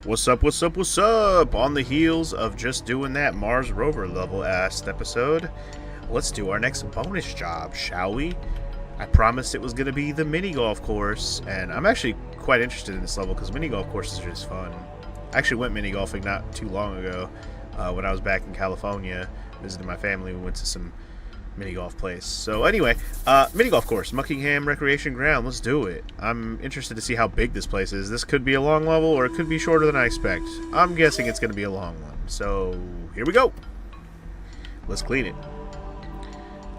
What's up, what's up, what's up? On the heels of just doing that Mars rover level last episode, let's do our next bonus job, shall we? I promised it was going to be the mini golf course, and I'm actually quite interested in this level because mini golf courses are just fun. I actually went mini golfing not too long ago when I was back in California visiting my family. We went to some mini golf place. So anyway, mini golf course, Muckingham Recreation Ground. Let's do it. I'm interested to see how big this place is. This could be a long level or it could be shorter than I expect. I'm guessing it's going to be a long one. So here we go. Let's clean it.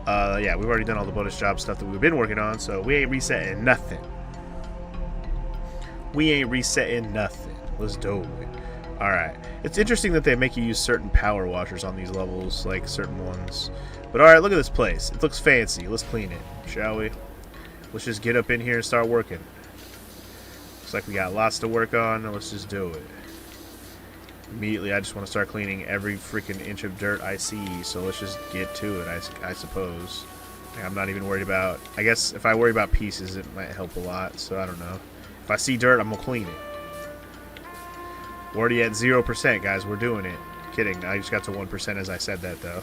Yeah, we've already done all the bonus job stuff that we've been working on, so we ain't resetting nothing. We ain't resetting nothing. Let's do it. Alright. It's interesting that they make you use certain power washers on these levels, like certain ones. But alright, look at this place. It looks fancy. Let's clean it, shall we? Let's just get up in here and start working. Looks like we got lots to work on. Let's just do it. Immediately, I just want to start cleaning every freaking inch of dirt I see. So let's just get to it, I suppose. I'm not even worried about... I guess if I worry about pieces, it might help a lot. So I don't know. If I see dirt, I'm going to clean it. We're already at 0%, guys. We're doing it. Kidding. I just got to 1% as I said that, though.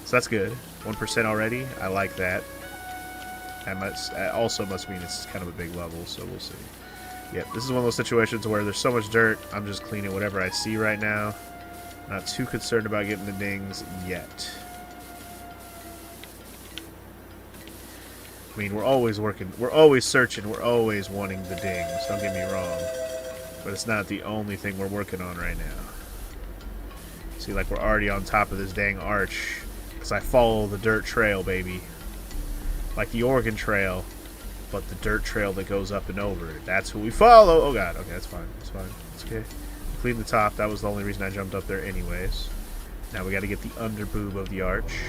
So that's good. 1% already. I like that. That also must mean it's kind of a big level, so we'll see. Yep, this is one of those situations where there's so much dirt, I'm just cleaning whatever I see right now. Not too concerned about getting the dings yet. I mean, we're always working, we're always searching, we're always wanting the dings, don't get me wrong. But it's not the only thing we're working on right now. See, like we're already on top of this dang arch. Because I follow the dirt trail, baby. Like the Oregon Trail, but the dirt trail that goes up and over it. That's who we follow. Oh god, okay, that's fine. That's fine. It's okay. Clean the top. That was the only reason I jumped up there anyways. Now we got to get the underboob of the arch.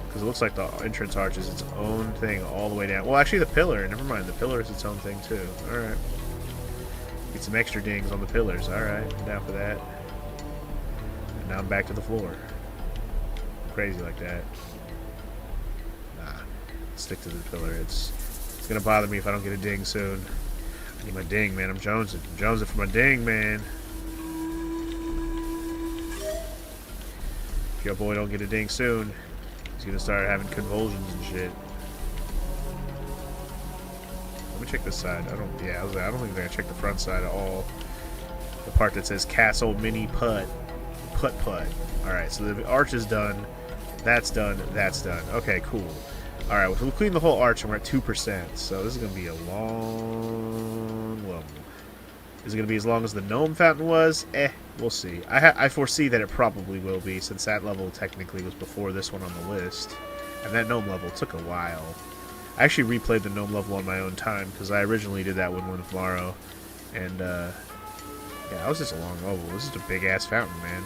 Because it looks like the entrance arch is its own thing all the way down. Well, actually the pillar. Never mind. The pillar is its own thing too. Alright. Get some extra dings on the pillars. Alright. I'm down for that. And now I'm back to the floor. Crazy like that. Nah. Stick to the pillar. It's gonna bother me if I don't get a ding soon. I need my ding, man. I'm jonesing. I'm jonesing for my ding, man. If your boy don't get a ding soon, he's gonna start having convulsions and shit. Let me check this side. I don't think I'm gonna check the front side at all. The part that says Castle Mini Putt. Putt. Alright, so the arch is done. That's done. That's done. Okay, cool. Alright, well, we'll clean the whole arch and we're at 2%. So this is going to be a long level. Is it going to be as long as the gnome fountain was? We'll see. I foresee that it probably will be, since that level technically was before this one on the list. And that gnome level took a while. I actually replayed the gnome level on my own time, because I originally did that one with Maro. And, yeah, that was just a long level. This is a big-ass fountain, man.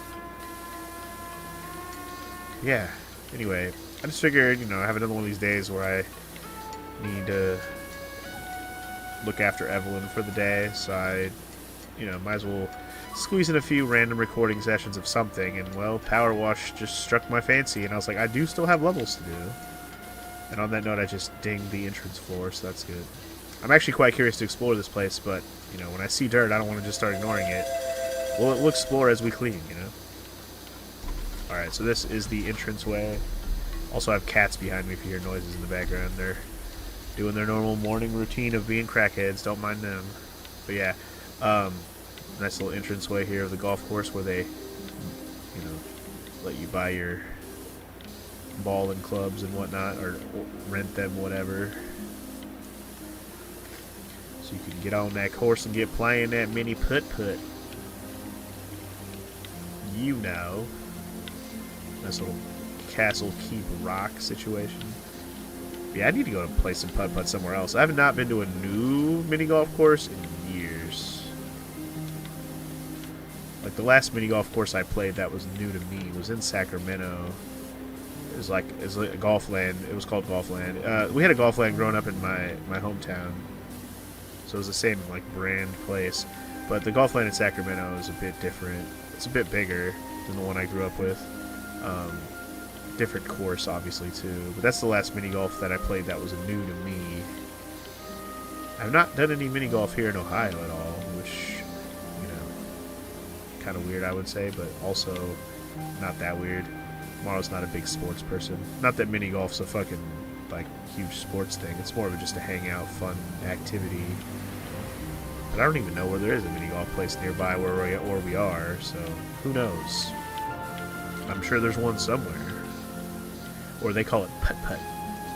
Yeah, anyway, I just figured, you know, I have another one of these days where I need to look after Evelyn for the day, so I, you know, might as well squeeze in a few random recording sessions of something, and, well, Power Wash just struck my fancy, and I was like, I do still have levels to do. And on that note, I just dinged the entrance floor, so that's good. I'm actually quite curious to explore this place, but, you know, when I see dirt, I don't want to just start ignoring it. We'll explore as we clean, you know? Alright, so this is the entranceway. Also, I have cats behind me if you hear noises in the background. They're doing their normal morning routine of being crackheads. Don't mind them. But yeah, nice little entranceway here of the golf course where they, you know, let you buy your ball and clubs and whatnot, or rent them, whatever. So you can get on that course and get playing that mini putt-putt. You know. Nice little castle keep rock situation. Yeah, I need to go play some putt-putt somewhere else. I have not been to a new mini golf course in years. Like the last mini golf course I played that was new to me was in Sacramento. It was like a golf land. It was called Golf Land. We had a golf land growing up in my hometown, so it was the same like brand place. But the golf land in Sacramento is a bit different. It's a bit bigger than the one I grew up with. Different course, obviously, too. But that's the last mini golf that I played that was new to me. I've not done any mini golf here in Ohio at all, which, you know, kind of weird, I would say, but also not that weird. Marlo's not a big sports person. Not that mini golf's a fucking, like, huge sports thing. It's more of just a hangout, fun activity. But I don't even know where there is a mini golf place nearby where we are, so who knows? I'm sure there's one somewhere. Or they call it putt-putt.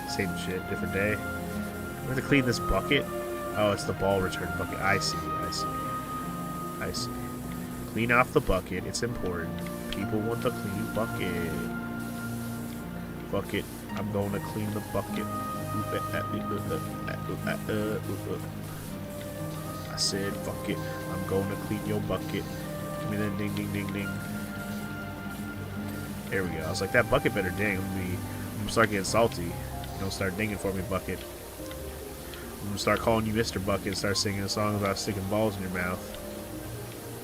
Same shit, different day. I have to clean this bucket. Oh, it's the ball return bucket. I see. Clean off the bucket. It's important. People want the clean bucket. Bucket. I'm going to clean the bucket. I said, fuck it. I'm going to clean your bucket. Give me that ding, ding, ding, ding. There we go. I was like, that bucket better ding. I'm gonna start getting salty. Don't start dinging for me, bucket. I'm gonna start calling you Mr. Bucket and start singing a song about sticking balls in your mouth.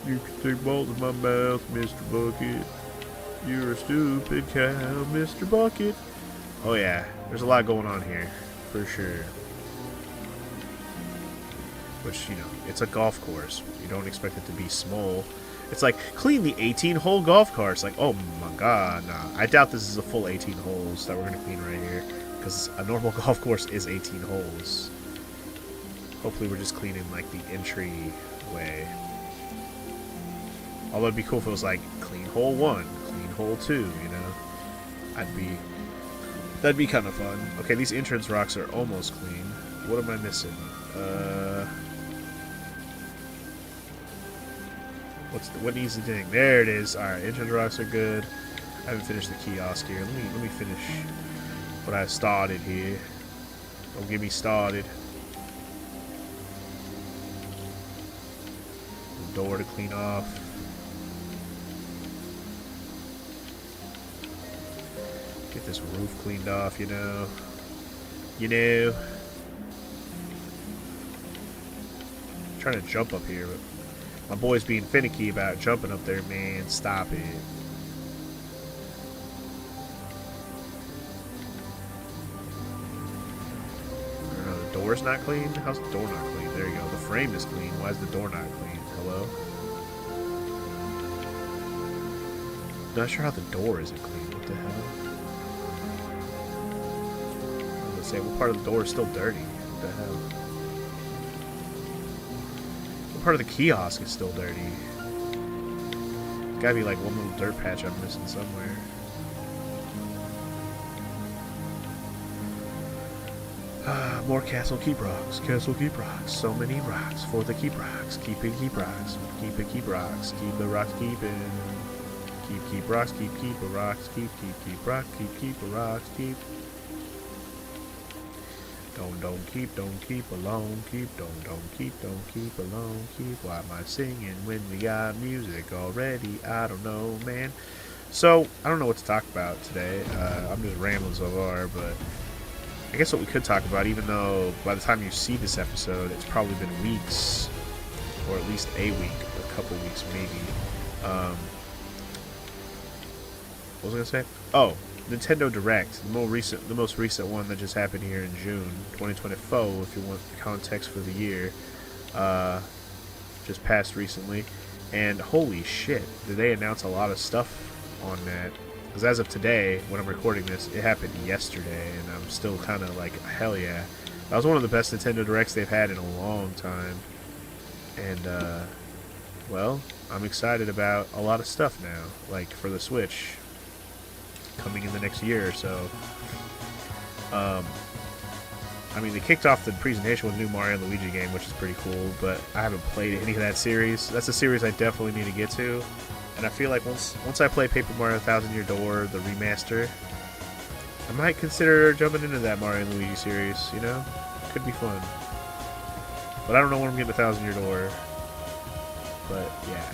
You can stick balls in my mouth, Mr. Bucket. You're a stupid cow, Mr. Bucket. Oh yeah, there's a lot going on here, for sure. Which, you know, it's a golf course. You don't expect it to be small. It's like, clean the 18-hole golf course. Like, oh my god, nah. I doubt this is a full 18 holes that we're going to clean right here. Because a normal golf course is 18 holes. Hopefully we're just cleaning, like, the entry way. Although it'd be cool if it was like, clean hole 1, clean hole 2, you know? That'd be kind of fun. Okay, these entrance rocks are almost clean. What am I missing? What needs the ding? There it is. Alright, entrance rocks are good. I haven't finished the kiosk here. Let me finish what I started here. Don't get me started. The door to clean off. Get this roof cleaned off, you know. I'm trying to jump up here, but my boy's being finicky about jumping up there, man. Stop it. I don't know, the door's not clean? How's the door not clean? There you go. The frame is clean. Why is the door not clean? Hello? Not sure how the door isn't clean. What the hell? I was gonna say, what part of the door is still dirty? What the hell? Part of the kiosk is still dirty. Gotta be like one little dirt patch I'm missing somewhere. More Castle Keep rocks. Castle Keep rocks. So many rocks for the keep rocks. Keep it, keep rocks. Keep it, keep rocks. Keep the rocks keeping. Keep rocks. Keep rocks. Keep rocks. Keep rocks. Keep. Don't keep alone, don't keep alone, keep. Why am I singing when we got music already? I don't know, man. So, I don't know what to talk about today. I'm just rambling so far, but I guess what we could talk about, even though by the time you see this episode, it's probably been weeks, or at least a week, or a couple weeks maybe. What was I gonna say? Oh, Nintendo Direct, the most recent one that just happened here in June 2024, if you want the context for the year, just passed recently, and holy shit, did they announce a lot of stuff on that, because as of today, when I'm recording this, it happened yesterday, and I'm still kind of like, hell yeah, that was one of the best Nintendo Directs they've had in a long time, and, well, I'm excited about a lot of stuff now, like, for the Switch, coming in the next year or so. I mean, they kicked off the presentation with a new Mario and Luigi game, which is pretty cool, but I haven't played any of that series. That's a series I definitely need to get to, and I feel like once I play Paper Mario Thousand Year Door, the remaster, I might consider jumping into that Mario and Luigi series, you know? Could be fun. But I don't know when I'm getting to Thousand Year Door. But, yeah.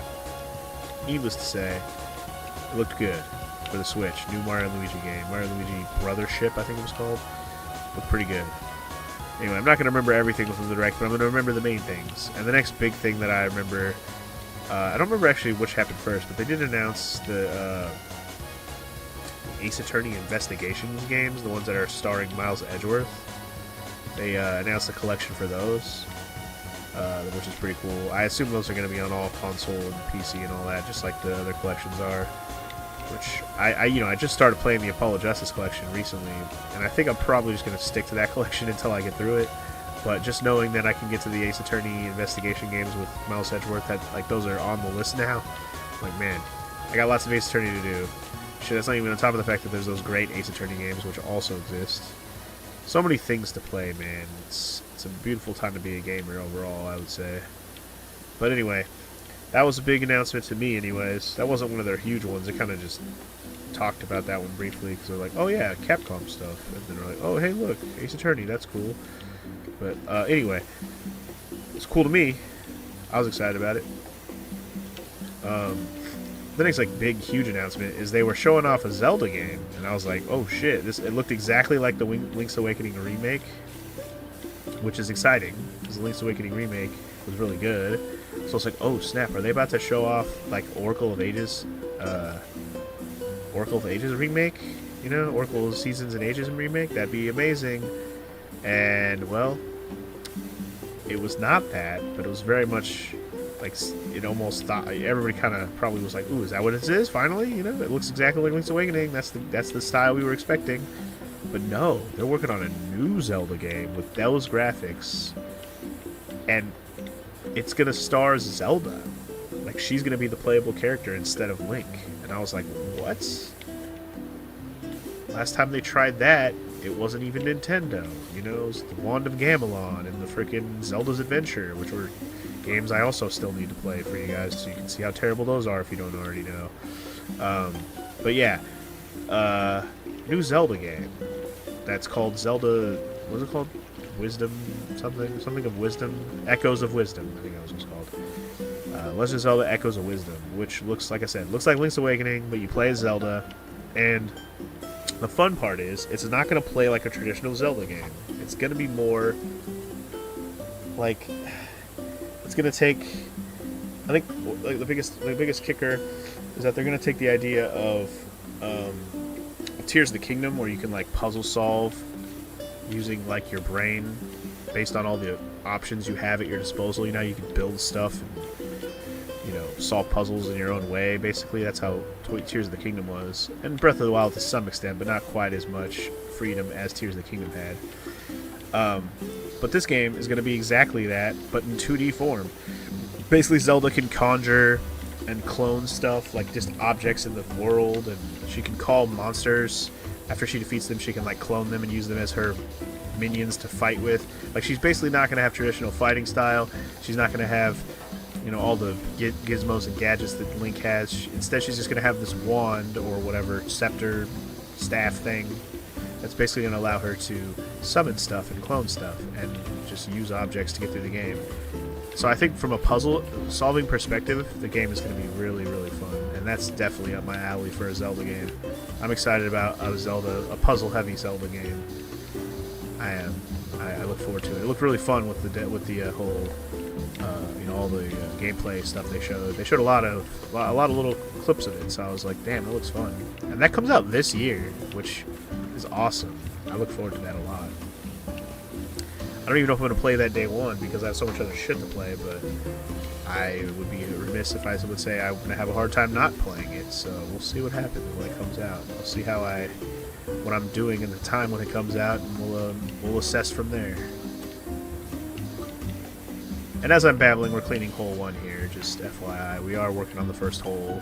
Needless to say, it looked good. For the Switch, new Mario & Luigi game. Mario & Luigi Brothership, I think it was called. Looked pretty good. Anyway, I'm not going to remember everything from the Direct, but I'm going to remember the main things. And the next big thing that I remember, I don't remember actually which happened first, but they did announce the Ace Attorney Investigations games, the ones that are starring Miles Edgeworth. They announced a collection for those. which is pretty cool. I assume those are going to be on all console and PC and all that, just like the other collections are. Which I just started playing the Apollo Justice collection recently, and I think I'm probably just going to stick to that collection until I get through it. But just knowing that I can get to the Ace Attorney investigation games with Miles Edgeworth, that like those are on the list now. Like, man, I got lots of Ace Attorney to do. Shit, that's not even on top of the fact that there's those great Ace Attorney games which also exist. So many things to play, man. It's a beautiful time to be a gamer overall, I would say. But anyway, that was a big announcement to me anyways. That wasn't one of their huge ones. They kind of just talked about that one briefly because they're like, oh yeah, Capcom stuff. And then they're like, oh hey look, Ace Attorney, that's cool. But anyway, it's cool to me. I was excited about it. The next like big huge announcement is they were showing off a Zelda game, and I was like, oh shit, it looked exactly like the Link's Awakening remake, which is exciting because the Link's Awakening remake was really good. So it's like, oh snap, are they about to show off like Oracle of Ages remake? You know, Oracle of Seasons and Ages remake? That'd be amazing. And well, it was not that, but it was very much like, it almost thought, everybody kind of probably was like, ooh, is that what it is finally? You know, it looks exactly like Link's Awakening. That's the style we were expecting. But no, they're working on a new Zelda game with those graphics, and it's gonna star Zelda. Like, she's gonna be the playable character instead of Link. And I was like, what? Last time they tried that, it wasn't even Nintendo. You know, it was the Wand of Gamelon and the freaking Zelda's Adventure, which were games I also still need to play for you guys, so you can see how terrible those are if you don't already know. But yeah, new Zelda game that's called Zelda. What's it called? Wisdom something of Wisdom, Echoes of Wisdom. I think that was what it's called. Legend of Zelda: Echoes of Wisdom, which looks, like I said, looks like Link's Awakening, but you play as Zelda. And the fun part is, it's not going to play like a traditional Zelda game. It's going to be more like, it's going to take, I think, like the biggest kicker is that they're going to take the idea of Tears of the Kingdom, where you can like puzzle solve using like your brain based on all the options you have at your disposal. You know, you can build stuff and, you know, solve puzzles in your own way. Basically, that's how Tears of the Kingdom was, and Breath of the Wild to some extent, but not quite as much freedom as Tears of the Kingdom had. But this game is going to be exactly that, but in 2D form. Basically, Zelda can conjure and clone stuff, like just objects in the world, and she can call monsters. After she defeats them, she can like clone them and use them as her minions to fight with. Like, she's basically not going to have traditional fighting style. She's not going to have, you know, all the gizmos and gadgets that Link has. Instead, she's just going to have this wand or whatever scepter staff thing that's basically going to allow her to summon stuff and clone stuff and just use objects to get through the game. So I think from a puzzle solving perspective, the game is going to be really, really fun, and that's definitely up my alley for a Zelda game. I'm excited about a puzzle-heavy Zelda game. I am. I look forward to it. It looked really fun with the whole, you know, all the gameplay stuff they showed. They showed a lot of little clips of it, so I was like, damn, it looks fun. And that comes out this year, which is awesome. I look forward to that a lot. I don't even know if I'm going to play that day one because I have so much other shit to play, but I would be remiss if I would say I'm going to have a hard time not playing it, so we'll see what happens when it comes out. We'll see what I'm doing in the time when it comes out, and we'll assess from there. And as I'm babbling, we're cleaning hole 1 here, just FYI. We are working on the first hole.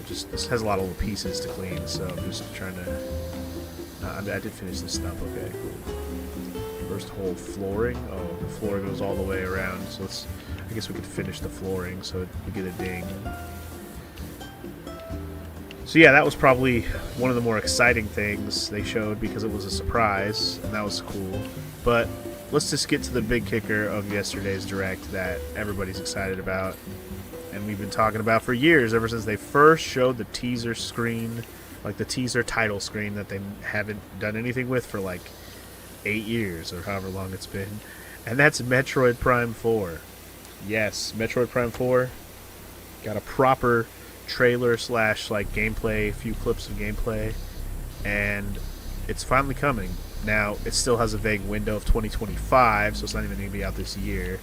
This has a lot of little pieces to clean, so I'm just trying to... I did finish this stuff, okay, cool. First hole, flooring. Oh, the floor goes all the way around, so I guess we could finish the flooring so we get a ding. So yeah, that was probably one of the more exciting things they showed because it was a surprise, and that was cool. But let's just get to the big kicker of yesterday's Direct that everybody's excited about, and we've been talking about for years, ever since they first showed the teaser screen, like the teaser title screen that they haven't done anything with for like 8 years or however long it's been, and that's Metroid Prime 4. Yes, Metroid Prime 4 got a proper trailer slash like gameplay, a few clips of gameplay, and it's finally coming. Now, it still has a vague window of 2025, so it's not even going to be out this year.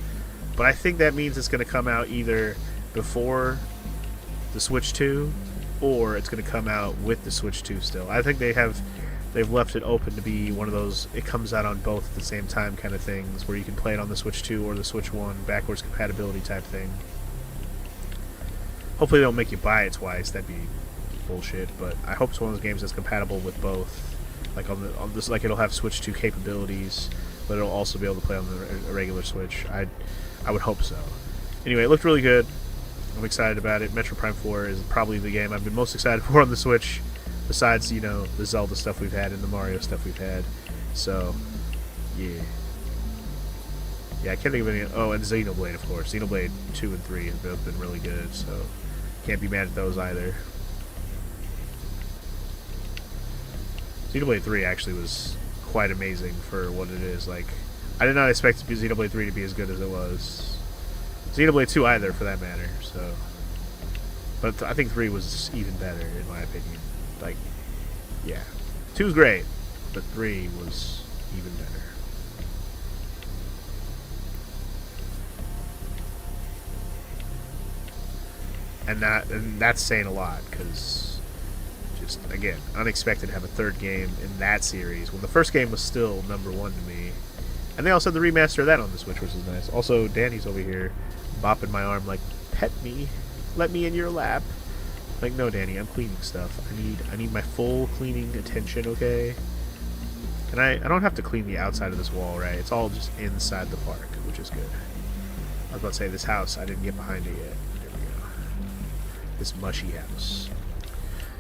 But I think that means it's going to come out either before the Switch 2, or it's going to come out with the Switch 2 still. I think they've left it open to be one of those, it comes out on both at the same time kind of things, where you can play it on the Switch 2 or the Switch 1, backwards compatibility type thing. Hopefully they don't make you buy it twice, that'd be bullshit, but I hope it's one of those games that's compatible with both. Like on this, like it'll have Switch 2 capabilities, but it'll also be able to play on the regular Switch. I would hope so. Anyway, it looked really good. I'm excited about it. Metro Prime 4 is probably the game I've been most excited for on the Switch, besides, you know, the Zelda stuff we've had and the Mario stuff we've had. So, yeah. Yeah, I can't think of any... Oh, and Xenoblade, of course. Xenoblade 2 and 3 have both been really good, so can't be mad at those either. Xenoblade 3 actually was quite amazing for what it is. Like, I did not expect Xenoblade 3 to be as good as it was. Xenoblade 2 either, for that matter, so... But I think 3 was even better, in my opinion. Like, yeah. 2's great, but 3 was even better. And that's saying a lot, because just, again, unexpected to have a third game in that series, when the first game was still #1 to me. And they also had the remaster of that on the Switch, which is nice. Also, Danny's over here bopping my arm like, pet me, let me in your lap. Like, no, Danny, I'm cleaning stuff. I need my full cleaning attention, okay? And I don't have to clean the outside of this wall, right? It's all just inside the park, which is good. I was about to say, this house, I didn't get behind it yet. There we go. This mushy house.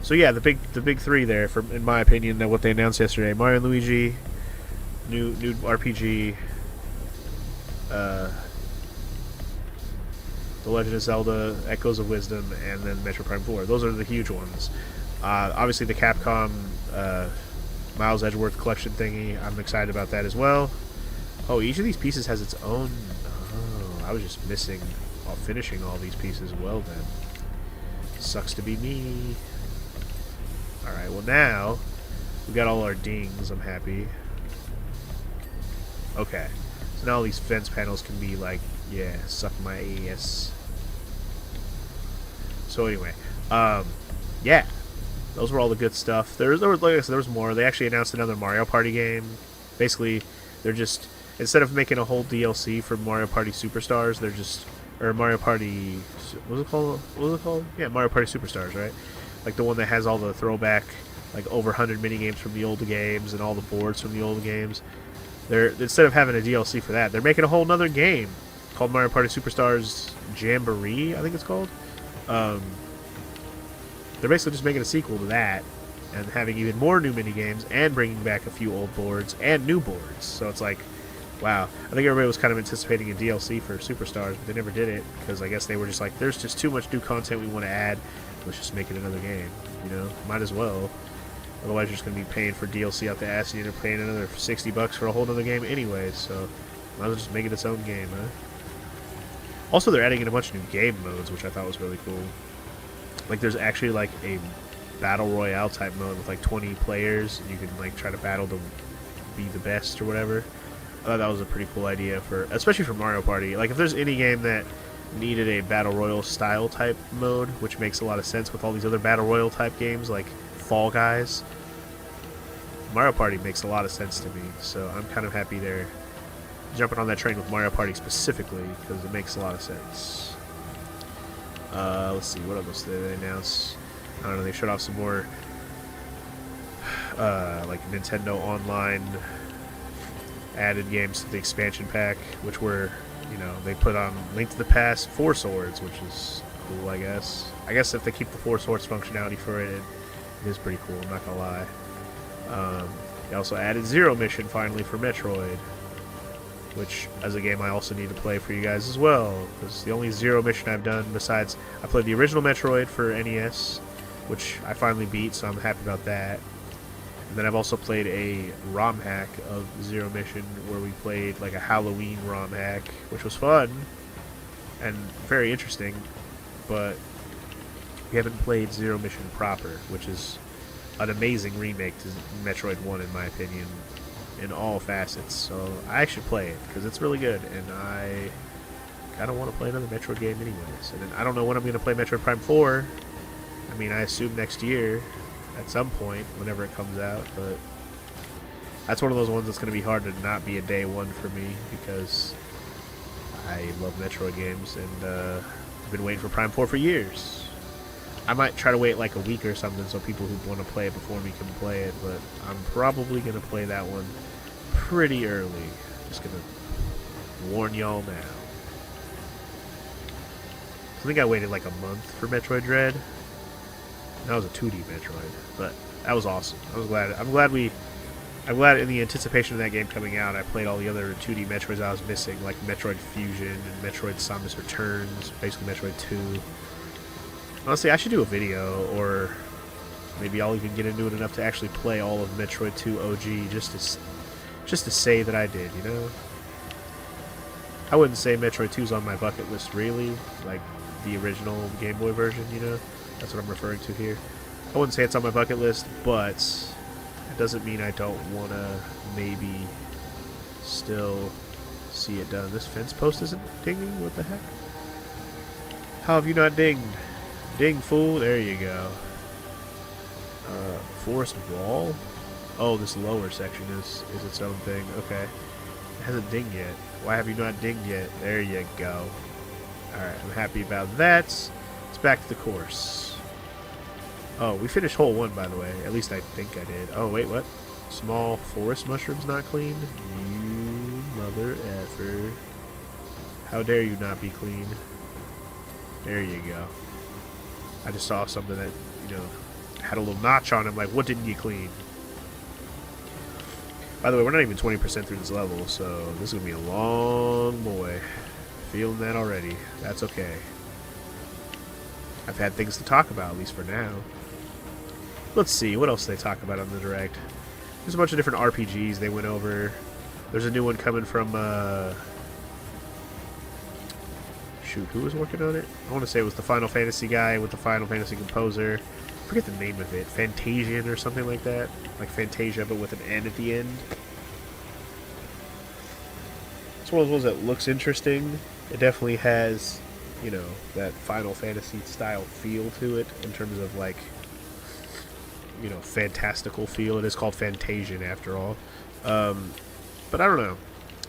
So yeah, the big three there, in my opinion, what they announced yesterday: Mario and Luigi, new RPG, The Legend of Zelda, Echoes of Wisdom, and then Metro Prime 4. Those are the huge ones. Obviously, the Capcom Miles Edgeworth collection thingy, I'm excited about that as well. Oh, each of these pieces has its own... Oh, I was just missing finishing all these pieces. Well, then. Sucks to be me. Alright, well now, we got all our dings. I'm happy. Okay. So now all these fence panels can be like, yeah, suck my ass. So anyway, yeah, those were all the good stuff. There was, like I said, there was more. They actually announced another Mario Party game. Basically, they're just, instead of making a whole DLC for Mario Party Superstars, they're just, or Mario Party, what was it called? What was it called? Yeah, Mario Party Superstars, right? Like the one that has all the throwback, like over 100 mini games from the old games and all the boards from the old games. They're, instead of having a DLC for that, they're making a whole nother game called Mario Party Superstars Jamboree, I think it's called. They're basically just making a sequel to that and having even more new mini games and bringing back a few old boards and new boards. So it's like, wow. I think everybody was kind of anticipating a DLC for Superstars, but they never did it because I guess they were just like, there's just too much new content we want to add. Let's just make it another game, you know? Might as well. Otherwise, you're just going to be paying for DLC out the ass, and you're paying another $60 for a whole other game anyway, so might as well just make it its own game, huh? Also, they're adding in a bunch of new game modes, which I thought was really cool. Like, there's actually, like, a Battle Royale type mode with, like, 20 players, and you can, like, try to battle to be the best or whatever. I thought that was a pretty cool idea, especially for Mario Party. Like, if there's any game that needed a Battle Royale style type mode, which makes a lot of sense with all these other Battle Royale type games, like Fall Guys, Mario Party makes a lot of sense to me, so I'm kind of happy they're jumping on that train with Mario Party specifically, because it makes a lot of sense. Let's see, what else did they announce? I don't know, they showed off some more like Nintendo Online added games to the expansion pack, which were, you know, they put on Link to the Past 4 Swords, which is cool, I guess. I guess if they keep the 4 Swords functionality for it, it is pretty cool, I'm not gonna lie. They also added Zero Mission finally for Metroid, which, as a game, I also need to play for you guys as well, because the only Zero Mission I've done, besides, I played the original Metroid for NES, which I finally beat, so I'm happy about that. And then I've also played a ROM hack of Zero Mission, where we played like a Halloween ROM hack, which was fun and very interesting, but we haven't played Zero Mission proper, which is an amazing remake to Metroid 1 in my opinion. in all facets. So I should play it because it's really good, and I kind of want to play another Metroid game anyways. And then I don't know when I'm going to play Metroid Prime 4. I mean, I assume next year at some point, whenever it comes out, but that's one of those ones that's going to be hard to not be a day one for me because I love Metroid games, and I've been waiting for Prime 4 for years. I might try to wait like a week or something so people who want to play it before me can play it, but I'm probably going to play that one pretty early. Just going to warn y'all now. I think I waited like a month for Metroid Dread. That was a 2D Metroid, but that was awesome. I'm glad in the anticipation of that game coming out, I played all the other 2D Metroids I was missing, like Metroid Fusion and Metroid Samus Returns, basically Metroid 2. Honestly, I should do a video, or maybe I'll even get into it enough to actually play all of Metroid 2 OG just to say that I did, you know? I wouldn't say Metroid 2's on my bucket list, really, like the original Game Boy version, you know? That's what I'm referring to here. I wouldn't say it's on my bucket list, but it doesn't mean I don't want to maybe still see it done. This fence post isn't dinging? What the heck? How have you not dinged? Ding, fool. There you go. Forest wall? Oh, this lower section is its own thing. Okay. It hasn't dinged yet. Why have you not dinged yet? There you go. Alright, I'm happy about that. Let's back to the course. Oh, we finished hole 1, by the way. At least I think I did. Oh, wait, what? Small forest mushrooms not clean? You mother effer. How dare you not be clean? There you go. I just saw something that, you know, had a little notch on it. Like, what didn't you clean? By the way, we're not even 20% through this level, so this is going to be a long boy. Feeling that already. That's okay. I've had things to talk about, at least for now. Let's see, what else did they talk about on the Direct? There's a bunch of different RPGs they went over. There's a new one coming from, shoot, who was working on it? I want to say it was the Final Fantasy guy with the Final Fantasy composer. I forget the name of it. Fantasian or something like that. Like Fantasia, but with an N at the end. It's one of those ones that looks interesting. It definitely has, you know, that Final Fantasy style feel to it in terms of, like, you know, fantastical feel. It is called Fantasian after all. But I don't know.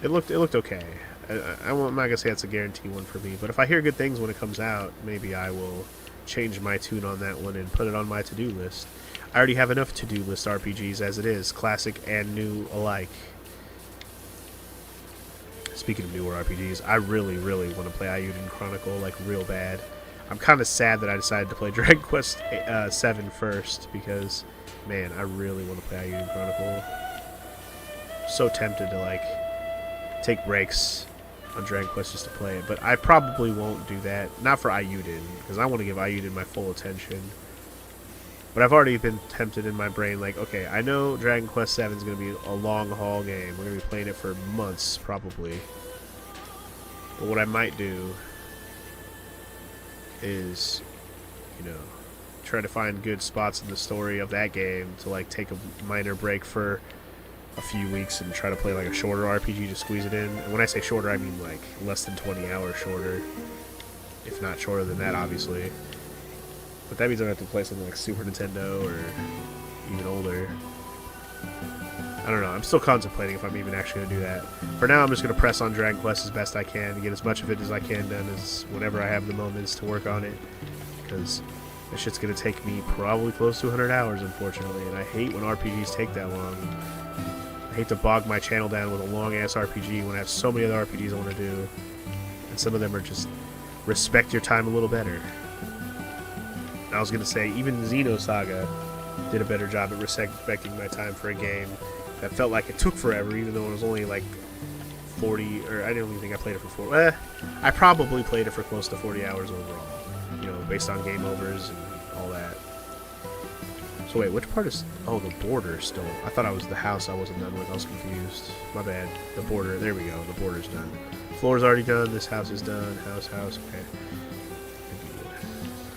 It looked okay. I'm not going to say it's a guarantee one for me, but if I hear good things when it comes out, maybe I will change my tune on that one and put it on my to-do list. I already have enough to-do list RPGs as it is, classic and new alike. Speaking of newer RPGs, I really, really want to play Ayuden Chronicle, like, real bad. I'm kind of sad that I decided to play Dragon Quest 7 first, because, man, I really want to play Ayuden Chronicle. So tempted to, like, take breaks on Dragon Quest just to play it, but I probably won't do that. Not for Ayuden, because I want to give Ayuden my full attention. But I've already been tempted in my brain, like, okay, I know Dragon Quest 7 is going to be a long-haul game. We're going to be playing it for months, probably. But what I might do is, you know, try to find good spots in the story of that game to, like, take a minor break for a few weeks and try to play, like, a shorter RPG to squeeze it in. And when I say shorter, I mean, like, less than 20 hours shorter. If not shorter than that, obviously. But that means I have to play something like Super Nintendo or even older. I don't know. I'm still contemplating if I'm even actually going to do that. For now, I'm just going to press on Dragon Quest as best I can to get as much of it as I can done as whenever I have the moments to work on it. Because this shit's going to take me probably close to 100 hours, unfortunately. And I hate when RPGs take that long. I hate to bog my channel down with a long-ass RPG when I have so many other RPGs I want to do. And some of them are just respect your time a little better. I was going to say, even Xenosaga did a better job at respecting my time for a game that felt like it took forever, even though it was only like 40, or I don't even think I played it for 40. I probably played it for close to 40 hours overall, you know, based on game overs and all that. So wait, which part is, oh, the border still. I thought I was the house I wasn't done with. I was confused. My bad. The border, there we go, the border's done. Floor's already done, this house is done, house, okay.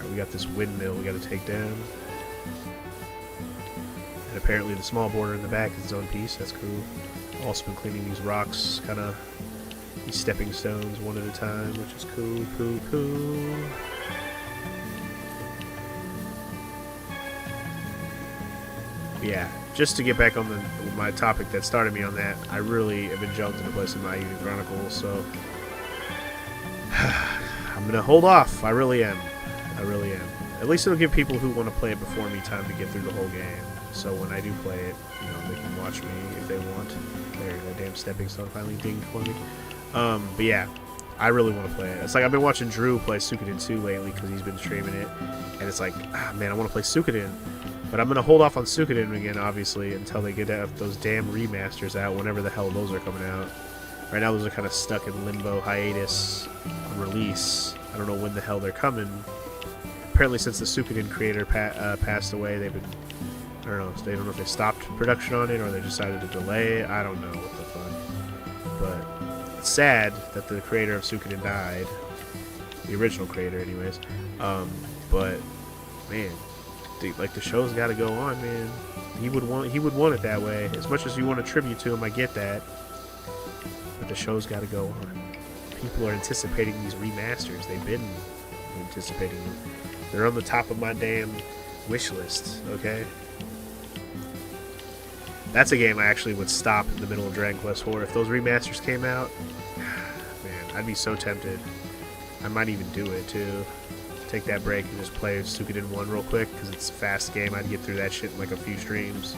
We got this windmill we got to take down. And apparently the small border in the back is its own piece. That's cool. Also been cleaning these rocks, kind of these stepping stones one at a time, which is cool, cool, cool. Yeah, just to get back on my topic that started me on that, I really have been jumped into play some IUD Chronicles, so I'm gonna hold off. I really am. I really am. At least it'll give people who want to play it before me time to get through the whole game. So when I do play it, you know, they can watch me if they want. There, that damn stepping stone finally dinged for me. But yeah, I really want to play it. It's like I've been watching Drew play Suikoden 2 lately because he's been streaming it, and it's like, man, I want to play Suikoden. But I'm gonna hold off on Suikoden again, obviously, until they get those damn remasters out, whenever the hell those are coming out. Right now, those are kind of stuck in limbo, hiatus, on release. I don't know when the hell they're coming. Apparently, since the Suikoden creator passed away, they've been, I don't know. They don't know if they stopped production on it or they decided to delay it. I don't know what the fuck. But it's sad that the creator of Suikoden died, the original creator, anyways. But man. Like, the show's got to go on, man. He would want it that way. As much as you want a tribute to him, I get that. But the show's got to go on. People are anticipating these remasters. They've been anticipating them. They're on the top of my damn wish list. Okay. That's a game I actually would stop in the middle of Dragon Quest IV if those remasters came out. Man, I'd be so tempted. I might even do it too. Take that break and just play Suikoden 1 real quick because it's a fast game. I'd get through that shit in like a few streams.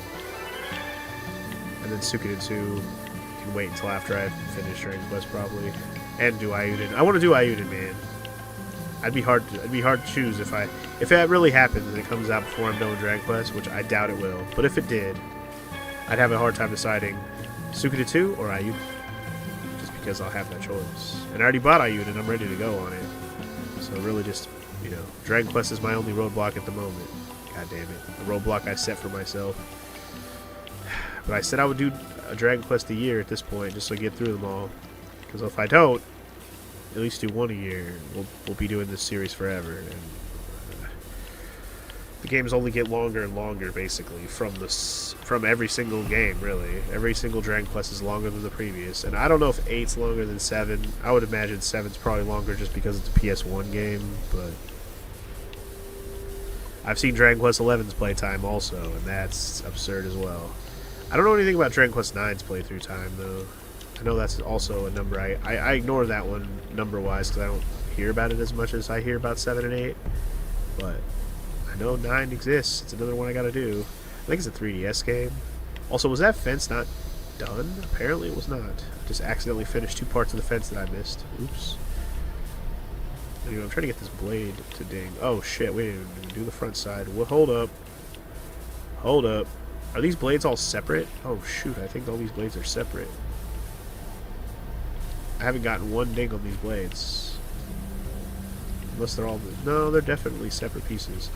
And then Suikoden 2 can wait until after I finish Dragon Quest probably. And do Ayuden. I want to do Ayuden, man. It'd be hard to choose if that really happens and it comes out before I'm done with Dragon Quest, which I doubt it will. But if it did, I'd have a hard time deciding Suikoden 2 or Ayuden. Just because I'll have that choice. And I already bought Ayuden, I'm ready to go on it. So really just, you know, Dragon Quest is my only roadblock at the moment. God damn it. The roadblock I set for myself. But I said I would do a Dragon Quest a year at this point, just so I get through them all. Because if I don't, at least do one a year, we'll be doing this series forever. And the games only get longer and longer, basically, from every single game, really. Every single Dragon Quest is longer than the previous. And I don't know if 8's longer than 7. I would imagine 7's probably longer just because it's a PS1 game, but I've seen Dragon Quest 11's playtime also, and that's absurd as well. I don't know anything about Dragon Quest 9's playthrough time, though. I know that's also a number. I ignore that one number-wise because I don't hear about it as much as I hear about 7 and 8. But I know 9 exists. It's another one I gotta do. I think it's a 3DS game. Also, was that fence not done? Apparently it was not. I just accidentally finished 2 parts of the fence that I missed. Oops. Anyway, I'm trying to get this blade to ding. Oh shit, wait, do the front side. Well, hold up. Hold up. Are these blades all separate? Oh shoot, I think all these blades are separate. I haven't gotten one ding on these blades. Unless they're all... No, they're definitely separate pieces.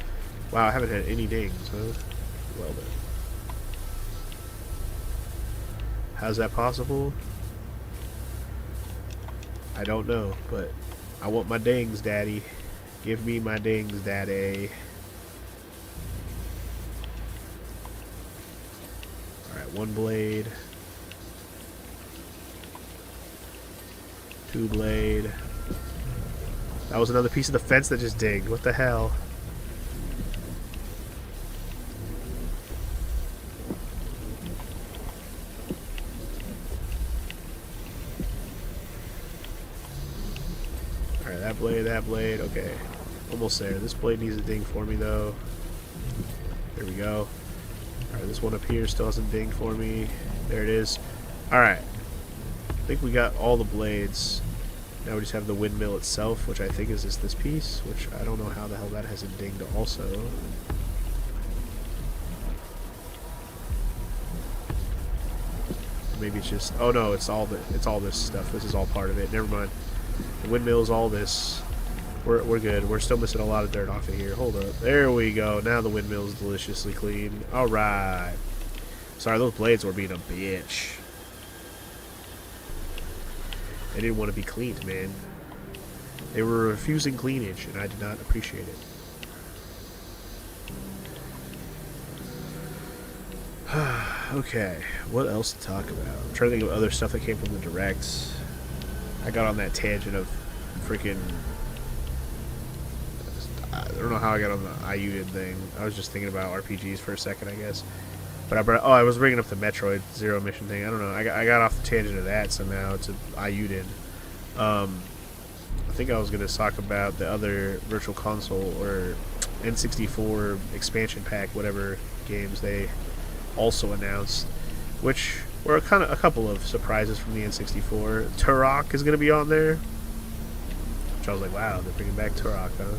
Wow, I haven't had any dings, huh? Well then. How's that possible? I don't know, but I want my dings, Daddy. Give me my dings, Daddy. Alright, 1 blade. 2 blade. That was another piece of the fence that just dinged. What the hell? Alright, that blade. Okay. Almost there. This blade needs a ding for me, though. There we go. Alright, this one up here still hasn't dinged for me. There it is. Alright. I think we got all the blades. Now we just have the windmill itself, which I think is just this piece, which I don't know how the hell that hasn't dinged also. Maybe it's just... Oh no, it's all this stuff. This is all part of it. Never mind. The windmill is all this. We're good. We're still missing a lot of dirt off of here. Hold up. There we go. Now the windmill is deliciously clean. Alright. Sorry, those blades were being a bitch. They didn't want to be cleaned, man. They were refusing cleanage, and I did not appreciate it. Okay, what else to talk about? I'm trying to think of other stuff that came from the Direct. I got on that tangent of freaking... I don't know how I got on the IUDID thing. I was just thinking about RPGs for a second, I guess. But I was bringing up the Metroid Zero Mission thing. I don't know. I got off the tangent of that somehow to IUDID. I think I was going to talk about the other Virtual Console or N64 expansion pack, whatever games they also announced, which were kind of a couple of surprises from the N64. Turok is going to be on there, which I was like, wow, they're bringing back Turok, huh?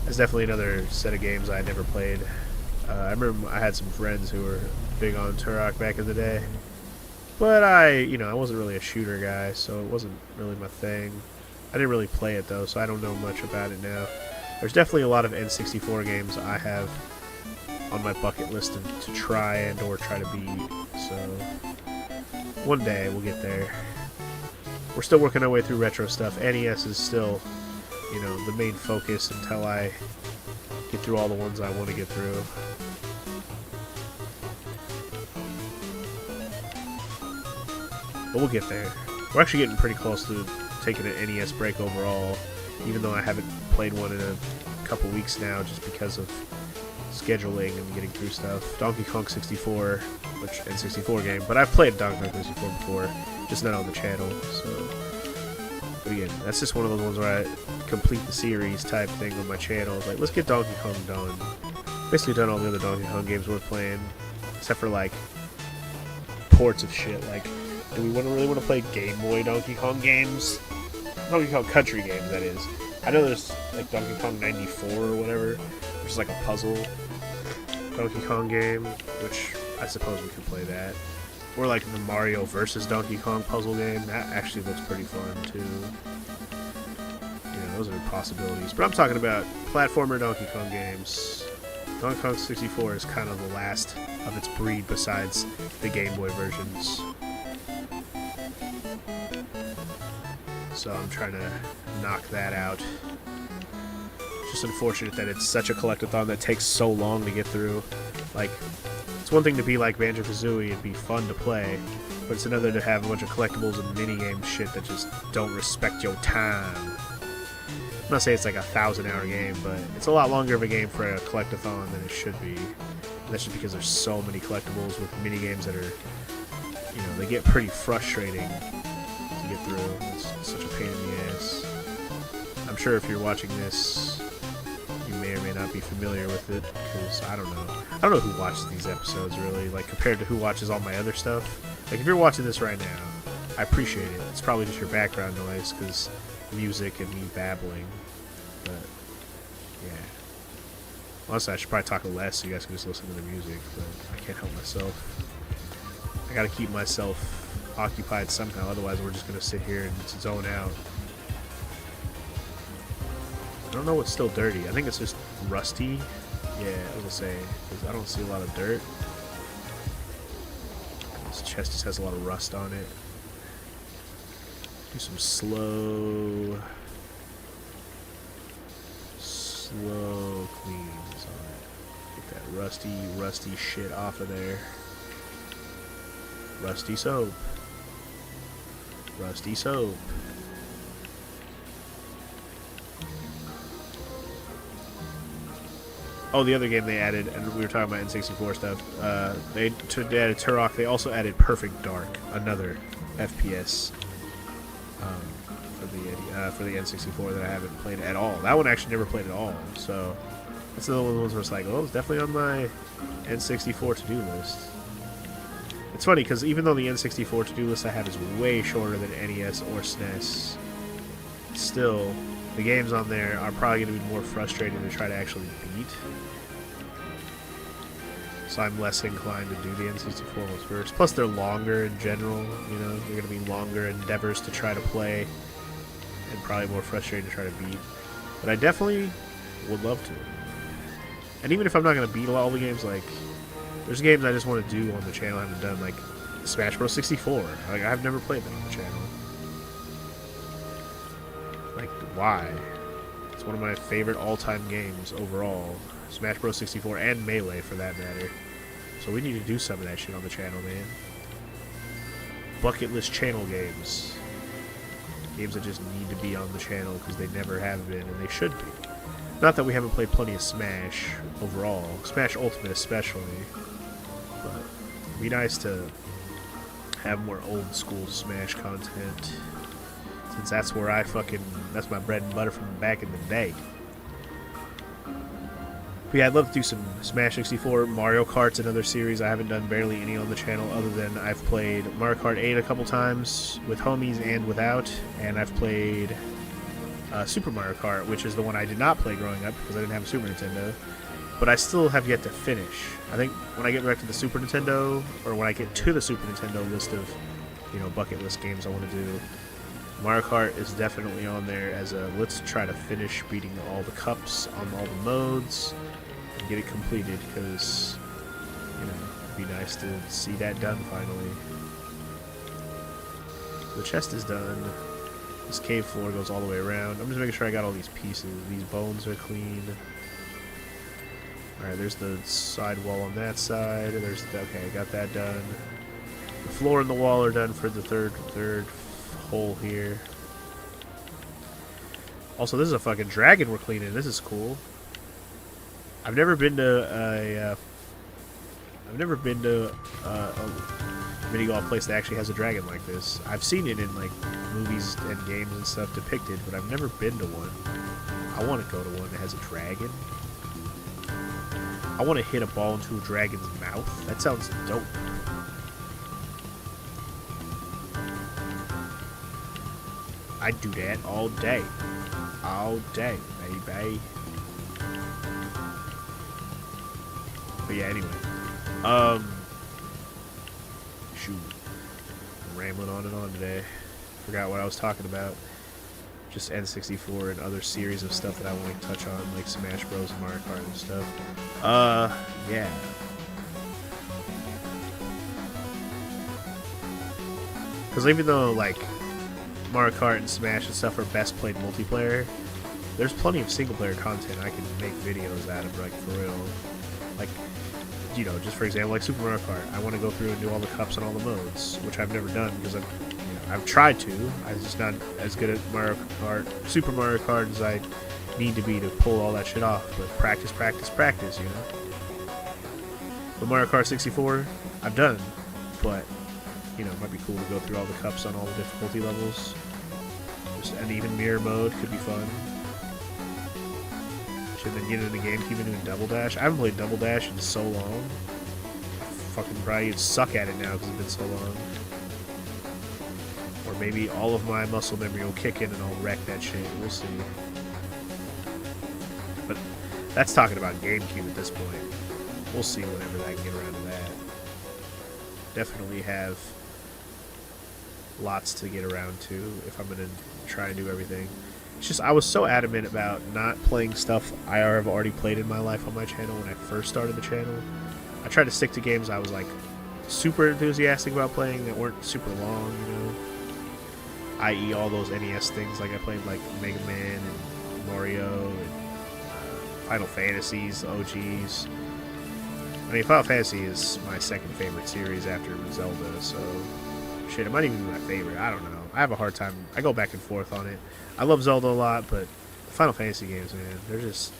That's definitely another set of games I had never played. I remember I had some friends who were big on Turok back in the day, but I wasn't really a shooter guy, so it wasn't really my thing. I didn't really play it though, so I don't know much about it now. There's definitely a lot of N64 games I have on my bucket list to try and or try to beat, so one day we'll get there. We're still working our way through retro stuff. NES is still, the main focus until I get through all the ones I want to get through. But we'll get there. We're actually getting pretty close to taking an NES break overall, even though I haven't played one in a couple weeks now just because of scheduling and getting through stuff. Donkey Kong 64, which N64 game, but I've played Donkey Kong 64 before, just not on the channel, so... But again, that's just one of those ones where I complete the series type thing on my channel. It's like, let's get Donkey Kong done. Basically done all the other Donkey Kong games worth playing, except for, like, ports of shit. Like, do we really want to play Game Boy Donkey Kong games? Donkey Kong Country games, that is. I know there's, like, Donkey Kong 94 or whatever, which is like a puzzle Donkey Kong game, which I suppose we could play that. Or like the Mario vs. Donkey Kong puzzle game. That actually looks pretty fun, too. Those are possibilities. But I'm talking about platformer Donkey Kong games. Donkey Kong 64 is kind of the last of its breed besides the Game Boy versions. So I'm trying to knock that out. It's just unfortunate that it's such a collectathon that takes so long to get through. Like, it's one thing to be like Banjo-Kazooie and be fun to play, but it's another to have a bunch of collectibles and minigame shit that just don't respect your time. I'm not saying it's like a 1,000-hour game, but it's a lot longer of a game for a collectathon than it should be. And that's just because there's so many collectibles with minigames that are, they get pretty frustrating to get through. It's such a pain in the ass. I'm sure if you're watching this, you may or may not be familiar with it, because I don't know who watches these episodes, really, like, compared to who watches all my other stuff. Like, if you're watching this right now, I appreciate it. It's probably just your background noise, because music and me babbling, but, yeah. Honestly, I should probably talk less so you guys can just listen to the music, but I can't help myself. I gotta keep myself occupied somehow, otherwise we're just gonna sit here and zone out. I don't know what's still dirty. I think it's just rusty. Yeah, I was gonna say, because I don't see a lot of dirt. This chest just has a lot of rust on it. Do some slow cleans on it. Get that rusty shit off of there. Rusty soap. Rusty soap. Oh, the other game they added, and we were talking about N64 stuff, they added Turok. They also added Perfect Dark, another FPS for the N64 that I haven't played at all. That one I actually never played at all, so that's another one of the ones where it's like, oh, it's definitely on my N64 to-do list. It's funny, because even though the N64 to-do list I have is way shorter than NES or SNES, still, the games on there are probably going to be more frustrating to try to actually beat. So I'm less inclined to do the N64 ones first. Plus, they're longer in general, they're going to be longer endeavors to try to play, and probably more frustrating to try to beat. But I definitely would love to. And even if I'm not going to beat all the games, like, there's games I just want to do on the channel I haven't done, like Smash Bros. 64. Like, I've never played that on the channel. Like, why? It's one of my favorite all-time games overall. Smash Bros. 64 and Melee, for that matter. So we need to do some of that shit on the channel, man. Bucket list channel games. Games that just need to be on the channel because they never have been, and they should be. Not that we haven't played plenty of Smash overall. Smash Ultimate especially. But it'd be nice to have more old school Smash content. Since that's where that's my bread and butter from back in the day. But yeah, I'd love to do some Smash 64. Mario Kart's another series. I haven't done barely any on the channel other than I've played Mario Kart 8 a couple times with homies and without. And I've played Super Mario Kart, which is the one I did not play growing up because I didn't have a Super Nintendo. But I still have yet to finish. I think when I get back to the Super Nintendo, or when I get to the Super Nintendo list of, bucket list games I want to do, Mario Kart is definitely on there as a let's try to finish beating all the cups on all the modes and get it completed because, it'd be nice to see that done finally. The chest is done. This cave floor goes all the way around. I'm just making sure I got all these pieces. These bones are clean. Alright, there's the side wall on that side. Okay, I got that done. The floor and the wall are done for the third hole here. Also, this is a fucking dragon we're cleaning. This is cool. I've never been to a mini golf place that actually has a dragon like this. I've seen it in like movies and games and stuff depicted, but I've never been to one. I want to go to one that has a dragon. I want to hit a ball into a dragon's mouth. That sounds dope. I'd do that all day. All day, baby. But yeah, anyway. Shoot. I'm rambling on and on today. Forgot what I was talking about. Just N64 and other series of stuff that I want to touch on, like Smash Bros. And Mario Kart and stuff. Yeah. Because even though, like, Mario Kart and Smash and stuff are best played multiplayer, there's plenty of single player content I can make videos out of, like, for real. Like, just for example, like Super Mario Kart. I want to go through and do all the cups and all the modes, which I've never done because I've tried to. I'm just not as good at Super Mario Kart as I need to be to pull all that shit off. But practice, practice, But Mario Kart 64, I've done. But, it might be cool to go through all the cups on all the difficulty levels. Just an even mirror mode could be fun. Should then get into the GameCube and doing Double Dash. I haven't played Double Dash in so long. Fucking probably suck at it now because it's been so long. Or maybe all of my muscle memory will kick in and I'll wreck that shit. We'll see. But that's talking about GameCube at this point. We'll see whenever I can get around to that. Definitely have lots to get around to if I'm going to try and do everything. It's just I was so adamant about not playing stuff I have already played in my life on my channel when I first started the channel. I tried to stick to games I was like super enthusiastic about playing that weren't super long, i.e. all those NES things. Like I played like Mega Man and Mario and Final Fantasies, OGs. I mean, Final Fantasy is my second favorite series after Zelda, so shit, it might even be my favorite. I don't know. I have a hard time. I go back and forth on it. I love Zelda a lot, but the Final Fantasy games, man, they're just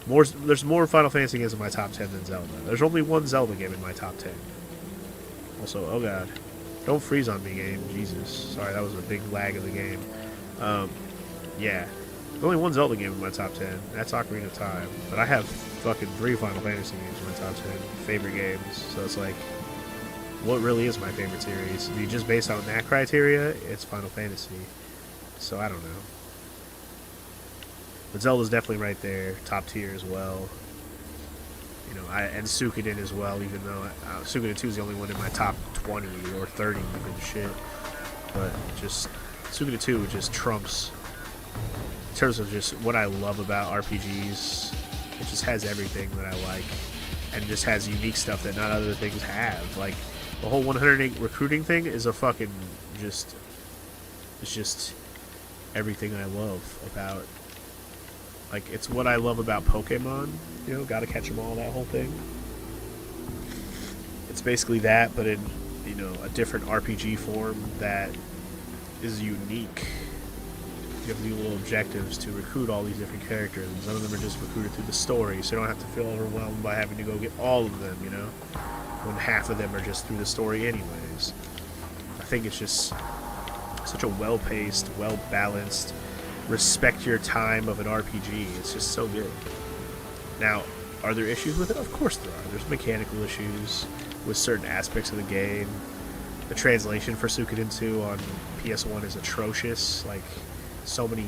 more. There's more Final Fantasy games in my top 10 than Zelda. There's only one Zelda game in my top 10. Also, oh god, don't freeze on me, game. Jesus, sorry, that was a big lag of the game. Yeah, there's only one Zelda game in my top 10. That's Ocarina of Time. But I have fucking 3 Final Fantasy games in my top 10 favorite games. So it's like, what really is my favorite series? If you just base on that criteria, it's Final Fantasy. So I don't know. But Zelda's definitely right there, top tier as well. And Suikoden as well, even though Suikoden 2 is the only one in my top 20 or 30 even shit. But just Suikoden 2 just trumps in terms of just what I love about RPGs. It just has everything that I like, and just has unique stuff that not other things have. Like the whole 108 recruiting thing is a fucking it's just everything I love about. Like, it's what I love about Pokemon, gotta catch them all, that whole thing. It's basically that, but in, you know, a different RPG form that is unique. You have these little objectives to recruit all these different characters, and some of them are just recruited through the story, so you don't have to feel overwhelmed by having to go get all of them, you know, when half of them are just through the story anyways. I think it's just such a well-paced, well-balanced, respect your time of an RPG. It's just so good. Now, are there issues with it? Of course there are. There's mechanical issues with certain aspects of the game. The translation for Suikoden 2 on PS1 is atrocious. Like, so many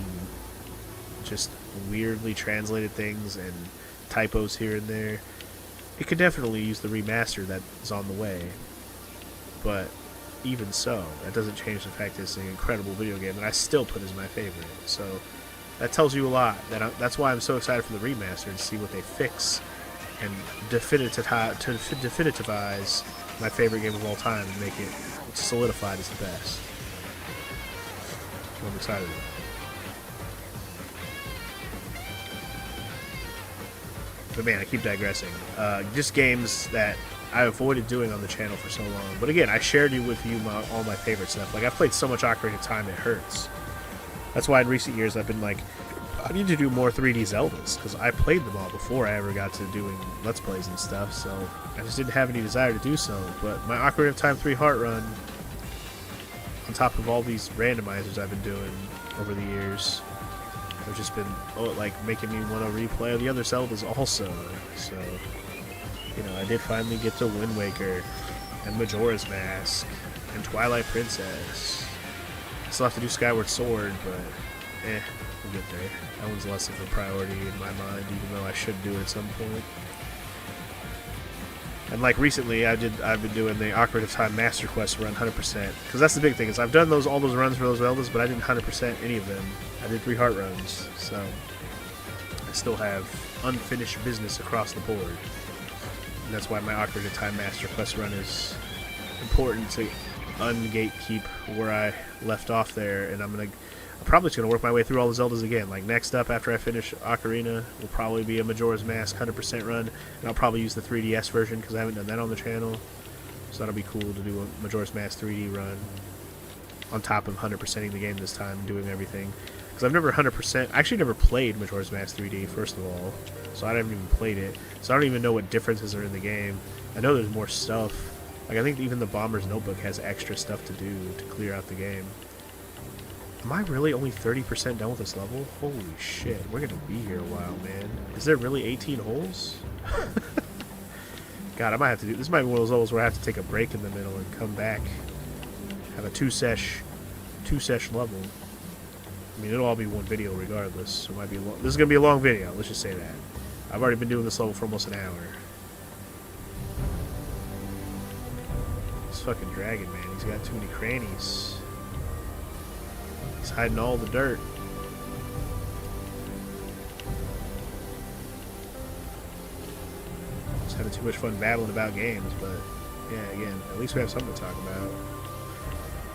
just weirdly translated things and typos here and there. It could definitely use the remaster that is on the way. But even so, that doesn't change the fact that it's an incredible video game that I still put as my favorite. So that tells you a lot. That's why I'm so excited for the remaster and see what they fix and definitivize my favorite game of all time and make it solidified as the best. So I'm excited about it. But man, I keep digressing. Just games that I avoided doing on the channel for so long. But again, I shared with you all my favorite stuff. Like, I've played so much Ocarina of Time, it hurts. That's why in recent years I've been like, I need to do more 3D Zeldas, because I played them all before I ever got to doing Let's Plays and stuff, so I just didn't have any desire to do so. But my Ocarina of Time 3 Heart Run, on top of all these randomizers I've been doing over the years, have just been like making me want to replay the other Zeldas also. So, you know, I did finally get to Wind Waker and Majora's Mask and Twilight Princess. I still have to do Skyward Sword, but we'll get there. That one's less of a priority in my mind, even though I should do it at some point. And like recently, I've been doing the Ocarina of Time Master Quest run 100%, because that's the big thing, is I've done all those runs for those Zeldas, but I didn't 100% any of them. I did 3 heart runs, so I still have unfinished business across the board. And that's why my Ocarina of Time Master Quest run is important to ungatekeep where I left off there, and I'm probably just going to work my way through all the Zeldas again. Like, next up after I finish Ocarina will probably be a Majora's Mask 100% run, and I'll probably use the 3DS version because I haven't done that on the channel. So that'll be cool to do a Majora's Mask 3D run on top of 100%ing the game this time, doing everything. Because I've never 100%, I actually never played Majora's Mask 3D, first of all, so I haven't even played it. So I don't even know what differences are in the game. I know there's more stuff. Like, I think even the Bomber's Notebook has extra stuff to do to clear out the game. Am I really only 30% done with this level? Holy shit, we're gonna be here a while, man. Is there really 18 holes? God, I might have to do... This might be one of those levels where I have to take a break in the middle and come back. Have a two-sesh level. I mean, it'll all be one video regardless, so it might be this is gonna be a long video, let's just say that. I've already been doing this level for almost an hour. This fucking dragon, man, he's got too many crannies. He's hiding all the dirt. Just having too much fun battling about games, but yeah, again, at least we have something to talk about.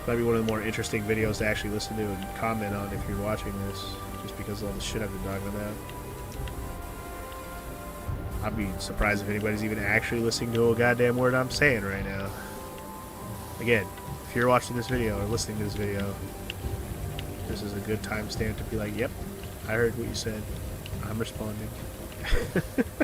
Might be one of the more interesting videos to actually listen to and comment on if you're watching this, just because of all the shit I've been talking about. I'd be surprised if anybody's even actually listening to a goddamn word I'm saying right now. Again, if you're watching this video or listening to this video, this is a good timestamp to be like, yep, I heard what you said. I'm responding. There's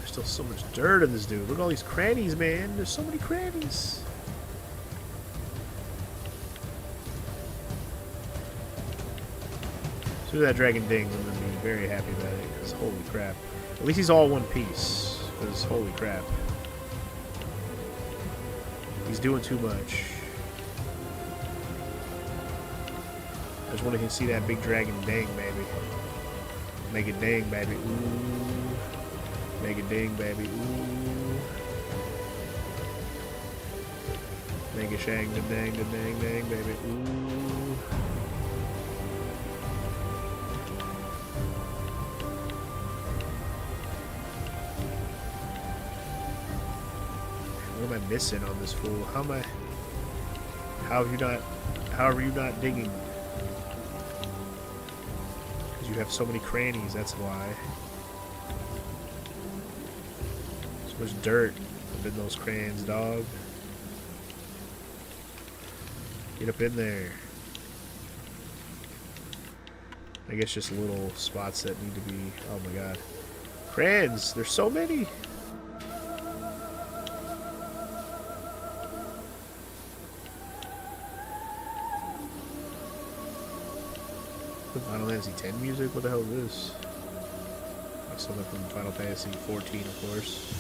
still so much dirt in this dude. Look at all these crannies, man. There's so many crannies. As soon as that dragon dings, I'm going to be very happy about it, because holy crap. At least he's all one piece, because holy crap. He's doing too much. I just want to see that big dragon dang, baby. Make it dang, baby. Ooh. Make it dang, baby. Ooh. Make it shang, da dang, baby. Ooh. What am I missing on this fool? How are you not digging? Because you have so many crannies, that's why. So much dirt up in those crayons, dog. Get up in there. I guess just little spots that need to be... Oh my god. Crayons! There's so many! Final Fantasy X music? What the hell is this? Like something from Final Fantasy 14, of course.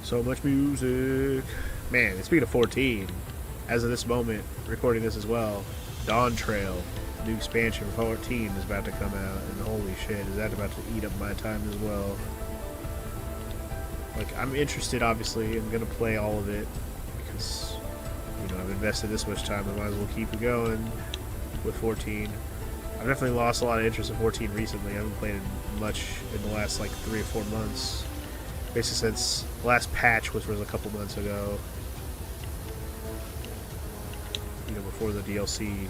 So much music. Man, speaking of 14, as of this moment, recording this as well, Dawn Trail, the new expansion for 14 is about to come out, and holy shit, is that about to eat up my time as well. Like, I'm interested, obviously, I'm gonna play all of it, because, you know, I've invested this much time, I might as well keep it going with 14. I've definitely lost a lot of interest in 14 recently. I haven't played it much in the last, like, 3 or 4 months. Basically since the last patch, which was a couple months ago. You know, before the DLC,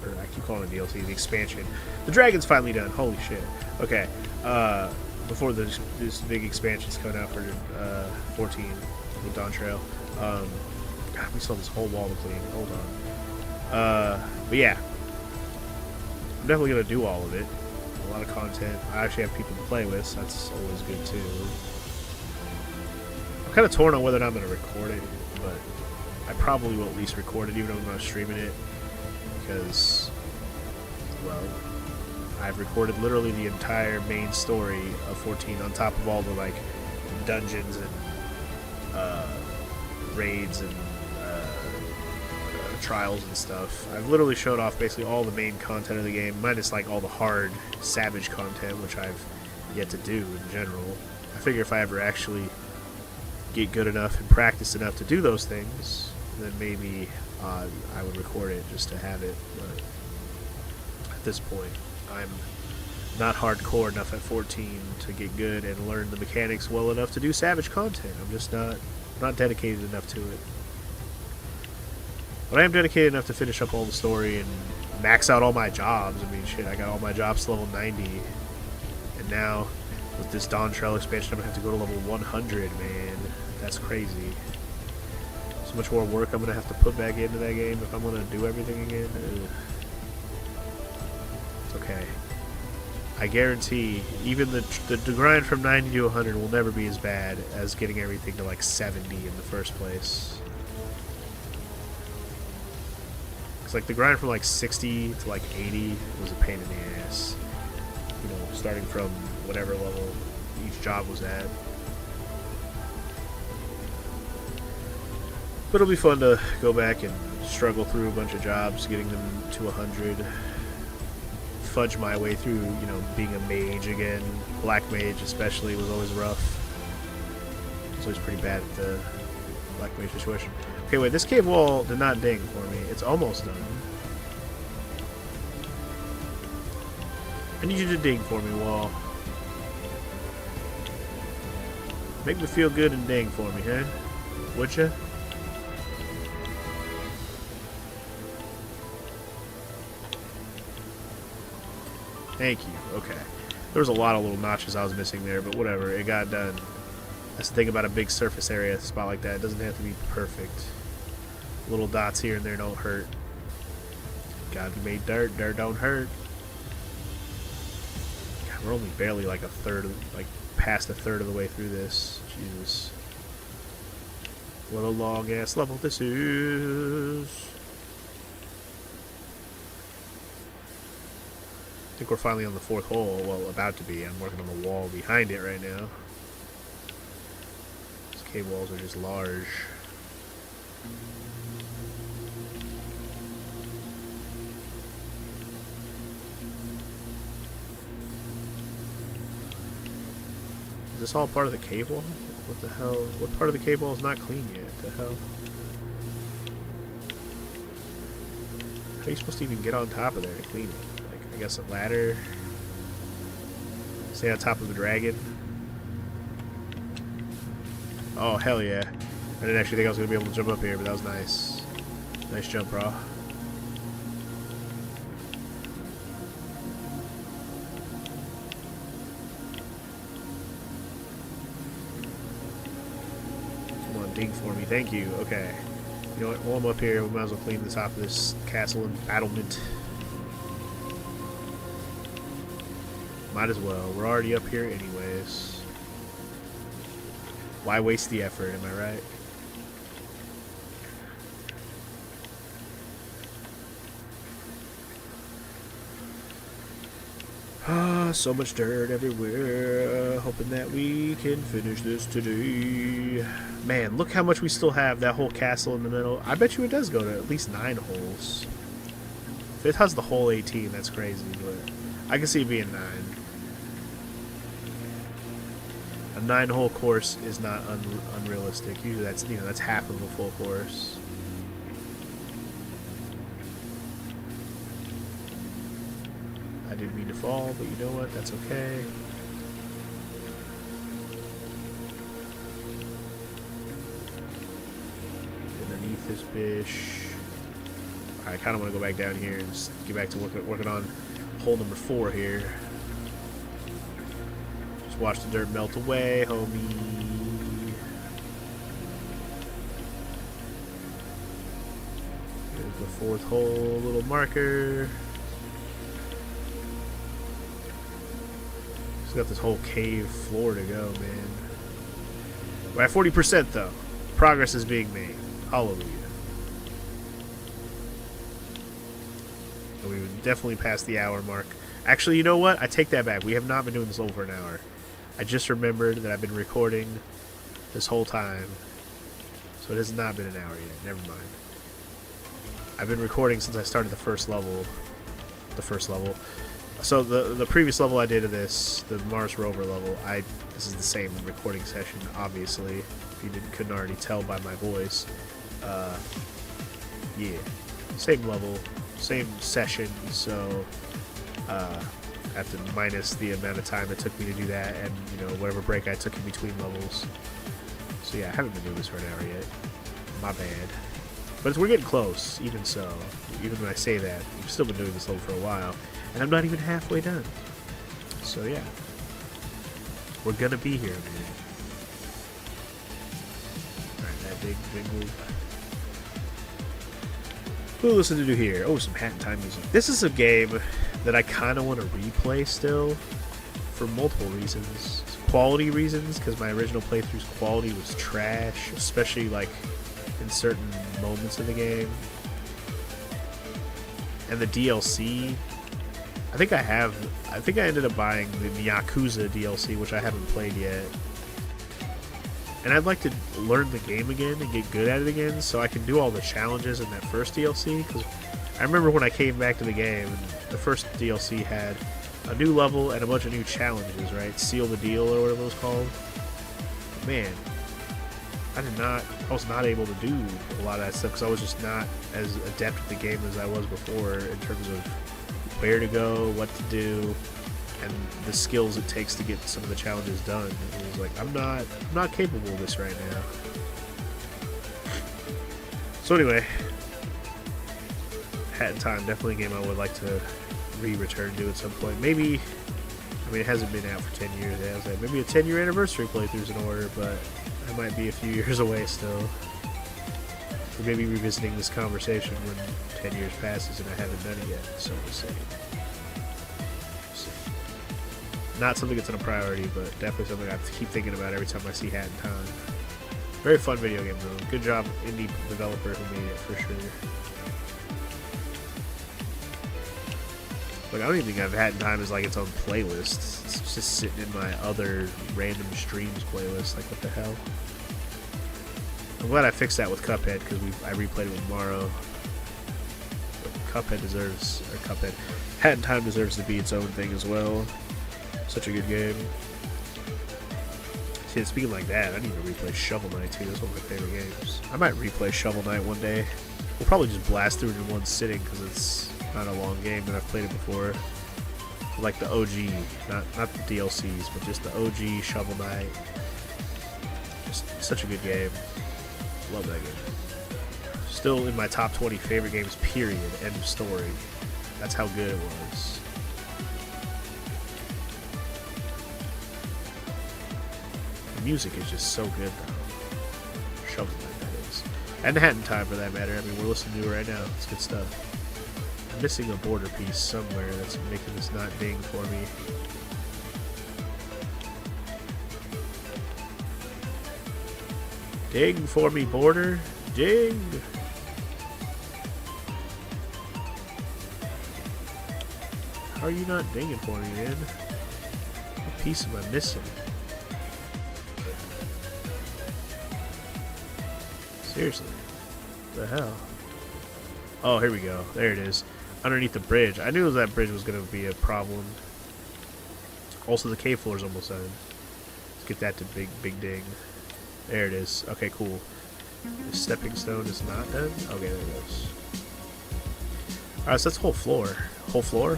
or I keep calling it DLC, the expansion. The dragon's finally done. Holy shit. Okay. Before this big expansion's coming out for 14 with Dawn Trail. God, we still have this whole wall to clean. Hold on. But yeah. I'm definitely going to do all of it. A lot of content. I actually have people to play with, so that's always good too. I'm kind of torn on whether or not I'm going to record it, but I probably will at least record it, even though I'm not streaming it, because, well, I've recorded literally the entire main story of 14 on top of all the, like, dungeons and raids and trials and stuff. I've literally showed off basically all the main content of the game, minus, like, all the hard, savage content, which I've yet to do in general. I figure if I ever actually get good enough and practice enough to do those things, then maybe I would record it just to have it. But at this point, I'm not hardcore enough at 14 to get good and learn the mechanics well enough to do savage content. I'm just not dedicated enough to it. But I am dedicated enough to finish up all the story and max out all my jobs. I mean, shit, I got all my jobs to level 90. And now, with this Dawn Trail expansion, I'm going to have to go to level 100, man. That's crazy. So much more work I'm going to have to put back into that game if I'm going to do everything again. Ugh. It's okay. I guarantee, even the grind from 90 to 100 will never be as bad as getting everything to like 70 in the first place. It's like the grind from like 60 to like 80 was a pain in the ass. You know, starting from whatever level each job was at. But it'll be fun to go back and struggle through a bunch of jobs, getting them to 100. Fudge my way through, you know, being a mage again. Black mage especially was always rough. It was always pretty bad at the black mage situation. Okay, wait, this cave wall did not ding for me. It's almost done. I need you to ding for me, wall. Make me feel good and ding for me, huh? Would ya? Thank you. Okay. There was a lot of little notches I was missing there, but whatever. It got done. That's the thing about a big surface area spot like that. It doesn't have to be perfect. Little dots here and there don't hurt. God, we made dirt. Dirt don't hurt. God, we're only barely like past a third of the way through this. Jesus. What a long ass level this is. I think we're finally on the 4th hole. Well, about to be. I'm working on the wall behind it right now. These cave walls are just large. Is this all part of the cave wall? What the hell? What part of the cave wall is not clean yet? What the hell? How are you supposed to even get on top of there to clean it? Like, I guess a ladder? Stay on top of the dragon? Oh, hell yeah. I didn't actually think I was going to be able to jump up here, but that was nice. Nice jump, bro. dig for me. Thank you. Okay. You know what? While I'm up here, we might as well clean the top of this castle and battlement. Might as well. We're already up here anyways. Why waste the effort, am I right? Ah, so much dirt everywhere. Hoping that we can finish this today. Man, look how much we still have. That whole castle in the middle. I bet you it does go to at least 9 holes. If it has the whole 18, that's crazy, but I can see it being 9. A 9-hole course is not unrealistic. Usually that's, you know, that's half of a full course. I didn't mean to fall, but you know what? That's okay. Underneath this bish. I kind of want to go back down here and just get back to working on hole number 4 here. Just watch the dirt melt away, homie. There's the 4th hole, little marker. Got this whole cave floor to go, man. We're at 40% though. Progress is being made. Hallelujah. And we've definitely passed the hour mark. Actually, you know what? I take that back. We have not been doing this over an hour. I just remembered that I've been recording this whole time. So it has not been an hour yet. Never mind. I've been recording since I started the first level. So the previous level I did of this, the Mars rover level, this is the same recording session, obviously. If you couldn't already tell by my voice, yeah, same level, same session. So I have to minus the amount of time it took me to do that, and you know whatever break I took in between levels. So yeah, I haven't been doing this for an hour yet. My bad. But we're getting close, even so. Even when I say that, we've still been doing this level for a while. And I'm not even halfway done. So yeah. We're gonna be here, man. Alright, that big move. What else to do here? Oh, some Hat in Time music. This is a game that I kind of want to replay still. For multiple reasons. Quality reasons, because my original playthrough's quality was trash. Especially, like, in certain moments of the game. And the DLC... I think I ended up buying the Yakuza DLC, which I haven't played yet. And I'd like to learn the game again and get good at it again so I can do all the challenges in that first DLC. Because I remember when I came back to the game, and the first DLC had a new level and a bunch of new challenges, right? Seal the Deal or whatever it was called. Man, I was not able to do a lot of that stuff because I was just not as adept at the game as I was before in terms of where to go, what to do, and the skills it takes to get some of the challenges done. It was like, I'm not capable of this right now. So anyway, Hat in Time, definitely a game I would like to return to at some point. Maybe, I mean, it hasn't been out for 10 years. I was like, maybe a 10-year anniversary playthrough's in order, but I might be a few years away still. Or maybe revisiting this conversation when 10 years passes and I haven't done it yet, so to say. Not something that's on a priority, but definitely something I have to keep thinking about every time I see Hat in Time. Very fun video game, though. Good job, indie developer who made it, for sure. Like, I don't even think Hat in Time is like its own playlist. It's just sitting in my other random streams playlist. Like, what the hell? I'm glad I fixed that with Cuphead, because I replayed it with Morrow. But Cuphead, Hat in Time deserves to be its own thing as well. Such a good game. See, speaking like that, I need to replay Shovel Knight too. That's one of my favorite games. I might replay Shovel Knight one day. We'll probably just blast through it in one sitting because it's not a long game and I've played it before. Like the OG, not the DLCs, but just the OG Shovel Knight. Just such a good game. Love that game. Still in my top 20 favorite games, period. End of story. That's how good it was. The music is just so good, though. shovel knife, that is. And the hat in time, for that matter. I mean, we're listening to it right now. It's good stuff. I'm missing a border piece somewhere that's making this not ding for me. Ding for me, border. Ding! How are you not dinging for me, man? What piece am I missing? Seriously. What the hell? Oh, here we go. There it is. Underneath the bridge. I knew that bridge was going to be a problem. Also, the cave floor is almost done. Let's get that to big ding. There it is. Okay, cool. The stepping stone is not done? Okay, there it goes. Alright, so that's whole floor. Whole floor?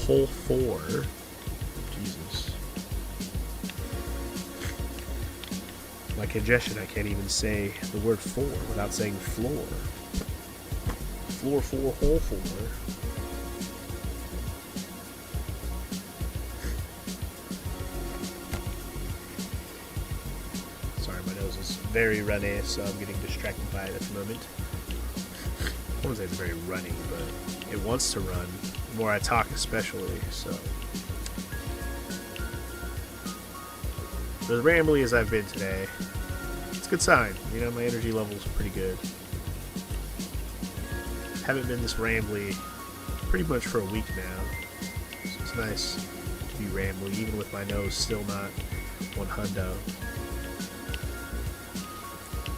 Whole four. Jesus. My congestion, I can't even say the word four without saying floor. Floor four, whole four. Sorry, my nose is very runny, so I'm getting distracted by it at the moment. I wouldn't say it's very runny, but it wants to run. The more I talk, especially, so. As rambly as I've been today, it's a good sign. You know, my energy level's pretty good. Haven't been this rambly pretty much for a week now. So it's nice to be rambly, even with my nose still not 100.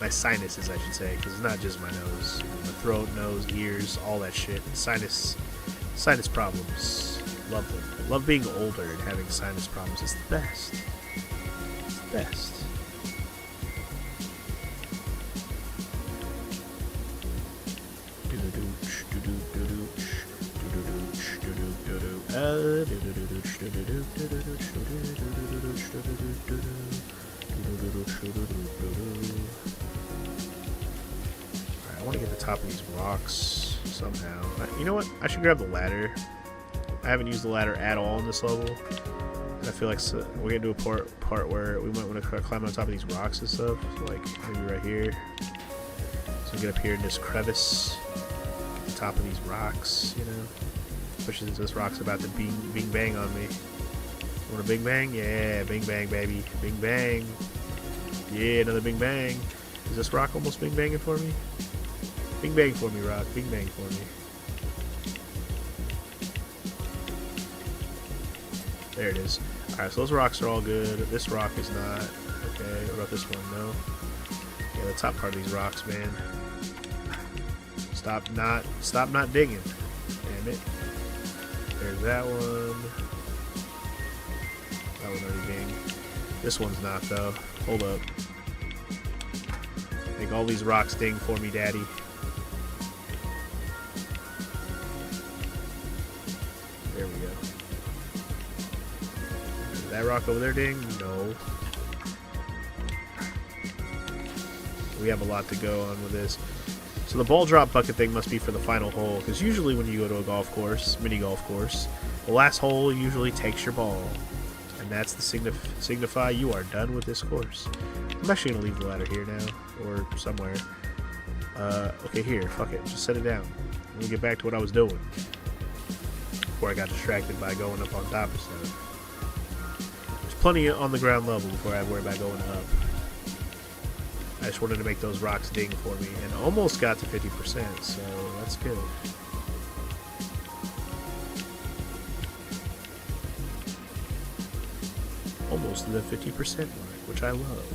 My sinuses, I should say, because it's not just my nose. My throat, nose, ears, all that shit. Sinus problems. Love them. Love being older and having sinus problems. It's the best. It's the best. I want to get the top of these rocks somehow. You know what? I should grab the ladder. I haven't used the ladder at all in this level. And I feel like we're going to do a part where we might want to climb on top of these rocks and stuff. So like maybe right here. So we get up here in this crevice. At the top of these rocks, you know. Especially since this rock's about to bing bang on me. Want a bing bang? Yeah, bing bang, baby. Bing bang. Yeah, another bing bang. Is this rock almost bing banging for me? Bing bang for me, rock. Bing bang for me. There it is. Alright, so those rocks are all good. This rock is not. Okay, what about this one? No. Yeah, the top part of these rocks, man. Stop not digging. Damn it. There's that one. That one already dinged. This one's not, though. Hold up. Make all these rocks ding for me, daddy. There we go. Did that rock over there ding? No. We have a lot to go on with this. So the ball drop bucket thing must be for the final hole, because usually when you go to a golf course, mini golf course, the last hole usually takes your ball. And that's the signify you are done with this course. I'm actually going to leave the ladder here now, or somewhere. Okay, here, fuck it, just set it down. Let me get back to what I was doing before I got distracted by going up on top of stuff. There's plenty on the ground level before I worry about going up. I just wanted to make those rocks ding for me, and almost got to 50%, so that's good. Almost to the 50% mark, which I love.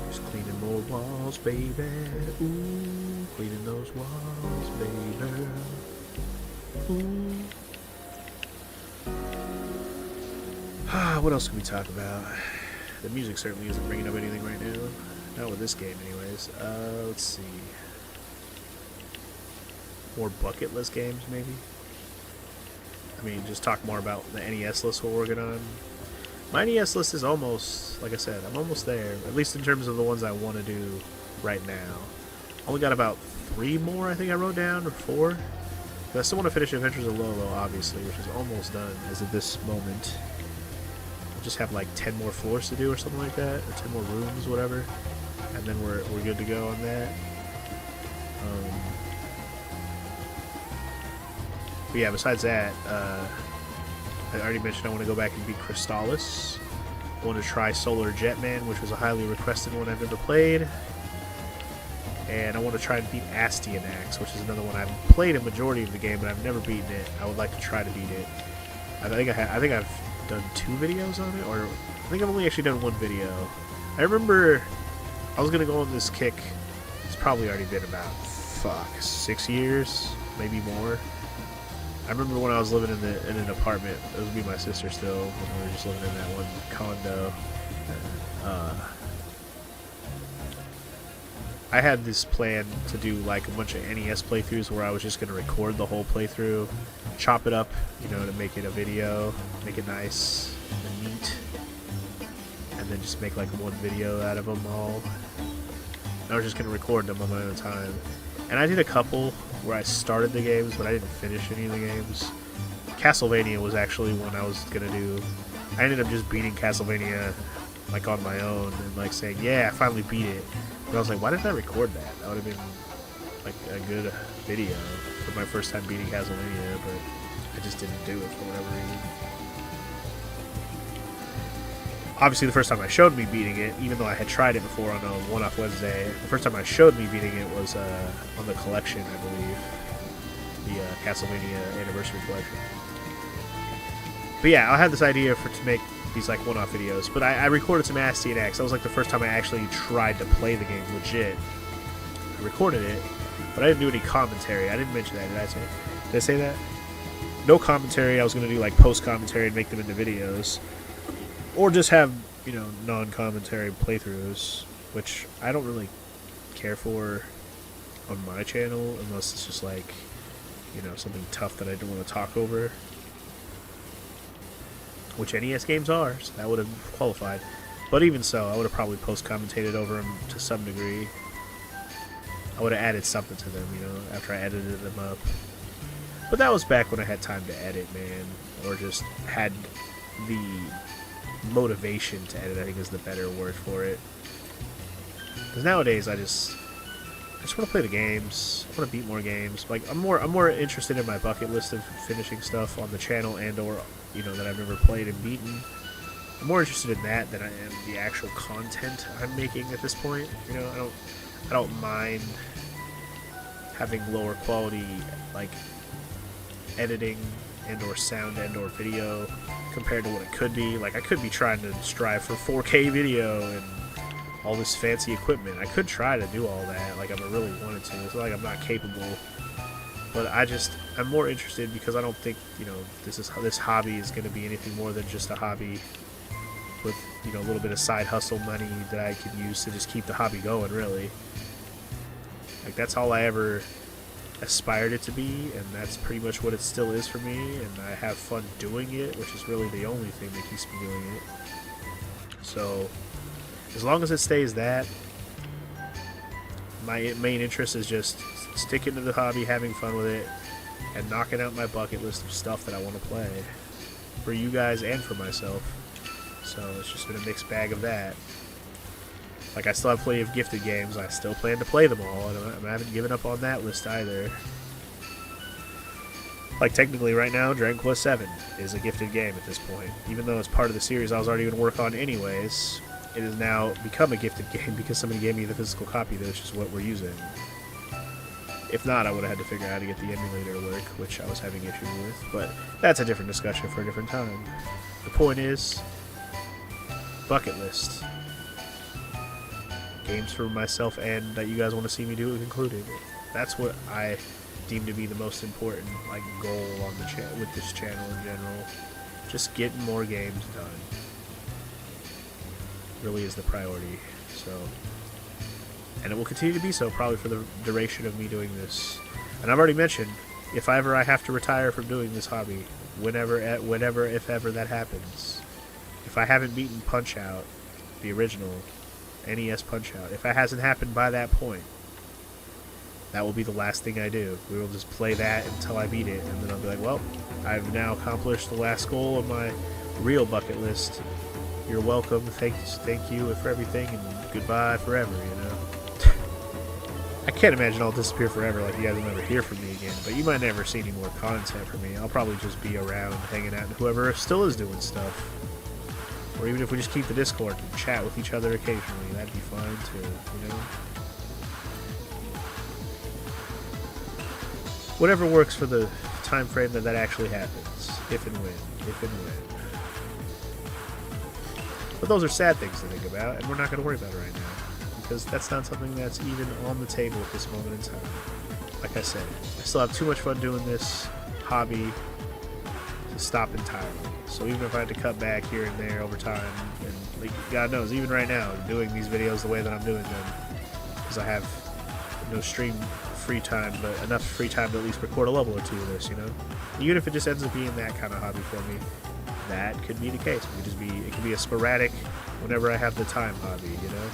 Just cleaning more walls, baby. Ooh, cleaning those walls, baby. Ooh. What else can we talk about? The music certainly isn't bringing up anything right now. Not with this game, anyways. Let's see. More bucket list games, maybe? I mean, just talk more about the NES list we're working on. My NES list is almost, like I said, I'm almost there. At least in terms of the ones I want to do right now. Only got about 3 more, I think I wrote down, or 4. But I still want to finish Adventures of Lolo, obviously, which is almost done as of this moment. just have like 10 more floors to do or something like that, or 10 more rooms, whatever, and then we're good to go on that. But yeah, besides that, I already mentioned I want to go back and beat Crystallis. I want to try Solar Jetman, which was a highly requested one I've never played. And I want to try and beat Astyanax, which is another one I've played a majority of the game, but I've never beaten it. I would like to try to beat it. I think I've done 2 videos on it, or I think I've only actually done 1 video. I remember I was gonna go on this kick. It's probably already been about 6 years, maybe more. I remember when I was living in an apartment. It was me and my sister still, when we were just living in that one condo. I had this plan to do like a bunch of NES playthroughs where I was just going to record the whole playthrough, chop it up, you know, to make it a video, make it nice and neat, and then just make like one video out of them all. And I was just going to record them on my own time. And I did a couple where I started the games, but I didn't finish any of the games. Castlevania was actually one I was going to do. I ended up just beating Castlevania like on my own and like saying, yeah, I finally beat it. But I was like, why didn't I record that? That would have been like a good video for my first time beating Castlevania, but I just didn't do it for whatever reason. Obviously, the first time I showed me beating it, even though I had tried it before on a one-off Wednesday, the first time I showed me beating it was on the collection, I believe. The Castlevania Anniversary Collection. But yeah, I had this idea to make these like one-off videos, but I recorded some Astyanax. That was like the first time I actually tried to play the game legit. I recorded it, but I didn't do any commentary. I didn't mention that, did I say that? No commentary. I was going to do like post-commentary and make them into videos. Or just have, you know, non-commentary playthroughs, which I don't really care for on my channel, unless it's just like, you know, something tough that I don't want to talk over. Which NES games are, so that would have qualified. But even so, I would have probably post-commentated over them to some degree. I would have added something to them, you know, after I edited them up. But that was back when I had time to edit, man. Or just had the motivation to edit, I think is the better word for it. Because nowadays, I just want to play the games. I want to beat more games. Like I'm more interested in my bucket list of finishing stuff on the channel and or, you know, that I've never played and beaten. I'm more interested in that than I am the actual content I'm making at this point. You know, I don't mind having lower quality like editing and or sound and or video compared to what it could be. Like I could be trying to strive for 4K video and all this fancy equipment. I could try to do all that, like if I really wanted to. It's not like I'm not capable, but I'm more interested because I don't think, you know, this hobby is going to be anything more than just a hobby with, you know, a little bit of side hustle money that I could use to just keep the hobby going, really. Like that's all I ever aspired it to be, and that's pretty much what it still is for me, and I have fun doing it, which is really the only thing that keeps me doing it. So as long as it stays that, my main interest is just sticking to the hobby, having fun with it, and knocking out my bucket list of stuff that I want to play for you guys and for myself. So it's just been a mixed bag of that. Like I still have plenty of gifted games. I still plan to play them all, and I haven't given up on that list either. Like technically right now, Dragon Quest VII is a gifted game at this point. Even though it's part of the series I was already going to work on anyways, it has now become a gifted game because somebody gave me the physical copy, which is what we're using. If not, I would have had to figure out how to get the emulator to work, which I was having issues with. But that's a different discussion for a different time. The point is, bucket list. Games for myself and that you guys want to see me do included. That's what I deem to be the most important like goal on the with this channel in general. Just getting more games done really is the priority. So, and it will continue to be so probably for the duration of me doing this. And I've already mentioned, if I have to retire from doing this hobby, whenever, if ever that happens, if I haven't beaten Punch-Out, the original NES Punch-Out, if that hasn't happened by that point, that will be the last thing I do. We will just play that until I beat it, and then I'll be like, well, I've now accomplished the last goal of my real bucket list, You're welcome. Thank you for everything, and goodbye forever. You know. I can't imagine I'll disappear forever. Like you guys will never hear from me again. But you might never see any more content from me. I'll probably just be around, hanging out, and whoever still is doing stuff. Or even if we just keep the Discord and chat with each other occasionally, that'd be fine too. You know. Whatever works for the time frame that actually happens, if and when. But those are sad things to think about, and we're not going to worry about it right now, because that's not something that's even on the table at this moment in time. Like I said, I still have too much fun doing this hobby to stop entirely. So even if I had to cut back here and there over time, and like, God knows, even right now, doing these videos the way that I'm doing them, because I have no stream free time, but enough free time to at least record a level or two of this, you know? Even if it just ends up being that kind of hobby for me, that could be the case. It could be a sporadic, whenever I have the time hobby, you know?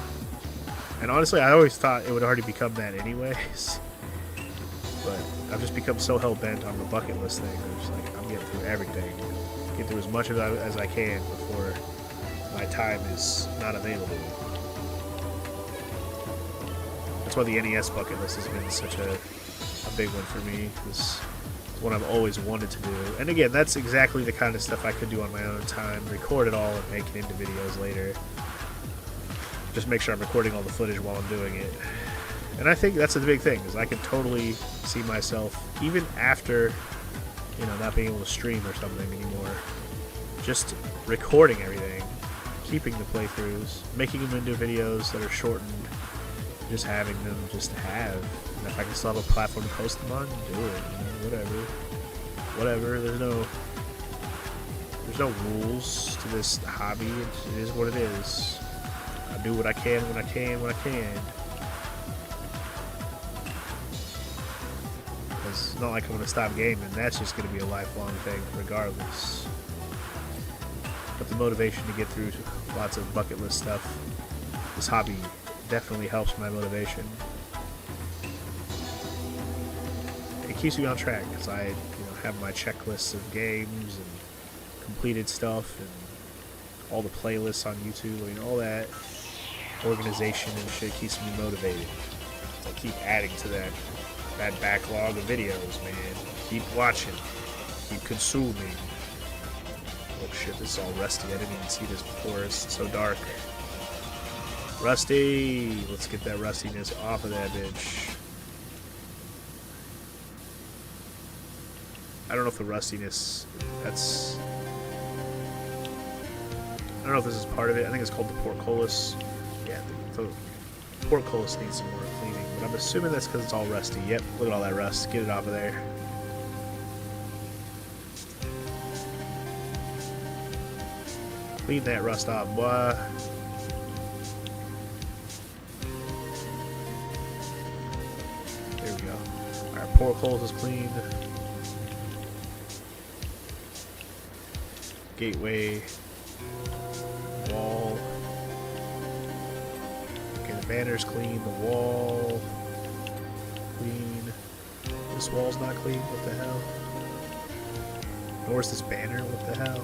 And honestly, I always thought it would already become that anyways. But I've just become so hell-bent on the bucket list thing. I'm just like, I'm getting through everything. Get through as much of it as I can before my time is not available. That's why the NES bucket list has been such a big one for me. It's what I've always wanted to do. And again, that's exactly the kind of stuff I could do on my own time. Record it all and make it into videos later. Just make sure I'm recording all the footage while I'm doing it. And I think that's the big thing, is I can totally see myself, even after, you know, not being able to stream or something anymore, just recording everything, keeping the playthroughs, making them into videos that are shortened, just having them just to have. And if I can still have a platform to post them on, do it, you know, whatever. There's no rules to this hobby. It is what it is. I do what I can when I can. Because it's not like I'm going to stop gaming. That's just going to be a lifelong thing regardless. But the motivation to get through lots of bucket list stuff, this hobby definitely helps my motivation. It keeps me on track because I have my checklists of games and completed stuff and all the playlists on YouTube. I mean, all that organization and shit keeps me motivated. So I keep adding to that backlog of videos, man. Keep watching. Keep consuming. Oh shit, this is all rusty. I didn't even see this before. It's so dark. Rusty! Let's get that rustiness off of that bitch. I don't know if the rustiness, that's... I don't know if this is part of it. I think it's called the portcullis. Yeah, the portcullis needs some more cleaning, but I'm assuming that's because it's all rusty. Yep, look at all that rust. Get it off of there. Clean that rust off, boy. There we go. Alright, portcullis is cleaned. Gateway. Wall. Okay, the banner's clean. The wall. Clean. This wall's not clean. What the hell? Nor is this banner. What the hell?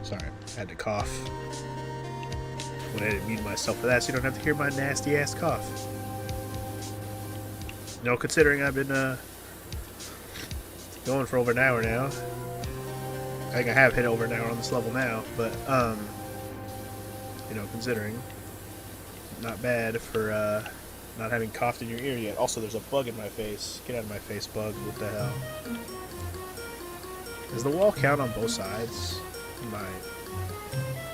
Sorry, I had to cough. Went ahead and mute myself for that so you don't have to hear my nasty ass cough. No, considering I've been going for over an hour now. I think I have hit over an hour on this level now, but you know, considering, not bad for not having coughed in your ear yet. Also, there's a bug in my face. Get out of my face, bug. What the hell? Does the wall count on both sides?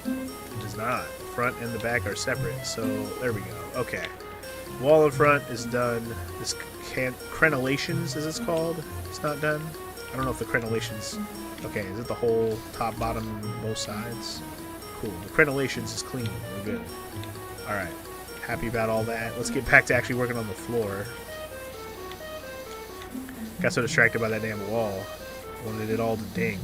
It does not. Front and the back are separate, so there we go. Okay. Wall in front is done. This crenellations, as it's called, it's not done. I don't know if the crenellations... Okay, is it the whole top, bottom, both sides? Cool. The crenellations is clean. We're good. Alright. Happy about all that. Let's get back to actually working on the floor. Got so distracted by that damn wall. Wanted it all to ding.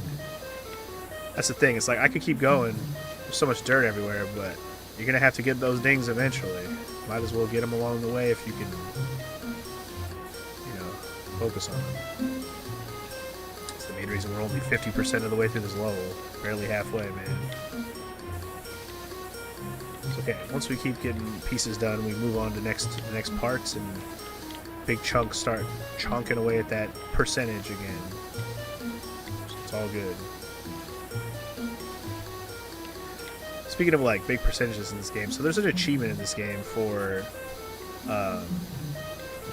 That's the thing. It's like, I could keep going. There's so much dirt everywhere, but you're going to have to get those dings eventually. Might as well get them along the way if you can, you know, Focus on. That's the main reason we're only 50% of the way through this level. Barely halfway, man. It's okay. Once we keep getting pieces done, we move on to the next parts, and big chunks start chonking away at that percentage again. So it's all good. Speaking of like big percentages in this game, so there's an achievement in this game for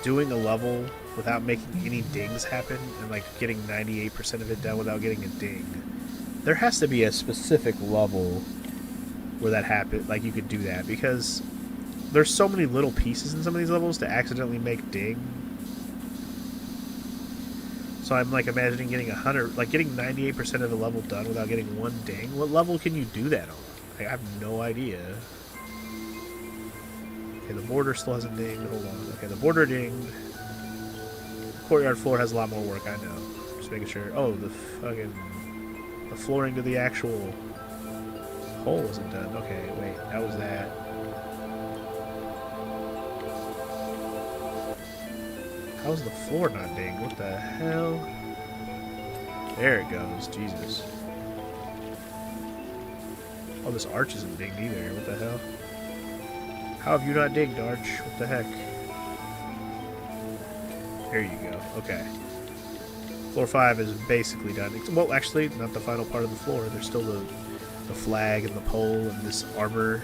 doing a level without making any dings happen, and like getting 98% of it done without getting a ding. There has to be a specific level where that happened, like you could do that, because there's so many little pieces in some of these levels to accidentally make ding. So I'm like imagining getting 100, like getting 98% of the level done without getting one ding. What level can you do that on? I have no idea. Okay, the border still hasn't dinged. Hold on. Okay, the border dinged. Courtyard floor has a lot more work, I know. Just making sure. Oh, the flooring to the actual hole isn't done. Okay, wait, that was that. How's the floor not dinged? What the hell? There it goes. Jesus. Oh, this arch isn't dinged either. What the hell? How have you not dinged, arch? What the heck? There you go. Okay. Floor 5 is basically done. Well, actually, not the final part of the floor. There's still the flag and the pole and this armor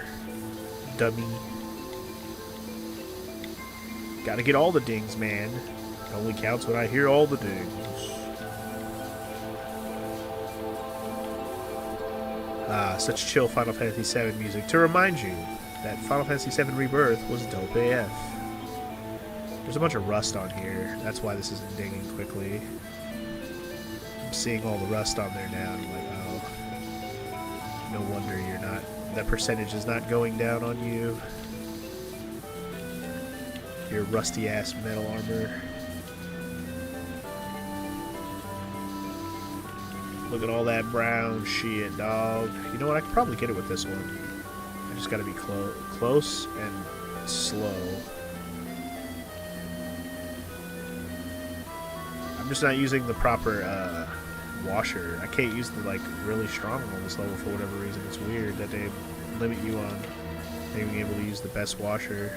dummy. Gotta get all the dings, man. It only counts when I hear all the dings. Ah, such chill Final Fantasy VII music. To remind you that Final Fantasy VII Rebirth was dope AF. There's a bunch of rust on here. That's why this isn't dinging quickly. I'm seeing all the rust on there now, and I'm like, oh. No wonder you're not... that percentage is not going down on you. Your rusty-ass metal armor. Look at all that brown shit, dog. You know what? I could probably get it with this one. I just gotta be close and slow. I'm just not using the proper washer. I can't use the like really strong one on this level for whatever reason. It's weird that they limit you on being able to use the best washer.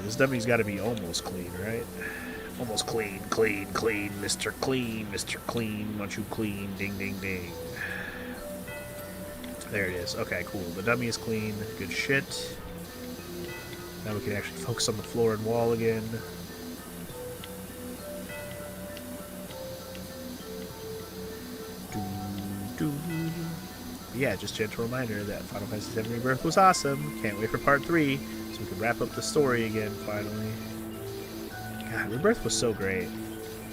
This dummy's got to be almost clean, right? Almost clean, clean, clean, Mr. Clean, Mr. Clean, want you clean, ding, ding, ding. There it is. Okay, cool. The dummy is clean. Good shit. Now we can actually focus on the floor and wall again. Yeah, just a gentle reminder that Final Fantasy VII Rebirth was awesome. Can't wait for part 3. So we can wrap up the story again, finally. God, Rebirth was so great.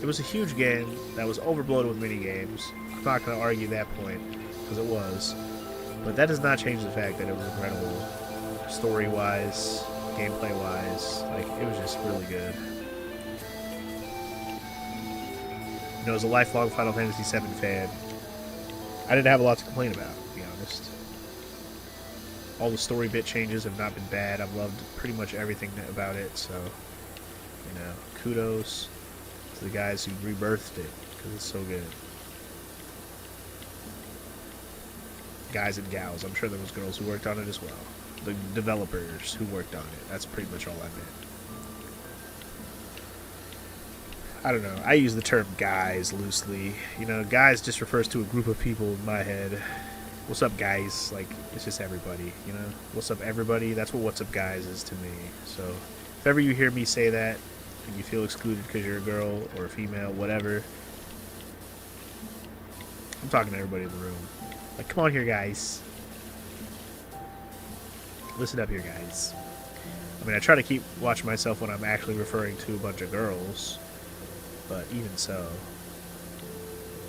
It was a huge game that was overblown with mini-games. I'm not going to argue that point, because it was. But that does not change the fact that it was incredible. Story-wise, gameplay-wise, like, it was just really good. You know, as a lifelong Final Fantasy VII fan, I didn't have a lot to complain about, to be honest. All the story bit changes have not been bad. I've loved pretty much everything about it, so, you know, kudos to the guys who rebirthed it, because it's so good. Guys and gals. I'm sure there was girls who worked on it as well. The developers who worked on it. That's pretty much all I meant. I don't know. I use the term guys loosely. You know, guys just refers to a group of people in my head. What's up, guys? Like, it's just everybody, you know? What's up, everybody? That's what what's up, guys is to me. So, if ever you hear me say that, and you feel excluded because you're a girl or a female, whatever, I'm talking to everybody in the room. Like, come on here, guys. Listen up here, guys. I mean, I try to watch myself when I'm actually referring to a bunch of girls, but even so.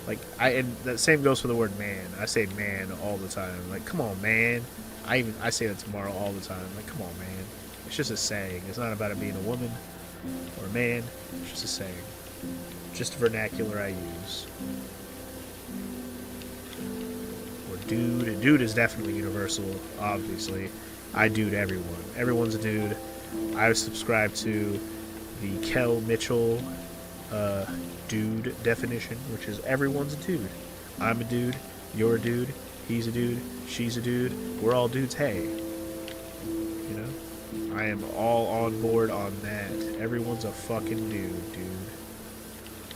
Like, and that same goes for the word man. I say man all the time. Like, come on, man. I say that tomorrow all the time. Like, come on, man. It's just a saying. It's not about it being a woman or a man. It's just a saying. Just vernacular I use. Or Dude is definitely universal, obviously. I dude everyone. Everyone's a dude. I subscribe to the Kel Mitchell dude definition, which is everyone's a dude. I'm a dude, you're a dude, he's a dude, she's a dude, we're all dudes, hey. You know? I am all on board on that. Everyone's a fucking dude, dude.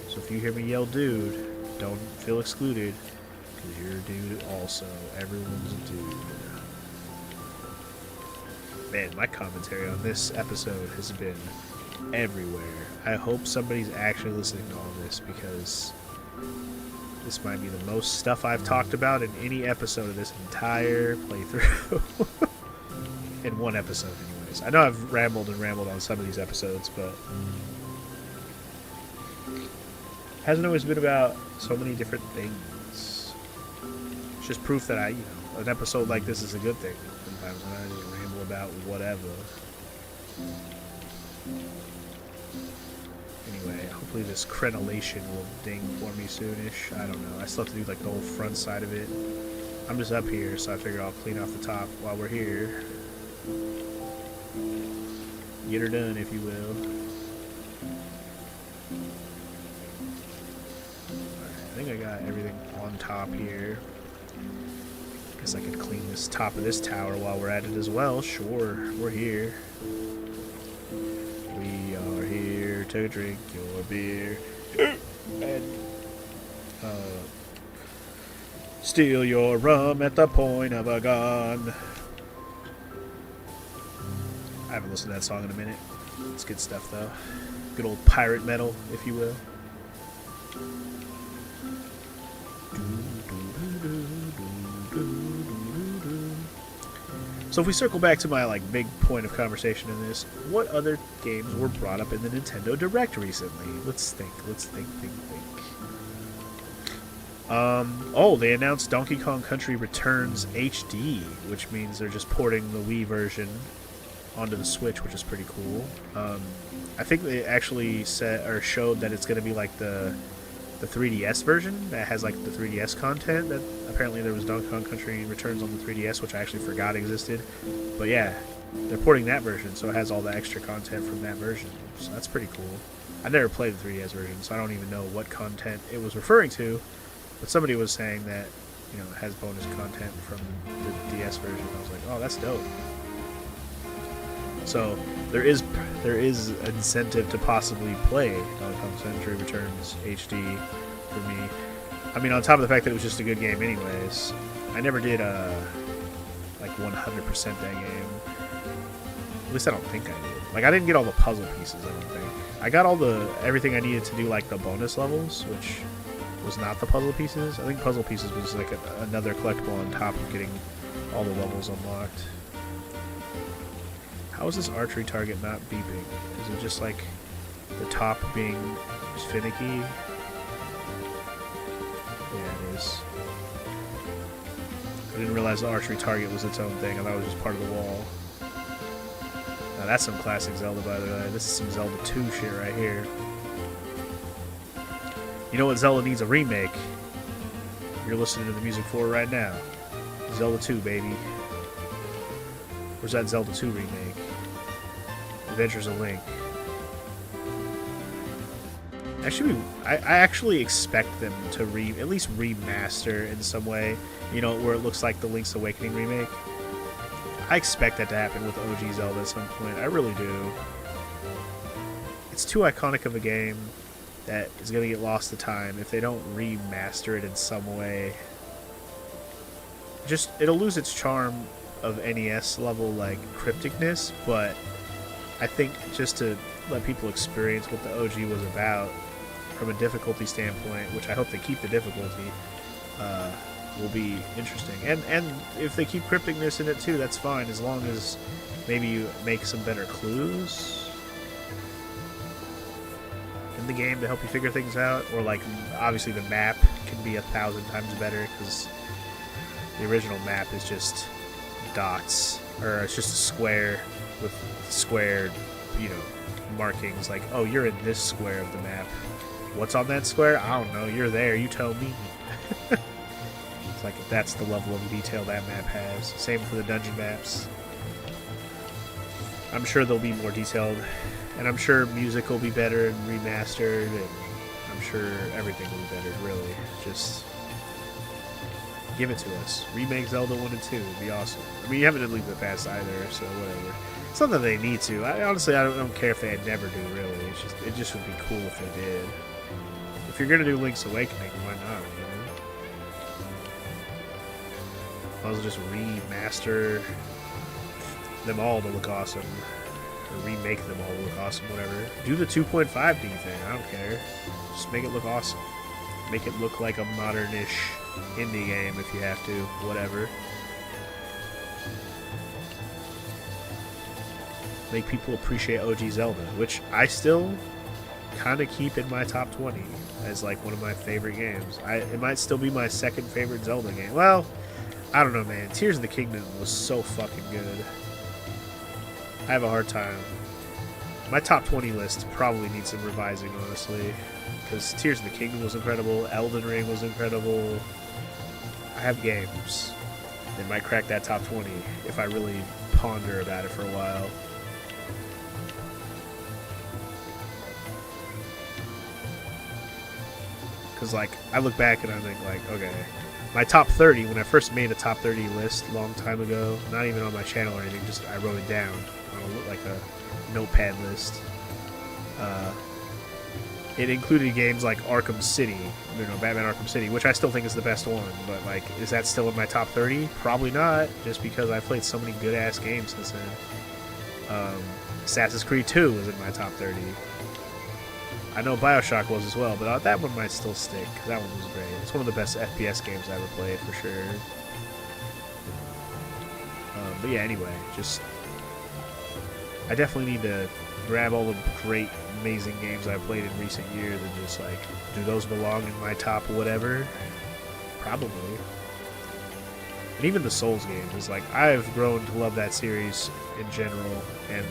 So if you hear me yell dude, don't feel excluded, because you're a dude also. Everyone's a dude. Man, my commentary on this episode has been everywhere. I hope somebody's actually listening to all this, because this might be the most stuff I've talked about in any episode of this entire playthrough. In one episode, anyways. I know I've rambled on some of these episodes, but it hasn't always been about so many different things. It's just proof that an episode like this is a good thing. Sometimes when I just ramble about whatever. Anyway, hopefully this crenellation will ding for me soonish. I don't know. I still have to do like the whole front side of it. I'm just up here, so I figure I'll clean off the top while we're here. Get her done, if you will. Alright, I think I got everything on top here. Guess I could clean this top of this tower while we're at it as well. Sure, we're here. We are here to drink your beer and steal your rum at the point of a gun. I haven't listened to that song in a minute. It's good stuff, though. Good old pirate metal, if you will. So if we circle back to my big point of conversation in this, what other games were brought up in the Nintendo Direct recently? Let's think. Oh, they announced Donkey Kong Country Returns HD, which means they're just porting the Wii version onto the Switch, which is pretty cool. I think they actually showed that it's going to be like the 3DS version that has like the 3DS content. That apparently there was Donkey Kong Country Returns on the 3DS, which I actually forgot existed. But yeah, they're porting that version, so it has all the extra content from that version. So that's pretty cool. I never played the 3DS version, so I don't even know what content it was referring to. But somebody was saying that it has bonus content from the DS version. I was like, oh, that's dope. So there is incentive to possibly play Donkey Kong Country Returns HD for me. I mean, on top of the fact that it was just a good game anyways. I never did 100% that game. At least I don't think I did. I didn't get all the puzzle pieces, I don't think. I got everything I needed to do the bonus levels, which was not the puzzle pieces. I think puzzle pieces was another collectible on top of getting all the levels unlocked. How is this archery target not beeping? Is it just the top being just finicky? Yeah, it is. I didn't realize the archery target was its own thing. I thought it was just part of the wall. Now that's some classic Zelda, by the way. This is some Zelda 2 shit right here. You know what Zelda needs a remake? You're listening to the music for it right now. Zelda 2, baby. Where's that Zelda 2 remake? Adventures of Link. I actually expect them to at least remaster in some way, where it looks like the Link's Awakening remake. I expect that to happen with OG Zelda at some point. I really do. It's too iconic of a game that is going to get lost to time if they don't remaster it in some way. It'll lose its charm of NES level crypticness, but I think just to let people experience what the OG was about from a difficulty standpoint, which I hope they keep the difficulty, will be interesting. And if they keep crypticness in it too, that's fine, as long as maybe you make some better clues in the game to help you figure things out, or obviously the map can be 1,000 times better, because the original map is just dots, or it's just a square with square, markings oh, you're in this square of the map. What's on that square? I don't know. You're there. You tell me. It's like that's the level of detail that map has. Same for the dungeon maps. I'm sure they'll be more detailed, and I'm sure music will be better and remastered, and I'm sure everything will be better, really. Just give it to us. Remake Zelda 1 and 2 would be awesome. I mean, you haven't done Link to the Past either, so whatever. It's not that they need to. Honestly, I don't care if they never do, really. It just would be cool if they did. If you're going to do Link's Awakening, why not, you know? I'll just remaster them all to look awesome. Or remake them all to look awesome, whatever. Do the 2.5D thing, I don't care. Just make it look awesome. Make it look like a modern-ish indie game if you have to, whatever. Make people appreciate OG Zelda, which I still kind of keep in my top 20 as like one of my favorite games. It might still be my second favorite Zelda game. Well, I don't know, man. Tears of the Kingdom was so fucking good. I have a hard time. My top 20 list probably needs some revising, honestly, because Tears of the Kingdom was incredible, Elden Ring was incredible. I have games that might crack that top 20 if I really ponder about it for a while. Because, like, I look back and I think, like, okay, my top 30, when I first made a top 30 list a long time ago, not even on my channel or anything, just I wrote it down on like a notepad list. It included games like Arkham City, you know, Batman Arkham City, which I still think is the best one, but, like, is that still in my top 30? Probably not, just because I've played so many good-ass games since then. Assassin's Creed 2 was in my top 30. I know Bioshock was as well, but that one might still stick, because that one was great. It's one of the best FPS games I ever played, for sure. But yeah, anyway, just... I definitely need to grab all the great, amazing games I've played in recent years and just, like, do those belong in my top whatever? Probably. And even the Souls games is like, I've grown to love that series in general, and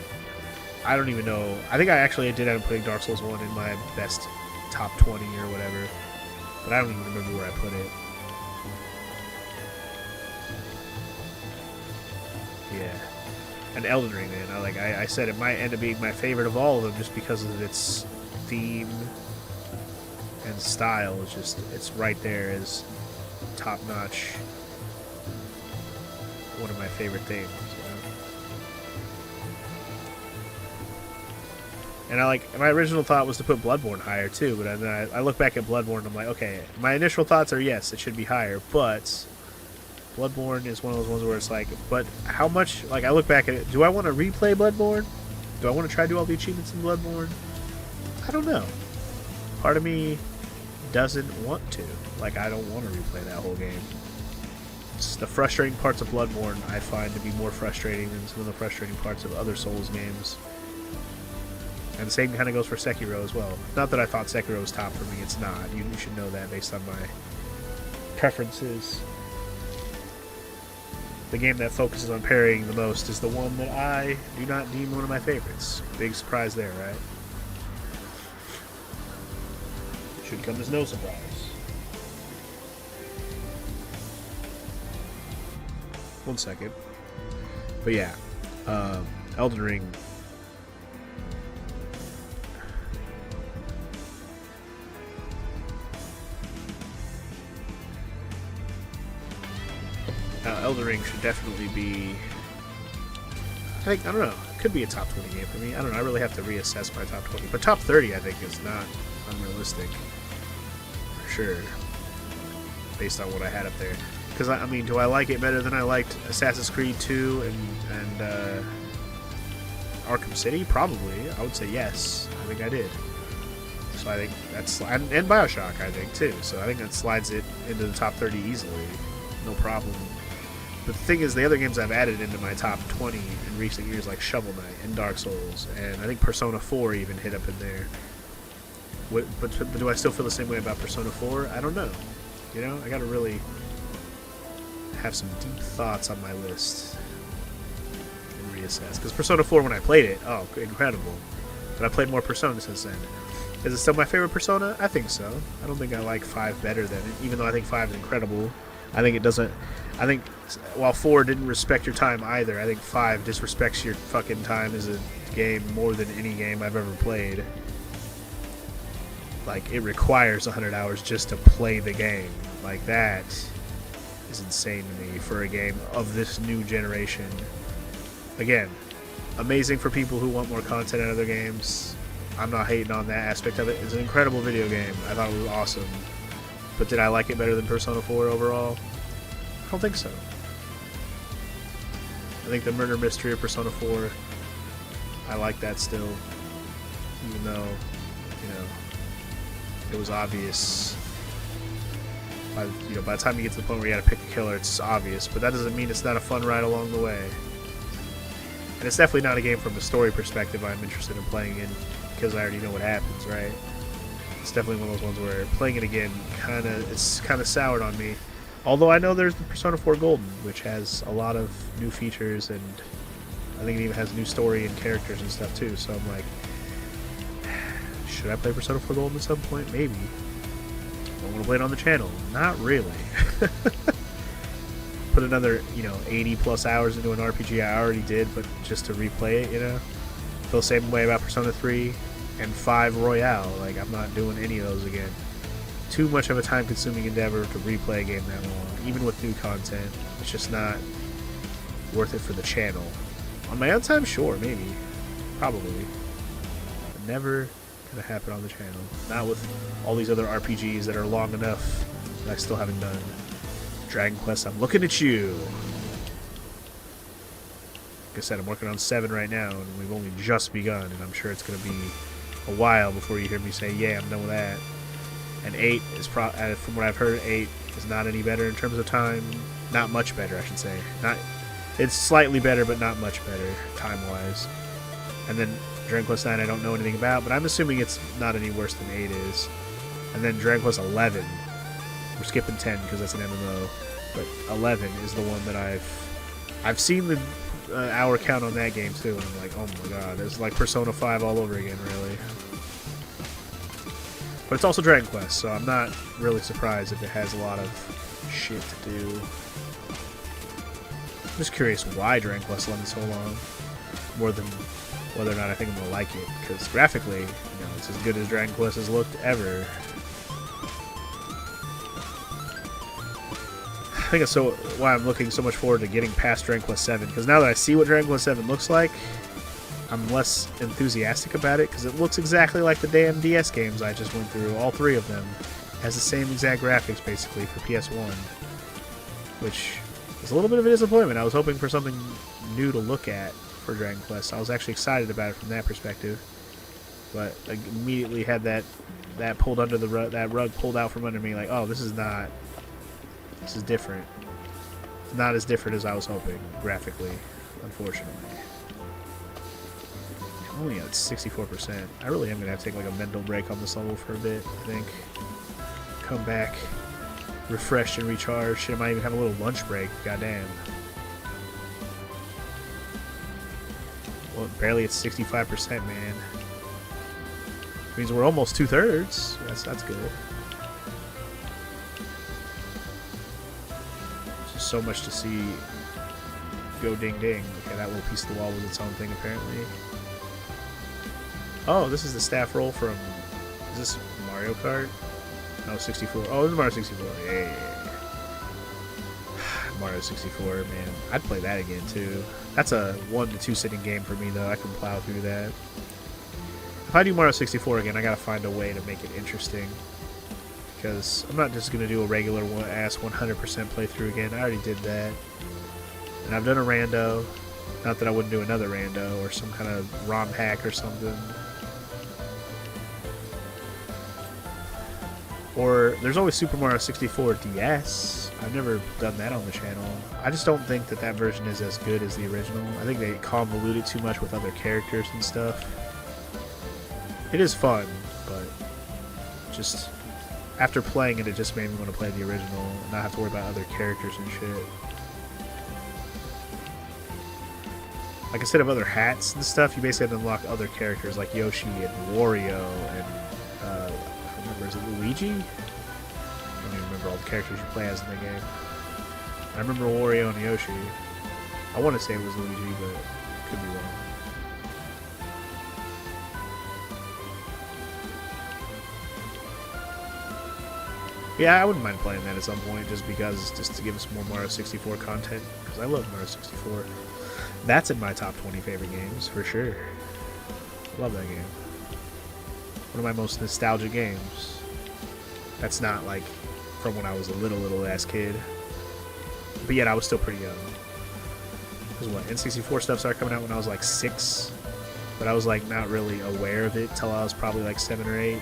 I don't even know. I think I actually did end up putting Dark Souls 1 in my best top 20 or whatever, but I don't even remember where I put it. Yeah. And Elden Ring, man, I said it might end up being my favorite of all of them just because of its theme and style. It's right there as top-notch, one of my favorite things. And my original thought was to put Bloodborne higher too, but then I look back at Bloodborne and I'm like, okay, my initial thoughts are yes, it should be higher, but Bloodborne is one of those ones where it's like, but how much, like, I look back at it, do I want to replay Bloodborne? Do I want to try to do all the achievements in Bloodborne? I don't know. Part of me doesn't want to. Like, I don't want to replay that whole game. The frustrating parts of Bloodborne I find to be more frustrating than some of the frustrating parts of other Souls games. And the same kind of goes for Sekiro as well. Not that I thought Sekiro was top for me, it's not. You should know that based on my preferences. The game that focuses on parrying the most is the one that I do not deem one of my favorites. Big surprise there, right? Should come as no surprise. One second. But yeah, Elden Ring. Elden Ring should definitely be, I don't know, it could be a top 20 game for me. I don't know, I really have to reassess my top 20. But top 30, I think, is not unrealistic. For sure. Based on what I had up there. Because, I mean, do I like it better than I liked Assassin's Creed 2 and Arkham City? Probably. I would say yes. I think I did. So I think that's, and Bioshock, I think, too. So I think that slides it into the top 30 easily. No problem. But the thing is, the other games I've added into my top 20 in recent years, like Shovel Knight and Dark Souls, and I think Persona 4 even hit up in there. But do I still feel the same way about Persona 4? I don't know. You know, I gotta really have some deep thoughts on my list and reassess. Because Persona 4, when I played it, oh, incredible. But I played more Persona since then. Is it still my favorite Persona? I think so. I don't think I like 5 better than it, even though I think 5 is incredible. I think it doesn't. I think while 4 didn't respect your time either, I think 5 disrespects your fucking time as a game more than any game I've ever played. Like, it requires 100 hours just to play the game. Like, that is insane to me for a game of this new generation. Again, amazing for people who want more content out of their games. I'm not hating on that aspect of it. It's an incredible video game. I thought it was awesome. But did I like it better than Persona 4 overall? I don't think so. I think the murder mystery of Persona 4, I like that still. Even though, you know, it was obvious. By the time you get to the point where you gotta pick a killer, it's obvious. But that doesn't mean it's not a fun ride along the way. And it's definitely not a game from a story perspective I'm interested in playing in, because I already know what happens, right? It's definitely one of those ones where playing it again it's kind of soured on me. Although I know there's the Persona 4 Golden, which has a lot of new features, and I think it even has new story and characters and stuff too. So I'm like, should I play Persona 4 Golden at some point? Maybe. I want to play it on the channel. Not really. Put another, 80 plus hours into an RPG I already did, but just to replay it, Feel the same way about Persona 3 and 5 Royale. Like, I'm not doing any of those again. Too much of a time-consuming endeavor to replay a game that long, even with new content. It's just not worth it for the channel. On my own time, sure, maybe. Probably. But never gonna happen on the channel. Not with all these other RPGs that are long enough that I still haven't done. Dragon Quest, I'm looking at you! Like I said, I'm working on 7 right now, and we've only just begun, and I'm sure it's gonna be a while before you hear me say, yeah, I'm done with that. And 8 is, from what I've heard, 8 is not any better in terms of time. Not much better, I should say. It's slightly better, but not much better, time-wise. And then Dragon Quest 9 I don't know anything about, but I'm assuming it's not any worse than 8 is. And then Dragon Quest 11. We're skipping 10 because that's an MMO. But 11 is the one that I've seen the hour count on that game, too, and I'm like, oh my god, it's like Persona 5 all over again, really. But it's also Dragon Quest, so I'm not really surprised if it has a lot of shit to do. I'm just curious why Dragon Quest 11 is so long, more than whether or not I think I'm going to like it, because graphically, it's as good as Dragon Quest has looked ever. I think it's why I'm looking so much forward to getting past Dragon Quest 7, because now that I see what Dragon Quest 7 looks like, I'm less enthusiastic about it, because it looks exactly like the damn DS games I just went through. All 3 of them has the same exact graphics, basically, for PS1, which is a little bit of a disappointment. I was hoping for something new to look at for Dragon Quest. I was actually excited about it from that perspective, but I immediately had that pulled under the rug, that rug pulled out from under me, like, oh, this is different. It's not as different as I was hoping, graphically, unfortunately. Only at 64%. I really am going to have to take like a mental break on this level for a bit, I think. Come back, refreshed and recharged. Shit, I might even have a little lunch break. Goddamn. Well, barely at 65%, man. Means we're almost 2/3. That's good. Just so much to see go ding ding. Okay, that little piece of the wall was its own thing, apparently. Oh, this is the staff roll from... Is this Mario Kart? No, 64. Oh, this is Mario 64. Yeah. Mario 64, man. I'd play that again, too. That's a 1 to 2 sitting game for me, though. I can plow through that. If I do Mario 64 again, I gotta find a way to make it interesting. Because I'm not just gonna do a regular ass 100% playthrough again. I already did that. And I've done a rando. Not that I wouldn't do another rando or some kind of ROM hack or something. Or there's always Super Mario 64 DS. I've never done that on the channel. I just don't think that version is as good as the original. I think they convolute it too much with other characters and stuff. It is fun, but just after playing it, it just made me want to play the original and not have to worry about other characters and shit. Like, instead of other hats and stuff, you basically have to unlock other characters like Yoshi and Wario and, I don't remember, is it Luigi? I don't even remember all the characters you play as in the game. I remember Wario and Yoshi. I want to say it was Luigi, but could be wrong. Yeah, I wouldn't mind playing that at some point, just to give us more Mario 64 content, because I love Mario 64. That's in my top 20 favorite games, for sure. Love that game. One of my most nostalgic games. That's not, like, from when I was a little ass kid. But yet, I was still pretty young. Because what, N64 stuff started coming out when I was, like, 6? But I was, like, not really aware of it till I was probably, like, 7 or 8.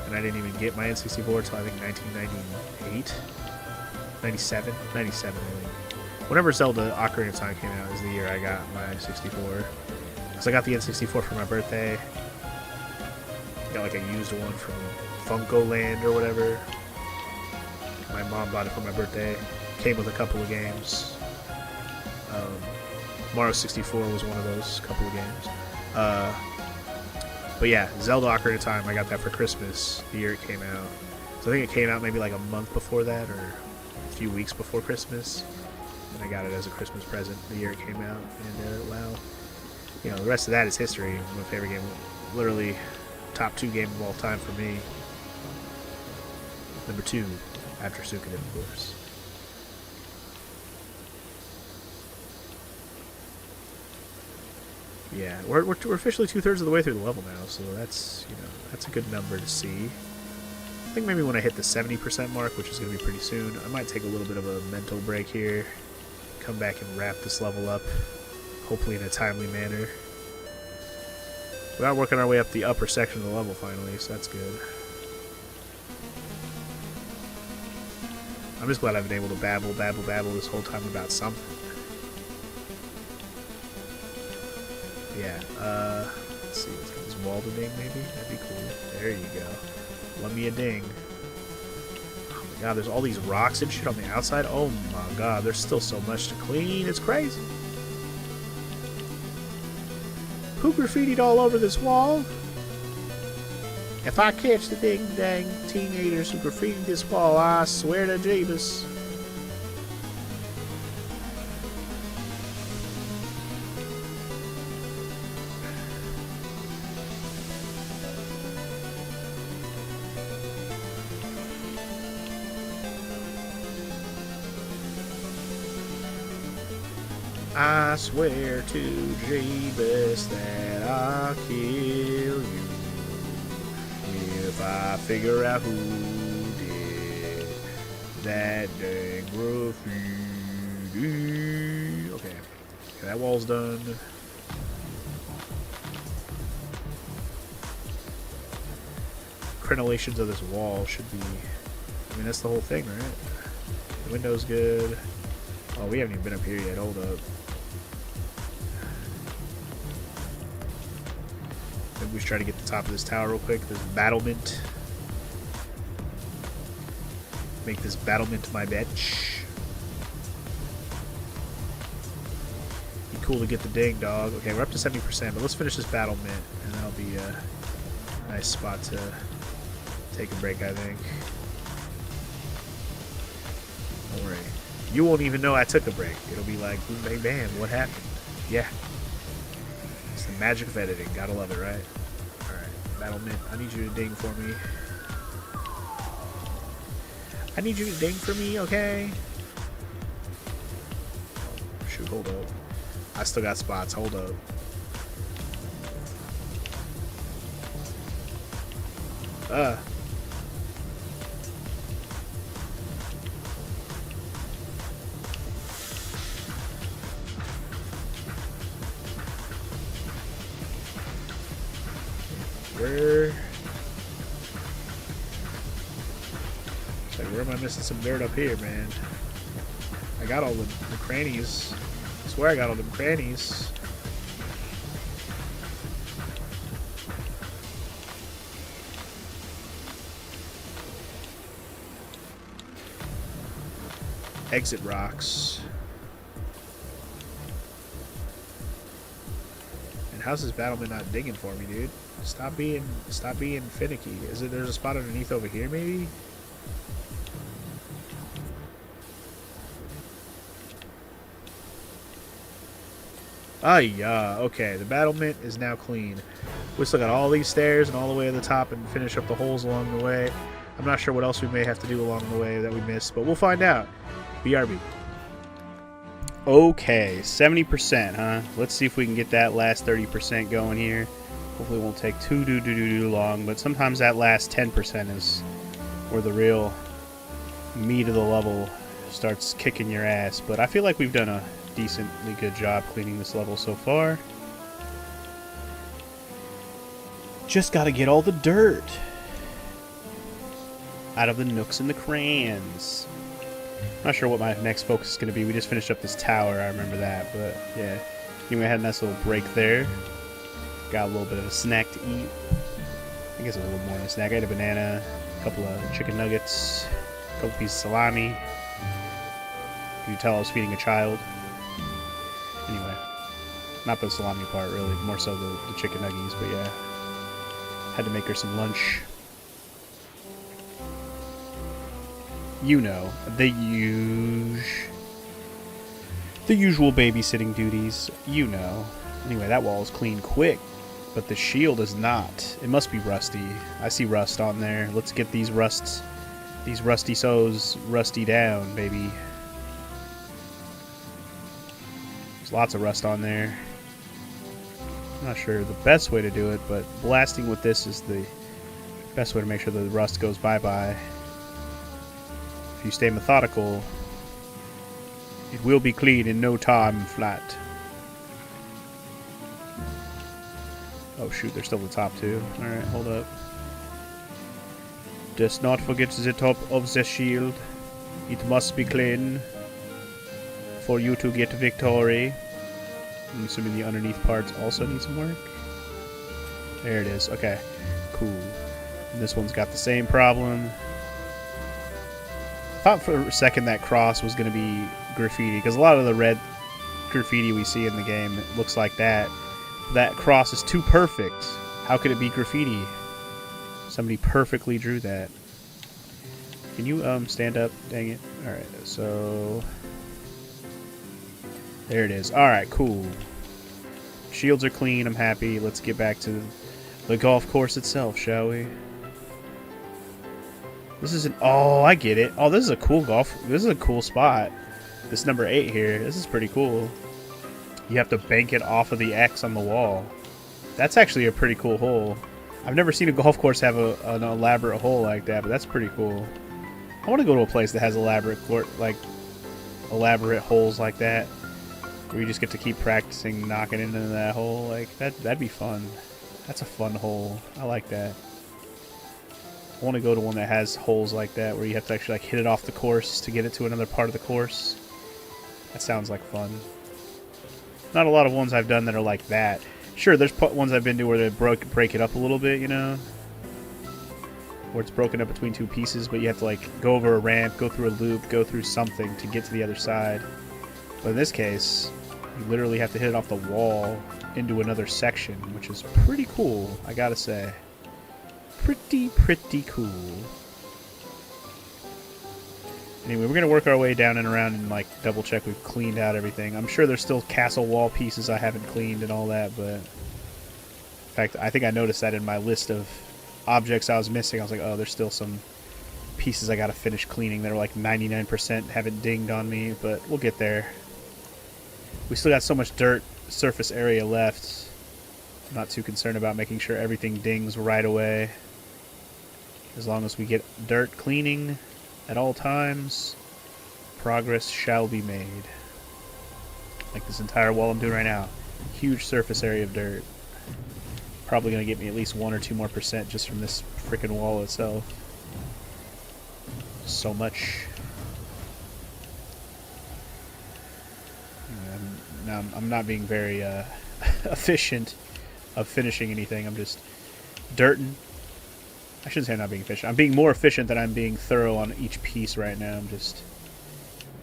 And I didn't even get my N64 till I think 1998, 97, I think. Whenever Zelda Ocarina of Time came out is the year I got my 64. Because I got the N64 for my birthday. Got like a used one from Funko Land or whatever. My mom bought it for my birthday. Came with a couple of games. Mario 64 was one of those couple of games. But yeah, Zelda Ocarina of Time, I got that for Christmas the year it came out. So I think it came out maybe like a month before that or a few weeks before Christmas. And I got it as a Christmas present the year it came out. And wow, you know, the rest of that is history. My favorite game, literally top 2 game of all time for me. Number 2, after Suikoden, of course. Yeah, we're officially 2/3 of the way through the level now, so that's, you know, that's a good number to see. I think maybe when I hit the 70% mark, which is going to be pretty soon, I might take a little bit of a mental break here, come back and wrap this level up, hopefully in a timely manner. We are working our way up the upper section of the level finally, so that's good. I'm just glad I've been able to babble this whole time about something. Yeah, let's see, let's get this wall to ding maybe? That'd be cool. There you go. Let me a ding. Oh my god, there's all these rocks and shit on the outside. Oh my god, there's still so much to clean. It's crazy. Who graffitied all over this wall? If I catch the ding-dang teenagers who graffitied this wall, I swear to Jeebus. I swear to Jeebus that I'll kill you if I figure out who did that dang graffiti. Okay, that wall's done. Crenellations of this wall should be, I mean, that's the whole thing, right? The window's good. Oh, we haven't even been up here yet. Hold up. Maybe we should try to get to the top of this tower real quick. This battlement. Make this battlement my bitch. Be cool to get the ding, dog. Okay, we're up to 70%, but let's finish this battlement, and that'll be a nice spot to take a break, I think. Don't worry. You won't even know I took a break. It'll be like, boom, bang, bam, what happened? Yeah. It's the magic of editing. Gotta love it, right? Alright, battlement. I need you to ding for me. I need you to ding for me, okay? Oh, shoot, hold up. I still got spots. Hold up. It's like, where am I missing some dirt up here, man? I got all the crannies. I swear I got all them crannies. Exit rocks. And how's this battlement not digging for me, dude? Stop being finicky. Is it, there's a spot underneath over here maybe? Ah, yeah. Okay, the battlement is now clean. We still got all these stairs and all the way to the top and finish up the holes along the way. I'm not sure what else we may have to do along the way that we missed, but we'll find out. BRB. Okay, 70%, huh? Let's see if we can get that last 30% going here. Hopefully it won't take too long, but sometimes that last 10% is where the real meat of the level starts kicking your ass. But I feel like we've done a decently good job cleaning this level so far. Just gotta get all the dirt out of the nooks and the crayons. Not sure what my next focus is going to be. We just finished up this tower, I remember that, but yeah. Anyway, I had a nice little break there. Got a little bit of a snack to eat. I guess it was a little more than a snack. I had a banana, a couple of chicken nuggets, a couple pieces of salami. You can tell I was feeding a child. Anyway, not the salami part, really. More so the chicken nuggies, but yeah. Had to make her some lunch. You know, the usual babysitting duties, you know. Anyway, that wall is clean quick, but the shield is not. It must be rusty. I see rust on there. Let's get these rusty sows rusty down, baby. There's lots of rust on there. I'm not sure the best way to do it, but blasting with this is the best way to make sure the rust goes bye-bye. If you stay methodical, it will be clean in no time flat. Oh shoot, they're still at the top too. Alright, hold up. Just not forget the top of the shield. It must be clean for you to get victory. I'm assuming the underneath parts also need some work. There it is. Okay, cool. And this one's got the same problem. I thought for a second that cross was going to be graffiti, because a lot of the red graffiti we see in the game looks like that. That cross is too perfect. How could it be graffiti? Somebody perfectly drew that. Can you stand up? Dang it. Alright, so there it is. Alright, cool. Shields are clean, I'm happy. Let's get back to the golf course itself, shall we? This is an... Oh, I get it. Oh, this is a cool This is a cool spot. This number 8 here. This is pretty cool. You have to bank it off of the X on the wall. That's actually a pretty cool hole. I've never seen a golf course have an elaborate hole like that, but that's pretty cool. I want to go to a place that has elaborate holes like that, where you just get to keep practicing knocking into that hole. Like that'd be fun. That's a fun hole. I like that. I want to go to one that has holes like that, where you have to actually like hit it off the course to get it to another part of the course. That sounds like fun. Not a lot of ones I've done that are like that. Sure, there's ones I've been to where they break it up a little bit, you know, where it's broken up between two pieces, but you have to like go over a ramp, go through a loop, go through something to get to the other side. But in this case, you literally have to hit it off the wall into another section, which is pretty cool, I gotta say. Pretty cool. Anyway, we're going to work our way down and around and like double check we've cleaned out everything. I'm sure there's still castle wall pieces I haven't cleaned and all that, but in fact, I think I noticed that in my list of objects I was missing. I was like, oh, there's still some pieces I got to finish cleaning that are like 99% haven't dinged on me, but we'll get there. We still got so much dirt surface area left. I'm not too concerned about making sure everything dings right away. As long as we get dirt cleaning at all times, progress shall be made. Like this entire wall I'm doing right now. Huge surface area of dirt. Probably going to get me at least 1 or 2 more % just from this freaking wall itself. So much. Now I'm not being very efficient of finishing anything. I'm just dirting. I shouldn't say I'm not being efficient. I'm being more efficient than I'm being thorough on each piece right now. I'm just...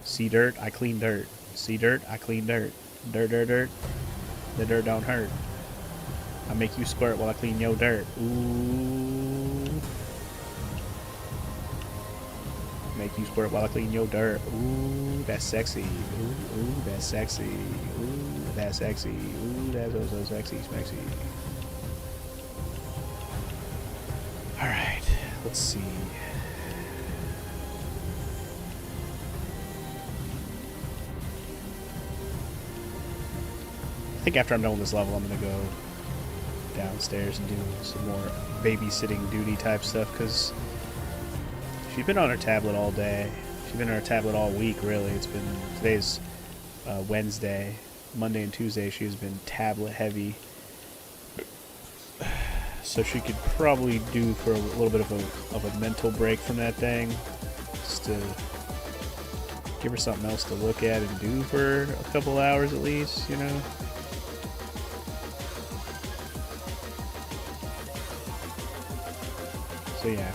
See dirt, I clean dirt. See dirt, I clean dirt. Dirt. The dirt don't hurt. I make you squirt while I clean your dirt. Ooh. Make you squirt while I clean your dirt. Ooh, that's sexy. Ooh, that's sexy. Ooh. that sexy. Ooh, that's so sexy, smexy. Alright, let's see. I think after I'm done with this level, I'm going to go downstairs and do some more babysitting duty type stuff, because she's been on her tablet all day. She's been on her tablet all week, really. Today's Wednesday. Monday and Tuesday she's been tablet heavy. So she could probably do for a little bit of a mental break from that thing. Just to give her something else to look at and do for a couple hours at least, you know? So yeah.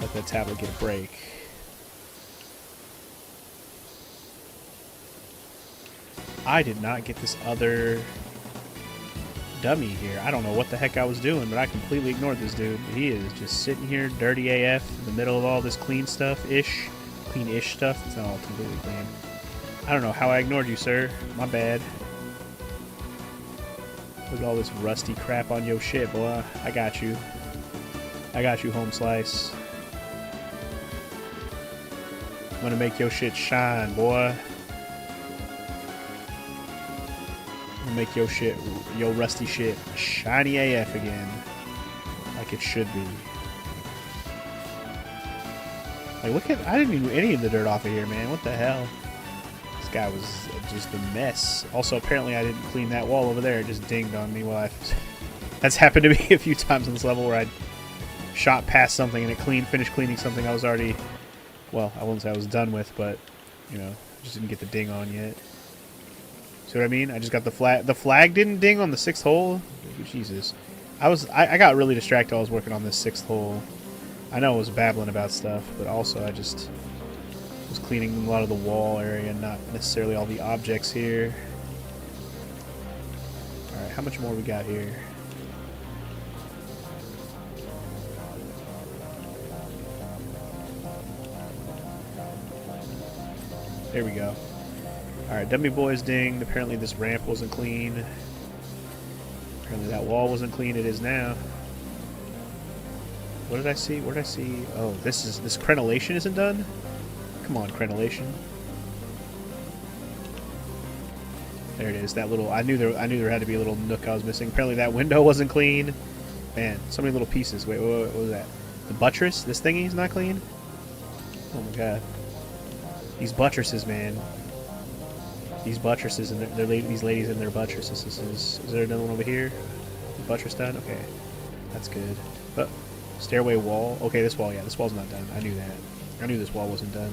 Let that tablet get a break. I did not get this other dummy here. I don't know what the heck I was doing, but I completely ignored this dude. He is just sitting here, dirty AF, in the middle of all this clean stuff-ish. Clean-ish stuff. It's not all completely clean. I don't know how I ignored you, sir. My bad. Look at all this rusty crap on your shit, boy. I got you. I got you, home slice. I'm gonna make your shit shine, boy. Make your rusty shit shiny AF again, like it should be. Like, look at, I didn't even do any of the dirt off of here, man. What the hell? This guy was just a mess. Also, apparently I didn't clean that wall over there. It just dinged on me while that's happened to me a few times on this level where I shot past something and it finished cleaning something I was already, well, I wouldn't say I was done with, but, you know, just didn't get the ding on yet. See what I mean? I just got the flag. The flag didn't ding on the 6th hole. Jesus. I got really distracted while I was working on this 6th hole. I know I was babbling about stuff, but also I just was cleaning a lot of the wall area, not necessarily all the objects here. Alright, how much more we got here? There we go. Alright, dummy boys dinged. Apparently this ramp wasn't clean. Apparently that wall wasn't clean. It is now. What did I see? What did I see? Oh, this crenellation isn't done? Come on, crenellation. There it is. That little, I knew there had to be a little nook I was missing. Apparently that window wasn't clean. Man, so many little pieces. Wait, what was that? The buttress? This thingy's not clean? Oh my god. These buttresses, man. These buttresses and these ladies in their buttresses. Is there another one over here? Buttress done? Okay, that's good. But stairway wall. Okay, this wall. Yeah, this wall's not done. I knew that. I knew this wall wasn't done.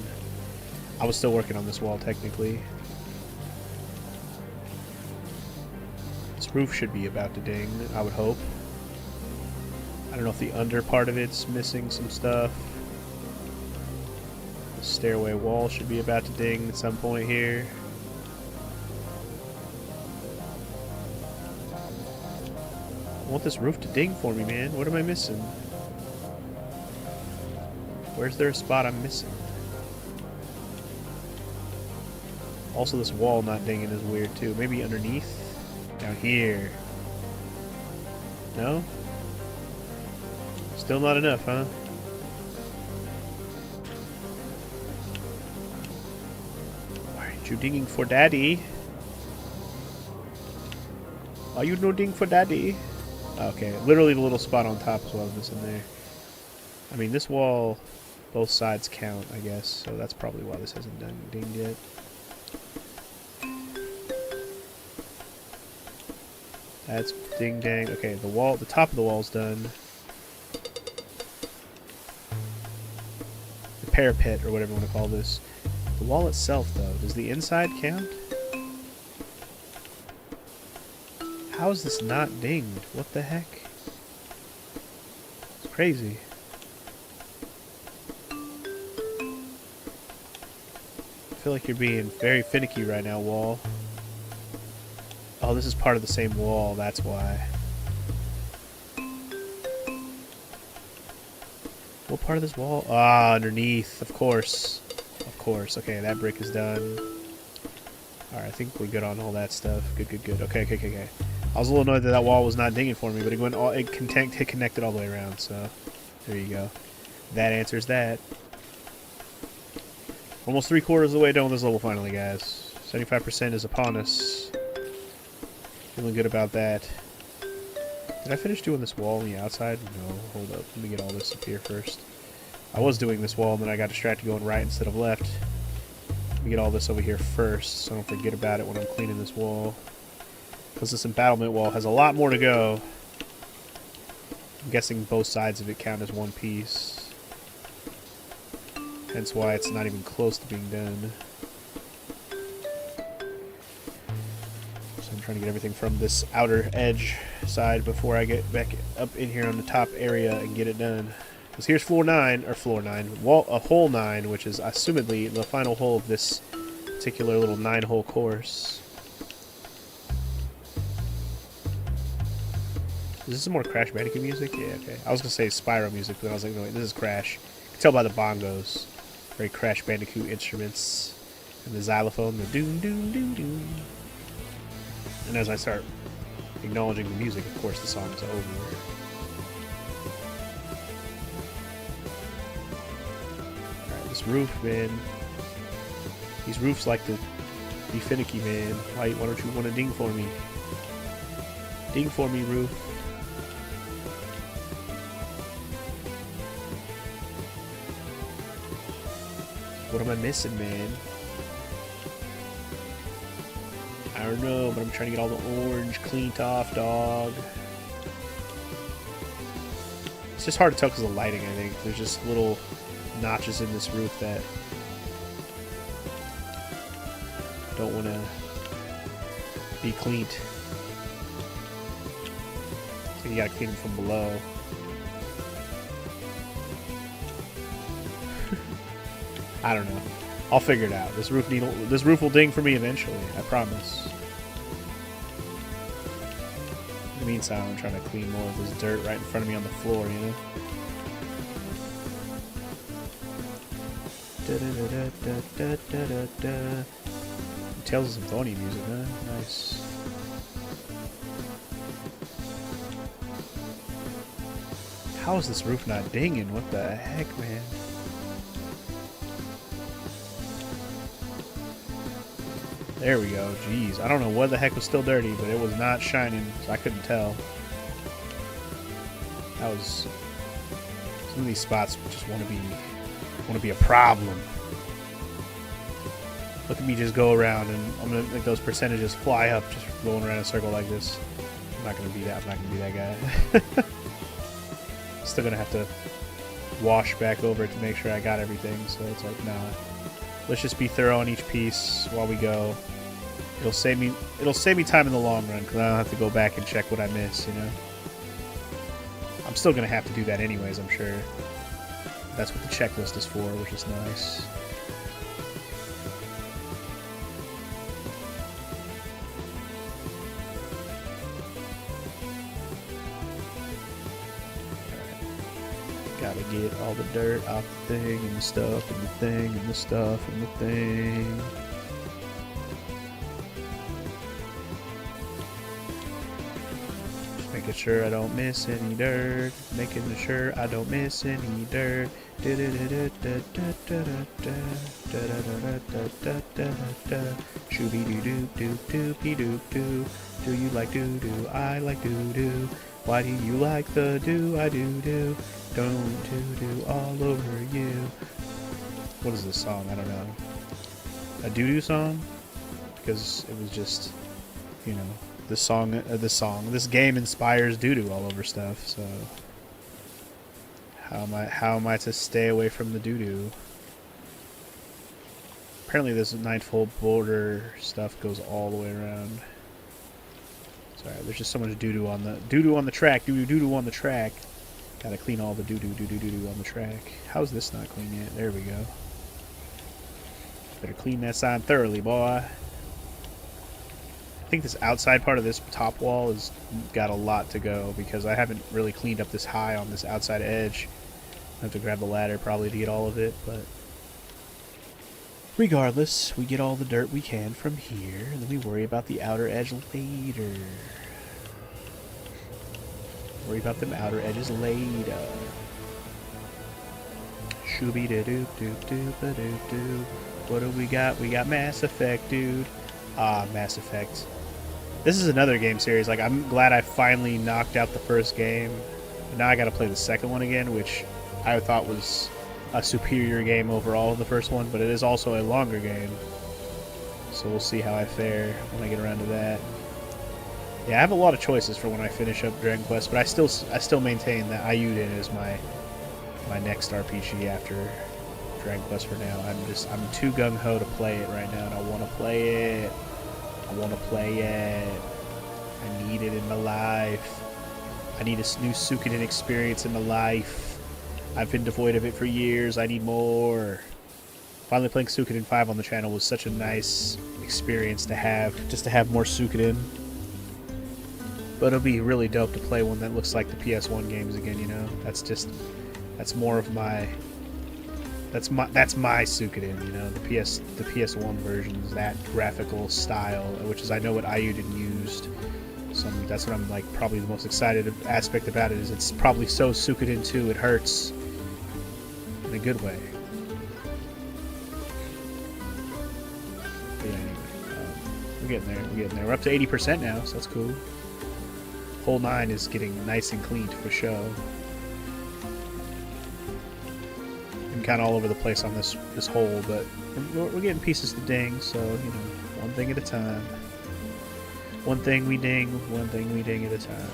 I was still working on this wall technically. This roof should be about to ding. I would hope. I don't know if the under part of it's missing some stuff. The stairway wall should be about to ding at some point here. I want this roof to ding for me, man. What am I missing? Where's there a spot I'm missing? Also, this wall not dinging is weird, too. Maybe underneath? Down here. No? Still not enough, huh? Why aren't you dinging for daddy? Are you no ding for daddy? Okay, literally the little spot on top is what I was missing there. I mean, this wall, both sides count, I guess, so that's probably why this hasn't done dinged yet. That's ding dang. Okay, the wall, the top of the wall's done. The parapet, or whatever you want to call this. The wall itself, though, does the inside count? How is this not dinged? What the heck? It's crazy. I feel like you're being very finicky right now, wall. Oh, this is part of the same wall, that's why. What part of this wall? Ah, underneath, of course. Of course. Okay, that brick is done. Alright, I think we're good on all that stuff. Good, good, good. Okay, okay, okay, okay. I was a little annoyed that that wall was not dinging for me, but it connected all the way around, so there you go. That answers that. Almost 3/4 of the way done with this level finally, guys. 75% is upon us. Feeling good about that. Did I finish doing this wall on the outside? No, hold up. Let me get all this up here first. I was doing this wall, and then I got distracted going right instead of left. Let me get all this over here first, so I don't forget about it when I'm cleaning this wall. Because this embattlement wall has a lot more to go. I'm guessing both sides of it count as one piece. Hence why it's not even close to being done. So I'm trying to get everything from this outer edge side before I get back up in here on the top area and get it done. Because here's floor 9, or floor 9, hole 9, which is assumedly the final hole of this particular little 9-hole course. Is this some more Crash Bandicoot music? Yeah, okay. I was going to say Spyro music, but I was like, no, wait, this is Crash. You can tell by the bongos. Very Crash Bandicoot instruments. And the xylophone, the doom, doom, doom, doom. And as I start acknowledging the music, of course, the song is over. Alright, this roof, man. These roofs like to be finicky, man. Why don't you want to ding for me? Ding for me, roof. What am I missing, man? I don't know, but I'm trying to get all the orange cleaned off, dog. It's just hard to tell because of the lighting, I think. There's just little notches in this roof that don't want to be cleaned. So you gotta clean them from below. I don't know. I'll figure it out. This roof will ding for me eventually. I promise. In the meantime, I'm trying to clean more of this dirt right in front of me on the floor, you know? Tales of Symphonia music, huh? Nice. How is this roof not dinging? What the heck, man? There we go. Jeez. I don't know what the heck was still dirty, but it was not shining, so I couldn't tell. That was... Some of these spots just want to be a problem. Look at me just go around, and I'm going to make those percentages fly up just going around in a circle like this. I'm not going to be that. I'm not going to be that guy. Still going to have to wash back over it to make sure I got everything, so it's like, nah. Let's just be thorough on each piece while we go. It'll save me time in the long run because I don't have to go back and check what I miss, you know. I'm still gonna have to do that anyways, I'm sure. That's what the checklist is for, which is nice. Gotta get all the dirt off the thing and the stuff and the thing and the stuff and the thing. Just making sure I don't miss any dirt. Making sure I don't miss any dirt. Shooby doo doo doo doopy doo doo. Do you like doo doo? I like doo doo. Why do you like the do I do do? Don't doo-doo all over you. What is this song? I don't know. A doo-doo song? Because it was just, you know, this game inspires doo-doo all over stuff, so how am I to stay away from the doo-doo? Apparently this 9-fold border stuff goes all the way around. Sorry, there's just so much doo-doo on the track. Doo-doo on the track. Gotta clean all the doo-doo on the track. How's this not clean yet? There we go. Better clean that sign thoroughly, boy. I think this outside part of this top wall has got a lot to go because I haven't really cleaned up this high on this outside edge. I have to grab the ladder probably to get all of it, but Regardless, we get all the dirt we can from here, and then we worry about the outer edge later. Worry about them outer edges later. Shooby doo doo doo doo doo doo. What do we got? We got Mass Effect, dude. Ah, Mass Effect. This is another game series. Like, I'm glad I finally knocked out the first game. But now I gotta play the second one again, which I thought was a superior game overall of the first one, but it is also a longer game. So we'll see how I fare when I get around to that. Yeah, I have a lot of choices for when I finish up Dragon Quest, but I still maintain that Ayuden is my next RPG after Dragon Quest for now. I'm too gung ho to play it right now, and I want to play it. I need it in my life. I need a new Suikoden experience in my life. I've been devoid of it for years. I need more. Finally playing Suikoden 5 on the channel was such a nice experience to have, just to have more Suikoden. But it'll be really dope to play one that looks like the PS1 games again, you know? That's more of my... That's my Suikoden, you know? The PS1 versions, that graphical style, which is, I know what Ayuden used. So that's what I'm, like, probably the most excited aspect about it, is it's probably so Suikoden 2, it hurts. In a good way. But yeah, anyway. We're getting there. We're up to 80% now, so that's cool. Hole 9 is getting nice and clean for show. I'm kind of all over the place on this hole, but we're getting pieces to ding, so, you know, one thing at a time. One thing we ding at a time.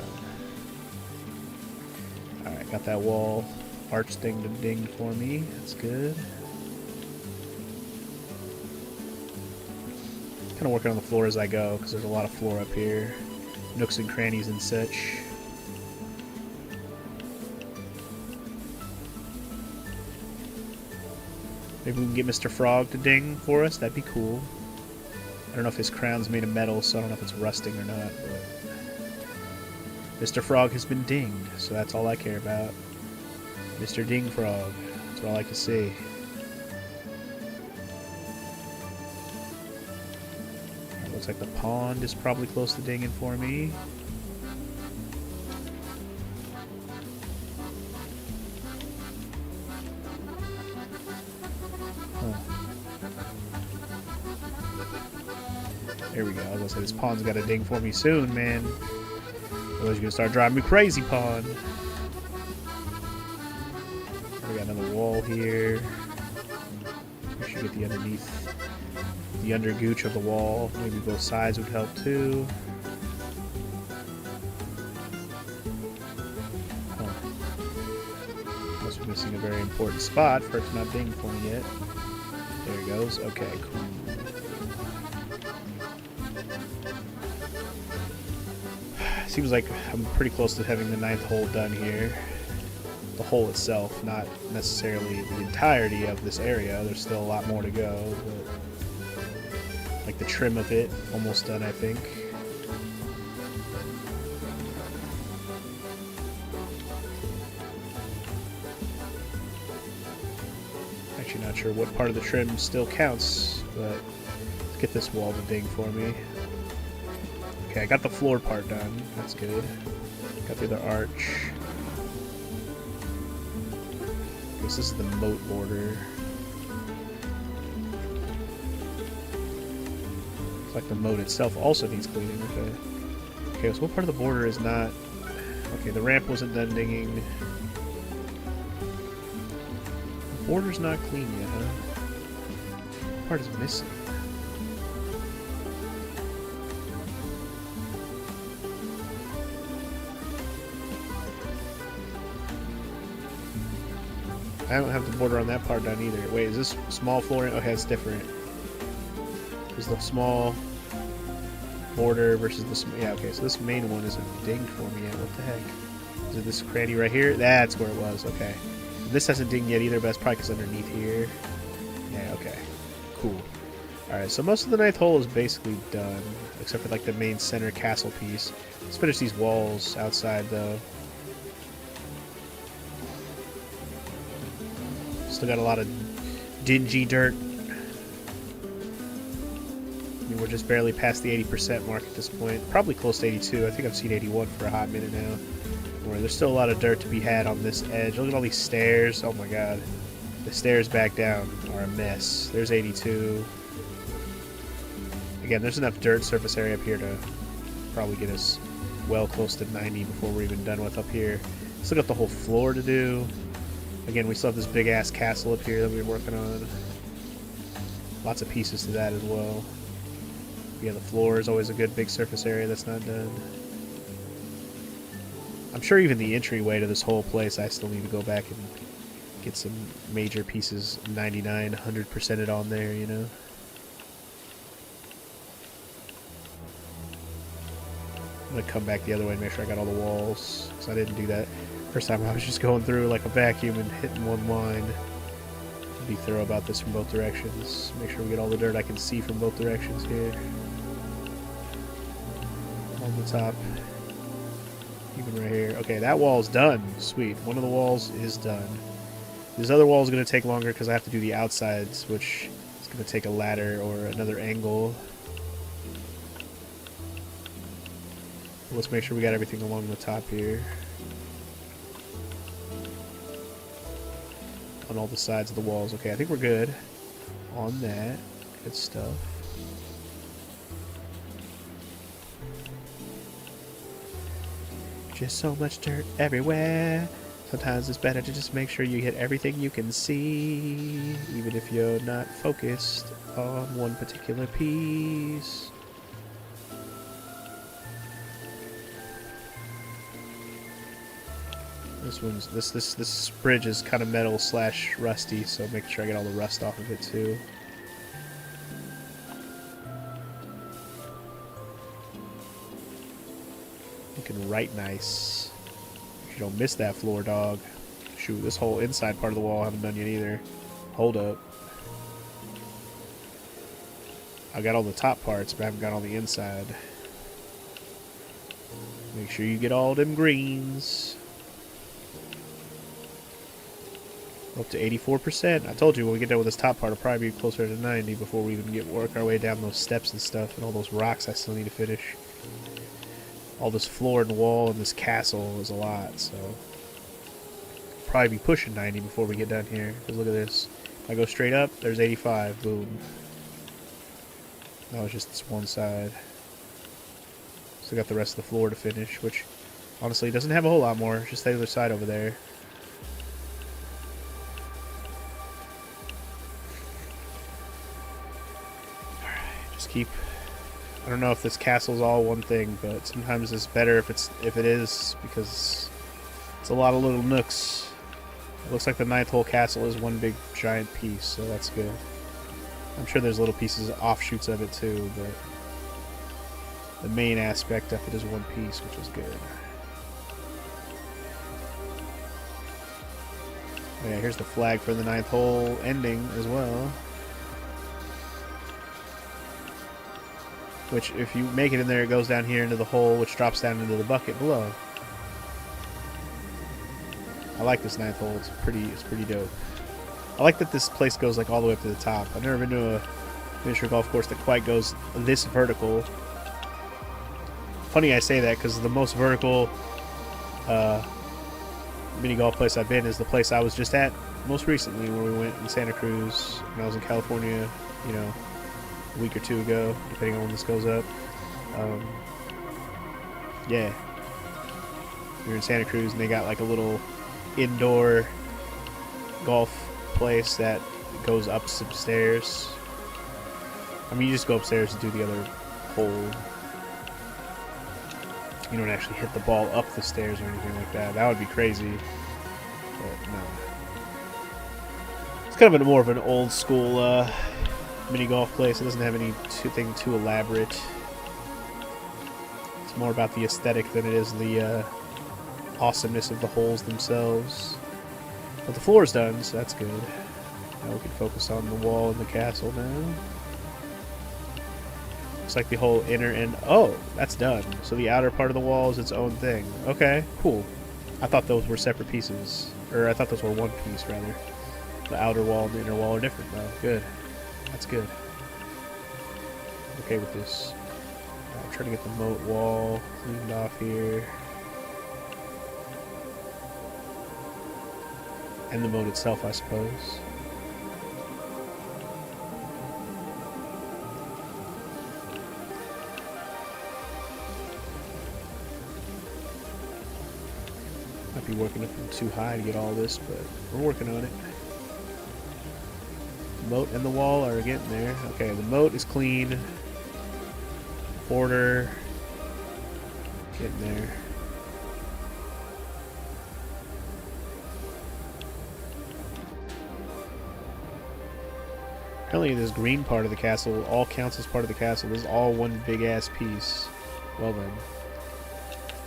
Alright, got that wall arch thing to ding for me. That's good. Kind of working on the floor as I go, because there's a lot of floor up here. Nooks and crannies and such. Maybe we can get Mr. Frog to ding for us. That'd be cool. I don't know if his crown's made of metal, so I don't know if it's rusting or not. But Mr. Frog has been dinged, so that's all I care about. Mr. Ding Frog. That's all I can see. Looks like the pond is probably close to dinging for me. There we go. I was gonna say, this pond's got a ding for me soon, man. Otherwise you're gonna start driving me crazy, pond. We got another wall here. We should get the underneath, the under gooch of the wall. Maybe both sides would help too. Unless we're missing a very important spot for it to not ding for me yet. There it goes. Okay, cool. Seems like I'm pretty close to having the 9th hole done here. The hole itself, not necessarily the entirety of this area. There's still a lot more to go, but like the trim of it, almost done, I think. Actually not sure what part of the trim still counts, but let's get this wall to ding for me. Okay, I got the floor part done. That's good. Got the other arch. I guess this is the moat border. Looks like the moat itself also needs cleaning. Okay. Okay, so what part of the border is not... Okay, the ramp wasn't done dinging. The border's not clean yet, huh? What part is missing? I don't have the border on that part done either. Wait, is this small flooring? Okay, it's different. Is the small border versus the... Yeah, okay, so this main one isn't dinged for me yet. What the heck? Is it this cranny right here? That's where it was, okay. This hasn't dinged yet either, but that's probably because underneath here. Yeah, okay. Cool. Alright, so most of the 9th hole is basically done, except for like the main center castle piece. Let's finish these walls outside, though. Still got a lot of dingy dirt I mean, we're just barely past the 80% mark at this point. Probably close to 82. I think I've seen 81 for a hot minute now. Where there's still a lot of dirt to be had on this edge. Look at all these stairs. Oh my god. The stairs back down are a mess. There's 82. Again, there's enough dirt surface area up here to probably get us well close to 90 before we're even done with up here. Still got the whole floor to do. Again, we still have this big-ass castle up here that we're working on. Lots of pieces to that as well. Yeah, the floor is always a good big surface area that's not done. I'm sure even the entryway to this whole place, I still need to go back and get some major pieces 99, 100%ed on there, you know? I'm going to come back the other way and make sure I got all the walls, because I didn't do that. First time I was just going through like a vacuum and hitting one line. Be thorough about this from both directions. Make sure we get all the dirt I can see from both directions here. On the top. Even right here. Okay, that wall's done. Sweet. One of the walls is done. This other wall is going to take longer because I have to do the outsides, which is going to take a ladder or another angle. Let's make sure we got everything along the top here. On all the sides of the walls. Okay, I think we're good on that. Good stuff. Just so much dirt everywhere. Sometimes it's better to just make sure you hit everything you can see, even if you're not focused on one particular piece. This bridge is kind of metal / rusty, so make sure I get all the rust off of it too. Looking right nice. You don't miss that floor, dog. Shoot, this whole inside part of the wall I haven't done yet either. Hold up. I got all the top parts, but I haven't got all the inside. Make sure you get all them greens. Up to 84%. I told you when we get done with this top part, it'll probably be closer to 90 before we even work our way down those steps and stuff, and all those rocks I still need to finish. All this floor and wall and this castle is a lot, so probably be pushing 90 before we get done here. Because look at this. If I go straight up, there's 85. Boom. That was just this one side. Still got the rest of the floor to finish, which honestly doesn't have a whole lot more. Just the other side over there. Keep. I don't know if this castle's all one thing, but sometimes it's better if it is, because it's a lot of little nooks. It looks like the 9th hole castle is one big giant piece, so that's good. I'm sure there's little pieces, offshoots of it too, but the main aspect of it is one piece, which is good. Oh yeah, here's the flag for the 9th hole ending as well. Which, if you make it in there, it goes down here into the hole, which drops down into the bucket below. I like this 9th hole. It's pretty dope. I like that this place goes like all the way up to the top. I've never been to a miniature golf course that quite goes this vertical. Funny I say that, because the most vertical mini golf place I've been is the place I was just at most recently, where we went in Santa Cruz when I was in California, you know, a week or two ago, depending on when this goes up. Yeah, we were in Santa Cruz and they got like a little indoor golf place that goes up some stairs. I mean, you just go upstairs and do the other hole. You don't actually hit the ball up the stairs or anything like that. That would be crazy. But no. It's kind of more of an old school mini golf place. It doesn't have anything too elaborate. It's more about the aesthetic than it is the awesomeness of the holes themselves. But the floor's done, so that's good. Now we can focus on the wall and the castle now. Looks like the whole inner and... Oh, that's done. So the outer part of the wall is its own thing. Okay, cool. I thought those were separate pieces. Or I thought those were one piece, rather. The outer wall and the inner wall are different, though. Good. That's good. okay with this. I'm trying to get the moat wall cleaned off here. And the moat itself, I suppose. Might be working up too high to get all this, but we're working on it. The moat and the wall are getting there. Okay, the moat is clean. Border. Getting there. Apparently this green part of the castle all counts as part of the castle. This is all one big ass piece. Well then.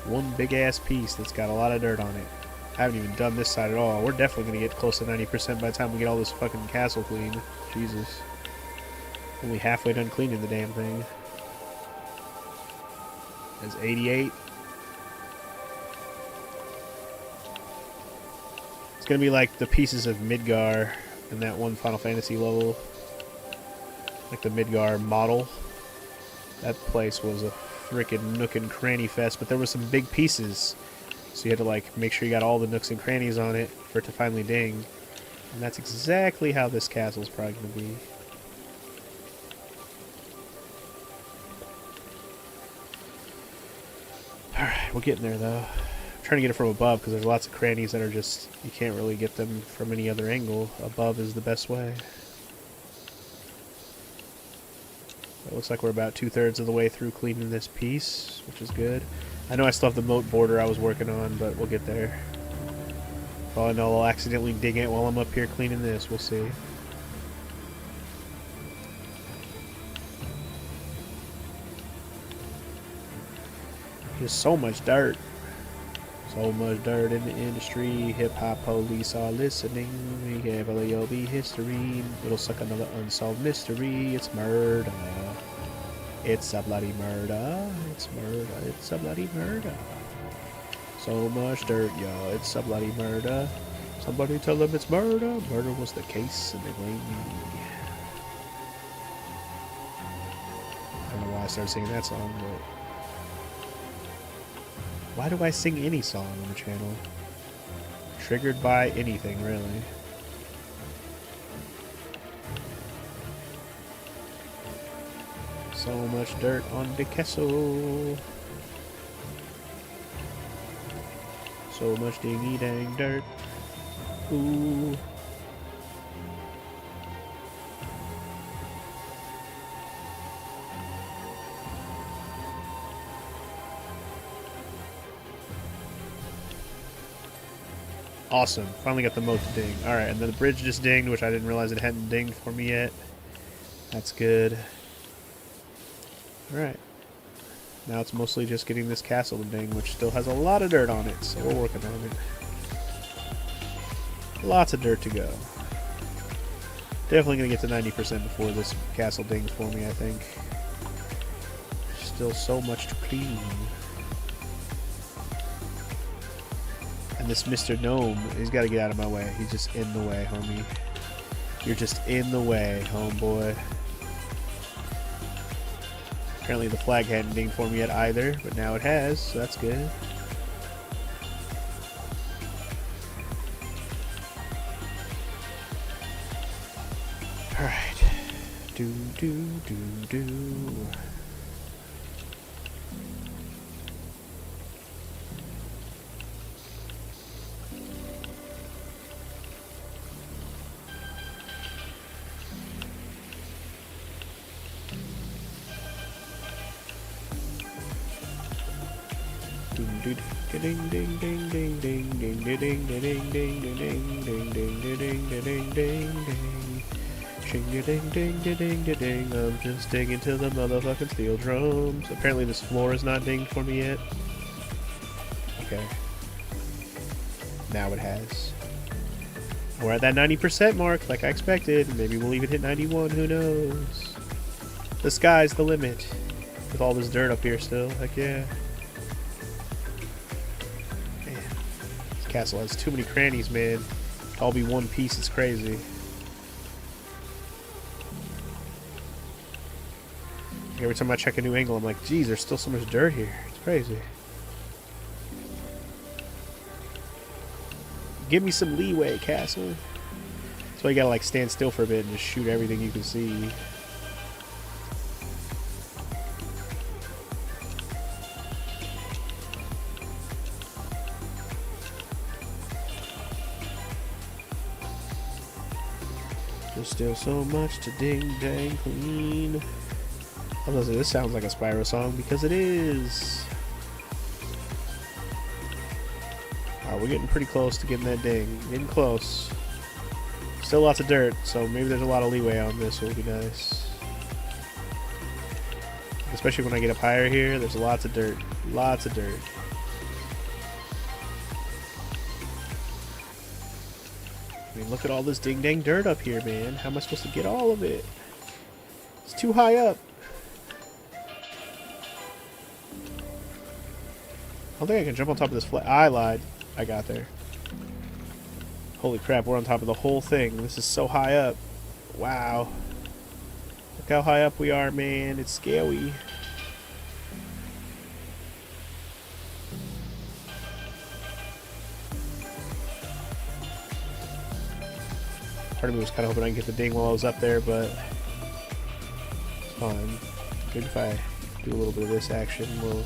One big ass piece that's got a lot of dirt on it. I haven't even done this side at all. We're definitely going to get close to 90% by the time we get all this fucking castle cleaned. Jesus. Only halfway done cleaning the damn thing. There's 88. It's going to be like the pieces of Midgar in that one Final Fantasy level. Like the Midgar model. That place was a frickin' nook and cranny fest, but there were some big pieces. So you had to like make sure you got all the nooks and crannies on it for it to finally ding. And that's exactly how this castle's probably going to be. Alright, we're getting there though. I'm trying to get it from above because there's lots of crannies that are just, you can't really get them from any other angle. Above is the best way. It looks like we're about 2/3 of the way through cleaning this piece, which is good. I know I still have the moat border I was working on, but we'll get there. For all I know, I'll accidentally dig it while I'm up here cleaning this. We'll see. Just so much dirt. So much dirt in the industry. Hip-hop police are listening. We gave a be history. It'll suck another unsolved mystery. It's murder. It's a bloody murder. It's murder. It's a bloody murder. So much dirt, y'all. It's a bloody murder. Somebody tell them it's murder. Murder was the case, and they blame me. I don't know why I started singing that song, but why do I sing any song on the channel? Triggered by anything, really. So much dirt on the castle. So much dingy dang dirt. Ooh. Awesome. Finally got the moat to ding. Alright, and then the bridge just dinged, which I didn't realize it hadn't dinged for me yet. That's good. Alright. Now it's mostly just getting this castle to ding, which still has a lot of dirt on it, so we're working on it. Lots of dirt to go. Definitely going to get to 90% before this castle dings for me, I think. Still so much to clean. And this Mr. Gnome, he's got to get out of my way. He's just in the way, homie. You're just in the way, homeboy. Apparently the flag hadn't dinged for me yet either, but now it has, so that's good. Alright. Do. Ding ding ding ding ding ding ding ding ding ding ding ding ding ding ding ding ding ding. Ching ding ding ding ding ding. I'm just digging to the motherfucking steel drums. Apparently this floor is not dinged for me yet. Okay. Now it has. We're at that 90% mark, like I expected. Maybe we'll even hit 91. Who knows? The sky's the limit. With all this dirt up here still. Heck yeah. Castle has too many crannies, man. To all be one piece, it's crazy. I every time I check a new angle, I'm like, geez, there's still so much dirt here. It's crazy. Give me some leeway, Castle. That's why you gotta like stand still for a bit and just shoot everything you can see. There's still so much to ding dang clean. I was gonna say, this sounds like a Spyro song because it is. Alright, we're getting pretty close to getting that ding. Getting close. Still lots of dirt, so maybe there's a lot of leeway on this, so it'll be nice. Especially when I get up higher here, there's lots of dirt. Lots of dirt. I mean, look at all this ding dang dirt up here, man. How am I supposed to get all of it? It's too high up. I don't think I can jump on top of this flat. I lied. I got there. Holy crap, we're on top of the whole thing. This is so high up. Wow. Look how high up we are, man. It's scary. Part of me was kind of hoping I could get the ding while I was up there, but it's fine. Good if I do a little bit of this action. We'll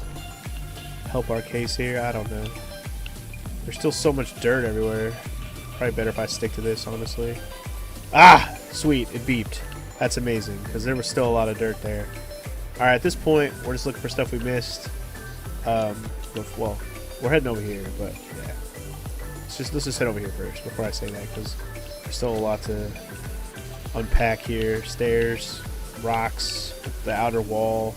help our case here. I don't know. There's still so much dirt everywhere. Probably better if I stick to this, honestly. Ah! Sweet. It beeped. That's amazing, because there was still a lot of dirt there. Alright, at this point, we're just looking for stuff we missed. Well, we're heading over here, but yeah. Let's just head over here first before I say that, because there's still a lot to unpack here. Stairs, rocks, the outer wall.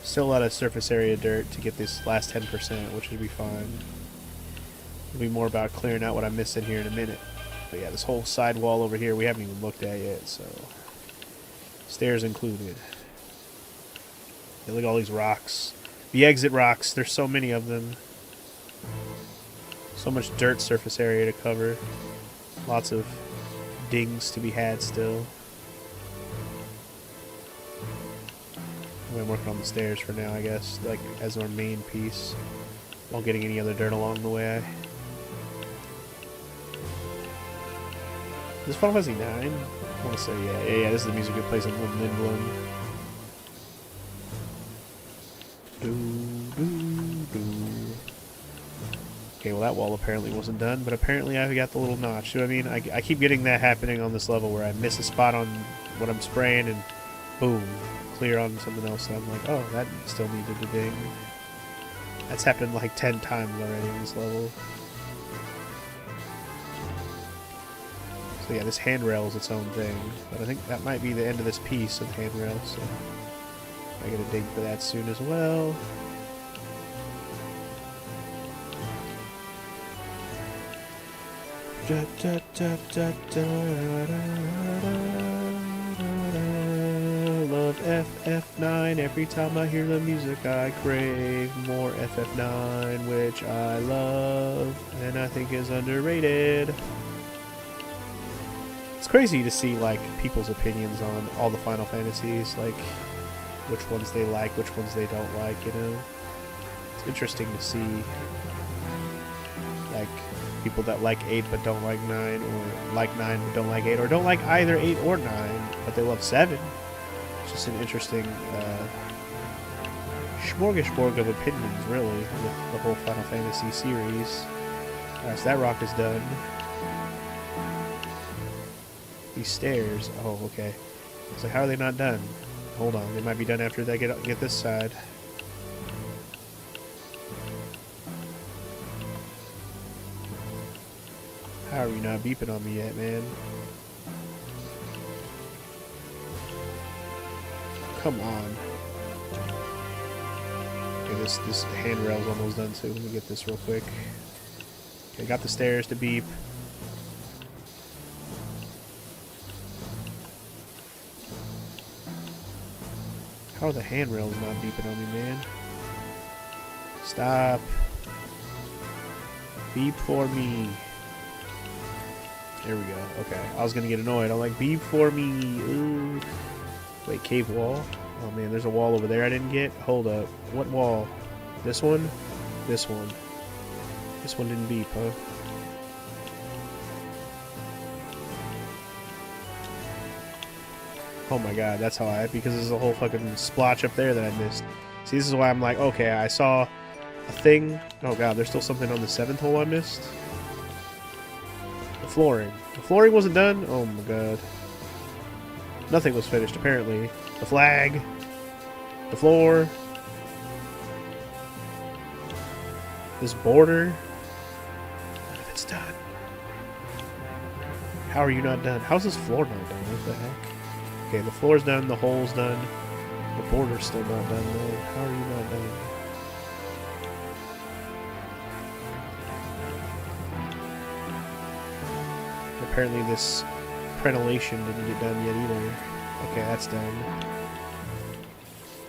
Still a lot of surface area dirt to get this last 10%, which would be fine. It'll be more about clearing out what I missed in here in a minute. But yeah, this whole side wall over here we haven't even looked at yet, so stairs included. Yeah, look at all these rocks. The exit rocks, there's so many of them. So much dirt surface area to cover. Lots of dings to be had still. I'm working on the stairs for now, I guess, like as our main piece, while getting any other dirt along the way. Is this Final Fantasy 9? I want to say yeah. This is the music it plays in Lindblom. Okay, well that wall apparently wasn't done, but apparently I got the little notch. You know what I mean? I keep getting that happening on this level where I miss a spot on what I'm spraying and boom, clear on something else. And I'm like, oh, that still needed a ding. That's happened like 10 times already in this level. So yeah, this handrail is its own thing, but I think that might be the end of this piece of the handrail, so I get a dig for that soon as well. Love FF9. Every time I hear the music I crave more FF9, which I love and I think is underrated. It's crazy to see like people's opinions on all the Final Fantasies, like which ones they like, which ones they don't like, you know. It's interesting to see like people that like 8 but don't like 9, or like 9 but don't like 8, or don't like either 8 or 9 but they love 7. It's just an interesting smorgasbord of opinions, really, with the whole Final Fantasy series. Alright, so that rock is done. These stairs, oh, okay. So how are they not done? Hold on, they might be done after they get this side. How are you not beeping on me yet, man? Come on. Okay, this handrail's almost done too. Let me get this real quick. Okay, got the stairs to beep. How are the handrails not beeping on me, man? Stop. Beep for me. There we go. Okay. I was gonna get annoyed. I'm like, beep for me. Ooh. Wait, cave wall? Oh man, there's a wall over there I didn't get. Hold up. What wall? This one? This one. This one didn't beep, huh? Oh my god, that's how because there's a whole fucking splotch up there that I missed. See, this is why I'm like, okay, I saw a thing. Oh god, there's still something on the 7th hole I missed. The flooring. The flooring wasn't done? Oh my god. Nothing was finished, apparently. The flag. The floor. This border. None of it's done. How are you not done? How's this floor not done? What the heck? Okay, the floor's done, the hole's done. The border's still not done, though. How are you not done? Apparently this prenellation didn't get done yet either. Okay, that's done.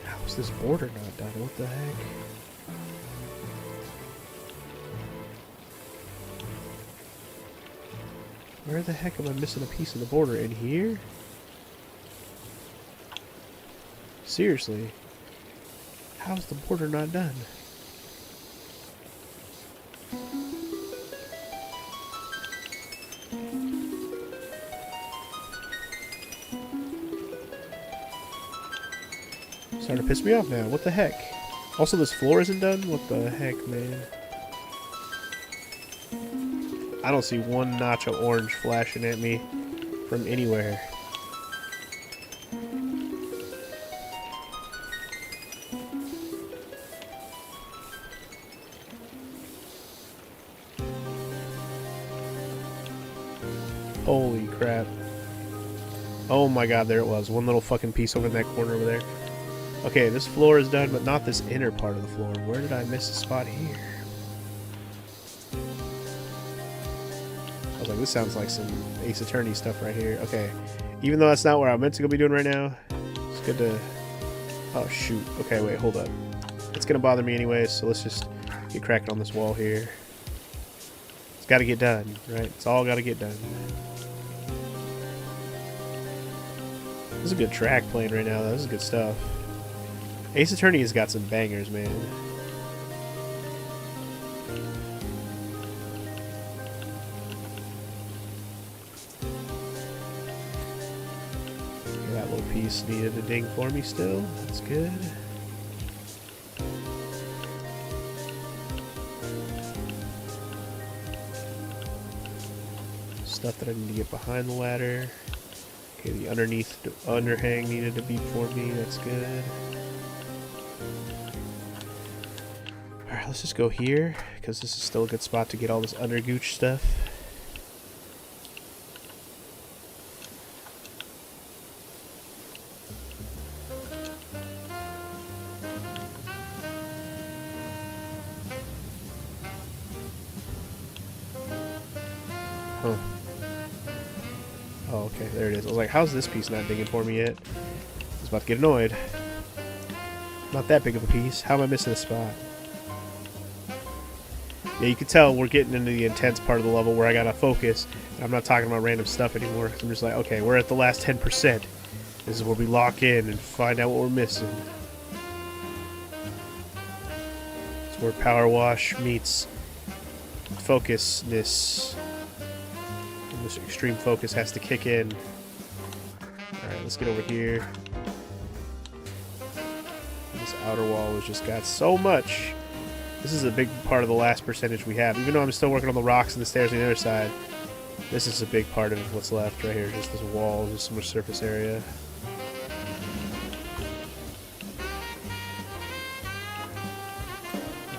How is this border not done? What the heck? Where the heck am I missing a piece of the border? In here? Seriously. How's the border not done? Starting to piss me off now. What the heck? Also, this floor isn't done? What the heck, man? I don't see one notch of orange flashing at me from anywhere. Holy crap. Oh my god, there it was. One little fucking piece over in that corner over there. Okay, this floor is done, but not this inner part of the floor. Where did I miss a spot here? I was like, this sounds like some Ace Attorney stuff right here. Okay, even though that's not where I'm meant to go be doing right now, it's good to... Oh, shoot. Okay, wait, hold up. It's gonna bother me anyways, so let's just get cracking on this wall here. It's gotta get done, right? It's all gotta get done. This is a good track playing right now, though. This is good stuff. Ace Attorney has got some bangers, man. Okay, that little piece needed a ding for me still. That's good. Stuff that I need to get behind the ladder. Okay, the underhang needed to beep for me. That's good. Alright, let's just go here, because this is still a good spot to get all this undergooch stuff. Huh. Oh, okay, there it is. I was like, how's this piece not digging for me yet? I was about to get annoyed. Not that big of a piece. How am I missing a spot? Yeah, you can tell we're getting into the intense part of the level where I gotta focus. And I'm not talking about random stuff anymore. I'm just like, okay, we're at the last 10%. This is where we lock in and find out what we're missing. It's where power wash meets focusness. And this extreme focus has to kick in. Alright, let's get over here. This outer wall has just got so much. This is a big part of the last percentage we have. Even though I'm still working on the rocks and the stairs on the other side, this is a big part of what's left right here. Just this wall, just so much surface area.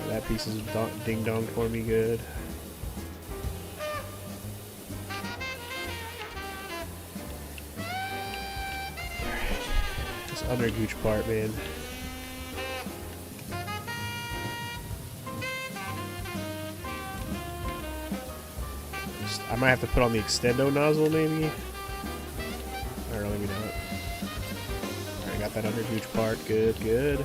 That piece is ding-dong for me good. This undergooch part, man. I might have to put on the extendo nozzle, maybe. I don't know, maybe not. Alright, got that undergooch part. Good, good.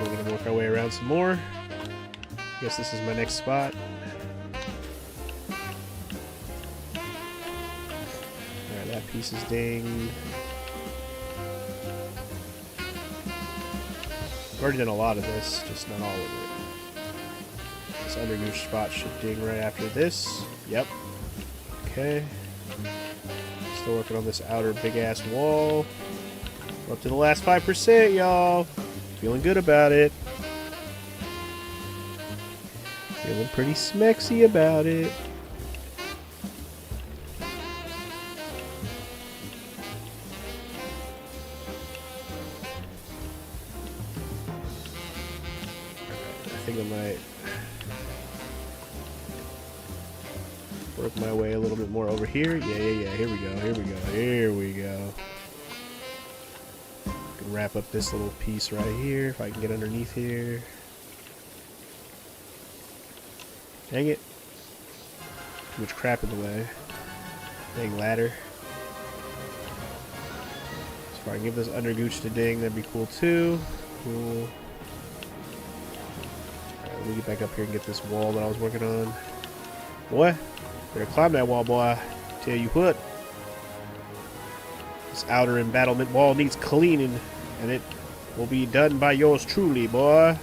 We're going to work our way around some more. Guess this is my next spot. Alright, that piece is dinged. I've already done a lot of this, just not all of it. This undergooch spot should ding right after this. Yep. Okay. Still working on this outer big-ass wall. We're up to the last 5%, y'all. Feeling good about it. Feeling pretty smexy about it. I think I might work my way a little bit more over here. Yeah. Here we go. Can wrap up this little piece right here if I can get underneath here. Dang it. Too much crap in the way. Dang ladder. So if I can give this undergooch to ding, that'd be cool too. Cool. Alright, let me get back up here and get this wall that I was working on. Boy, better climb that wall, boy. Tell you what. This outer embattlement wall needs cleaning, and it will be done by yours truly, boy.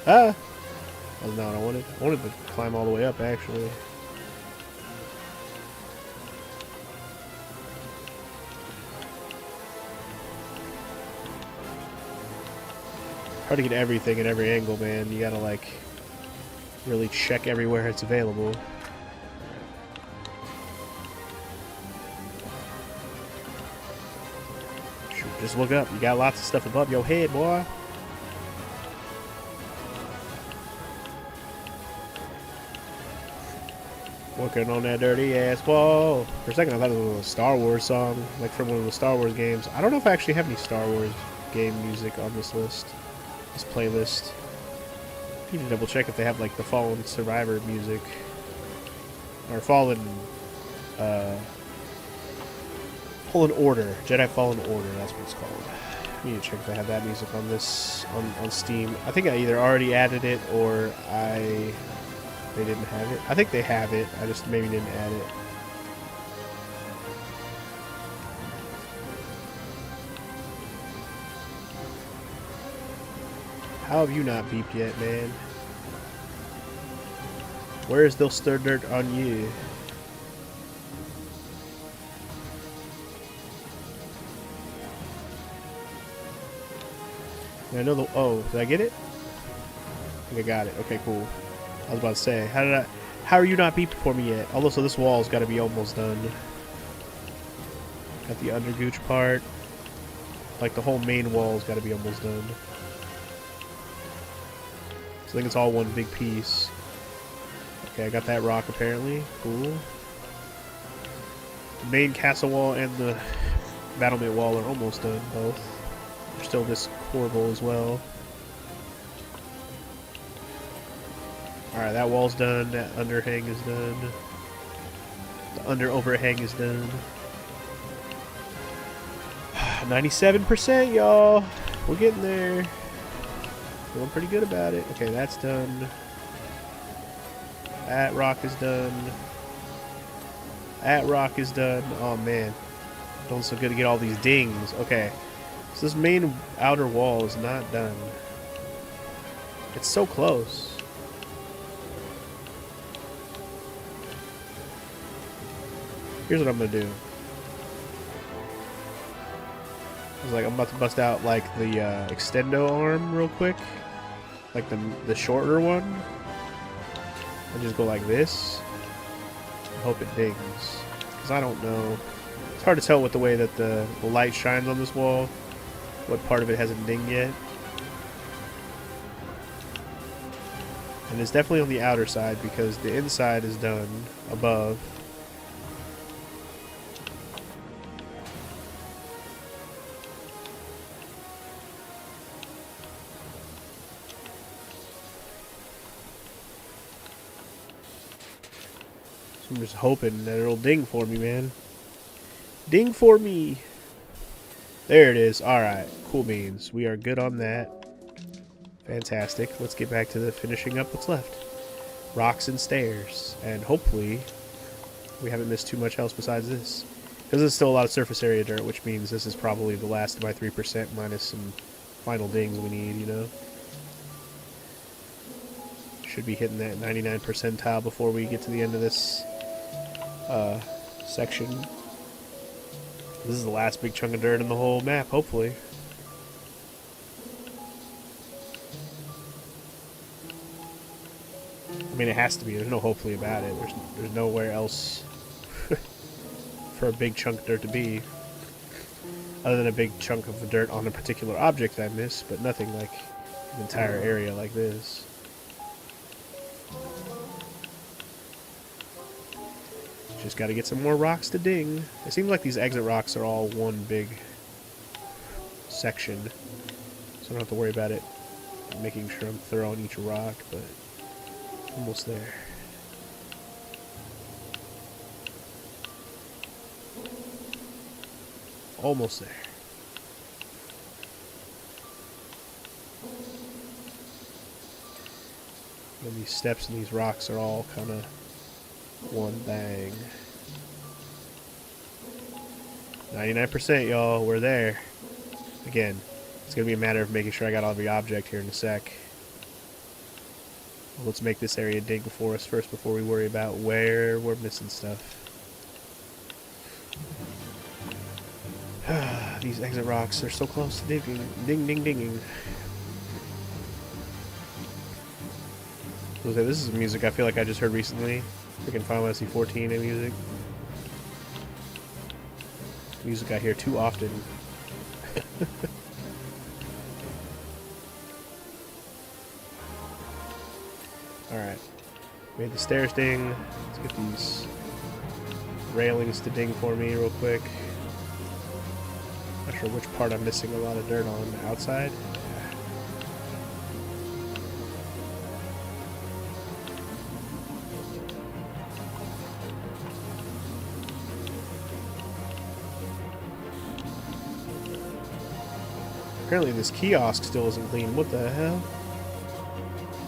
Ah! That's not what I wanted. I wanted to climb all the way up, actually. Hard to get everything at every angle, man. You gotta, like, really check everywhere it's available. Shoot, just look up. You got lots of stuff above your head, boy. Working on that dirty ass wall. For a second I thought it was a Star Wars song, like from one of the Star Wars games. I don't know if I actually have any Star Wars game music on this list, this playlist. I need to double check if they have like the Fallen Survivor music. Or Fallen Order. Jedi Fallen Order, that's what it's called. I need to check if they have that music on this, on Steam. I think I either already added it or they didn't have it. I think they have it. I just maybe didn't add it. How have you not beeped yet, man? Where is they'll stir dirt on you? I know the... Oh, did I get it? I think I got it. Okay, cool. I was about to say, how are you not beeped for me yet? Although, so this wall's got to be almost done. Got the undergooch part. Like, the whole main wall's got to be almost done. So I think it's all one big piece. Okay, I got that rock apparently. Cool. The main castle wall and the battlement wall are almost done, both. There's still this corbel as well. Alright, that wall's done. That underhang is done. The under overhang is done. 97%, y'all. We're getting there. Feeling pretty good about it. Okay, that's done. That rock is done. That rock is done. Oh, man. Feeling so good to get all these dings. Okay. So this main outer wall is not done. It's so close. Here's what I'm gonna do. It's like I'm about to bust out like the extendo arm real quick, like the shorter one, and just go like this. I hope it dings, because I don't know. It's hard to tell with the way that the light shines on this wall, what part of it hasn't dinged yet. And it's definitely on the outer side because the inside is done above. I'm just hoping that it'll ding for me, man. Ding for me! There it is. Alright, cool beans. We are good on that. Fantastic. Let's get back to the finishing up what's left. Rocks and stairs. And hopefully we haven't missed too much else besides this. Because there's still a lot of surface area dirt, which means this is probably the last of my 3% minus some final dings we need, you know? Should be hitting that 99 percentile before we get to the end of this section. This is the last big chunk of dirt in the whole map, hopefully. I mean, it has to be. There's no hopefully about it. There's nowhere else for a big chunk of dirt to be. Other than a big chunk of dirt on a particular object I missed, but nothing like an entire area like this. Just got to get some more rocks to ding. It seems like these exit rocks are all one big section, so I don't have to worry about it making sure I'm thorough on each rock, but almost there. Almost there. And these steps and these rocks are all kind of one thing. 99%, y'all. We're there. Again, it's going to be a matter of making sure I got all the object here in a sec. Well, let's make this area dig for us first before we worry about where we're missing stuff. These exit rocks are so close to digging. Ding, ding, dinging. This is music I feel like I just heard recently. Freaking Final Fantasy 14 and music. Music I hear too often. Alright. Made the stairs ding. Let's get these railings to ding for me real quick. Not sure which part I'm missing a lot of dirt on. Outside? Apparently this kiosk still isn't clean. What the hell?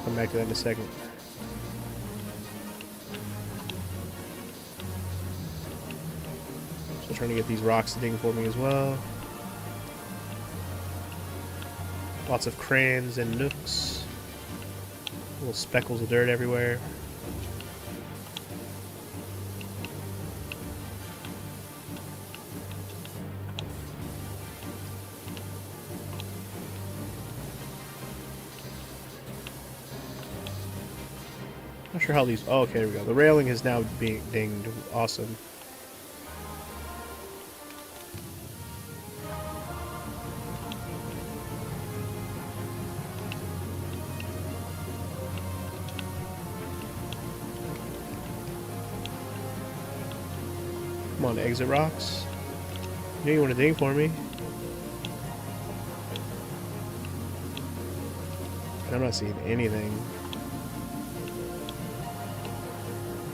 Come back to that in a second. Still trying to get these rocks to ding for me as well. Lots of crayons and nooks. Little speckles of dirt everywhere. Not sure how these... Oh, okay, there we go. The railing is now being dinged. Awesome. Come on, exit rocks. You know you want to ding for me. I'm not seeing anything.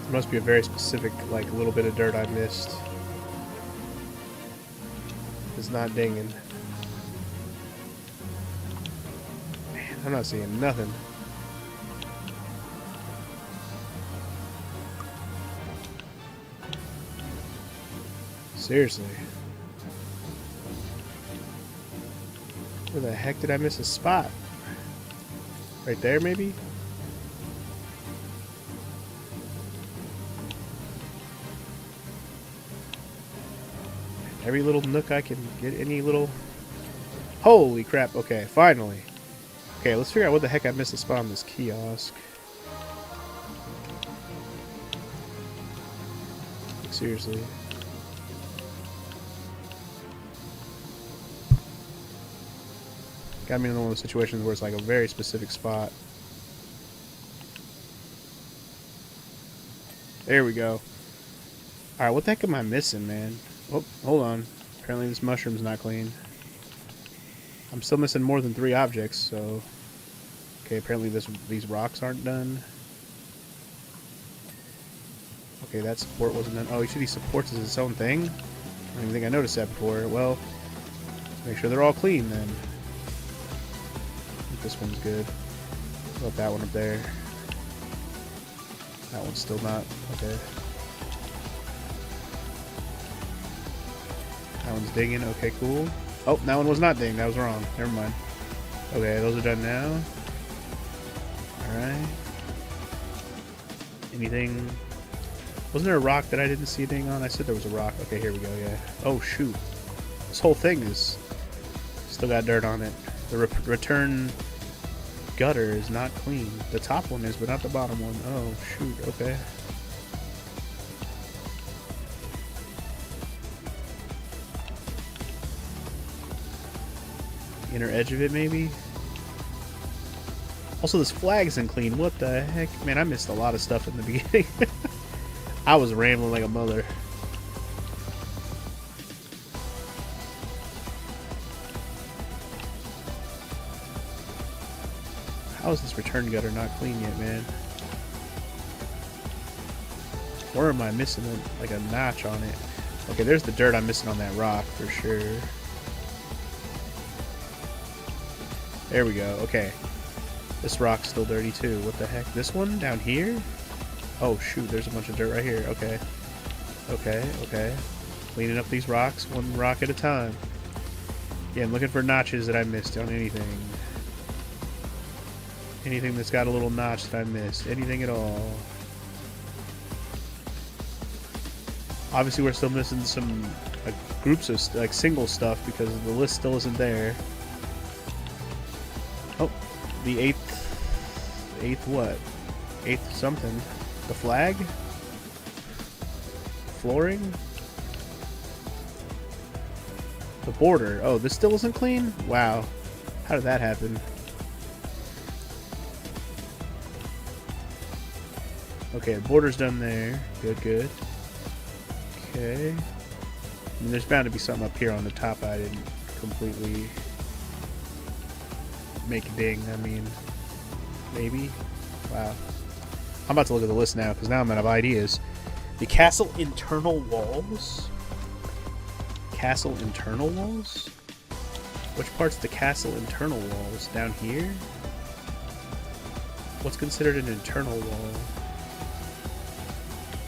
There must be a very specific, like, little bit of dirt I missed. It's not dinging. Man, I'm not seeing nothing. Seriously. Where the heck did I miss a spot? Right there, maybe? Every little nook I can get, any little... Holy crap, okay, finally. Okay, let's figure out what the heck I missed a spot on this kiosk. Like, seriously. Got me in one of those situations where it's like a very specific spot. There we go. Alright, what the heck am I missing, man? Oh, hold on. Apparently this mushroom's not clean. I'm still missing more than 3 objects, so... Okay, apparently these rocks aren't done. Okay, that support wasn't done. Oh, you see these supports as its own thing? I don't even think I noticed that before. Well, Make sure they're all clean then. This one's good. Put that one up there. That one's still not. Okay. That one's digging. Okay, cool. Oh, that one was not dinged. That was wrong. Never mind. Okay, those are done now. Alright. Anything... Wasn't there a rock that I didn't see a ding on? I said there was a rock. Okay, here we go, yeah. Oh, shoot. This whole thing is... Still got dirt on it. The return gutter is not clean. The top one is, but not the bottom one. Oh, shoot. Okay. Inner edge of it, maybe? Also, this flag isn't clean. What the heck? Man, I missed a lot of stuff in the beginning. I was rambling like a mother. How is this return gutter not clean yet, man? Or am I missing like a notch on it? Okay, there's the dirt I'm missing on that rock for sure. There we go. Okay. This rock's still dirty too. What the heck? This one down here? Oh shoot, there's a bunch of dirt right here. Okay. Okay, okay. Cleaning up these rocks, one rock at a time. Yeah, I'm looking for notches that I missed on anything. Anything that's got a little notch that I missed. Anything at all. Obviously we're still missing some groups of like single stuff because the list still isn't there. Oh, the eighth what? Eighth something. The flag? Flooring? The border. Oh, this still isn't clean? Wow. How did that happen? Okay, the border's done there. Good, good. Okay. I mean, there's bound to be something up here on the top I didn't completely make a ding. I mean, maybe. Wow. I'm about to look at the list now because now I'm out of ideas. The castle internal walls? Castle internal walls? Which part's the castle internal walls? Down here? What's considered an internal wall?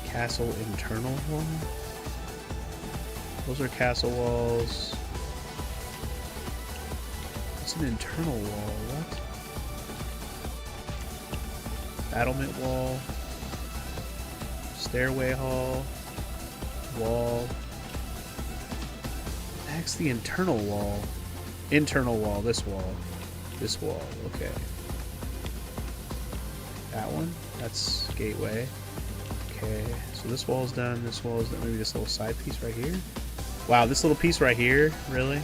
Castle internal wall? Those are castle walls. What's an internal wall? What? Battlement wall. Stairway hall. Wall. That's the internal wall. Internal wall. This wall. This wall. Okay. That one? That's gateway. Okay. So this wall's done. This wall's done. Maybe this little side piece right here. Wow, this little piece right here? Really?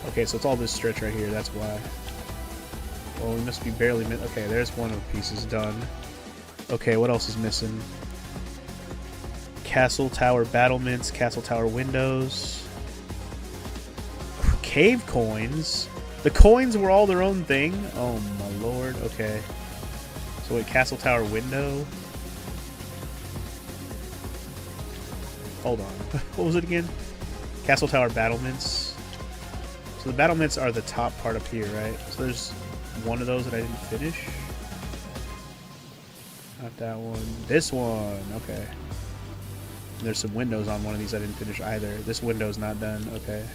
Okay, so it's all this stretch right here. That's why. Well, we must be barely... Okay, there's one of the pieces done. Okay, what else is missing? Castle tower battlements, castle tower windows. Cave coins? The coins were all their own thing? Oh my lord, okay. So wait, castle tower window? Hold on. What was it again? Castle tower battlements. So the battlements are the top part up here, right? So there's one of those that I didn't finish. Not that one. This one. Okay. And there's some windows on one of these I didn't finish either. This window's not done. Okay.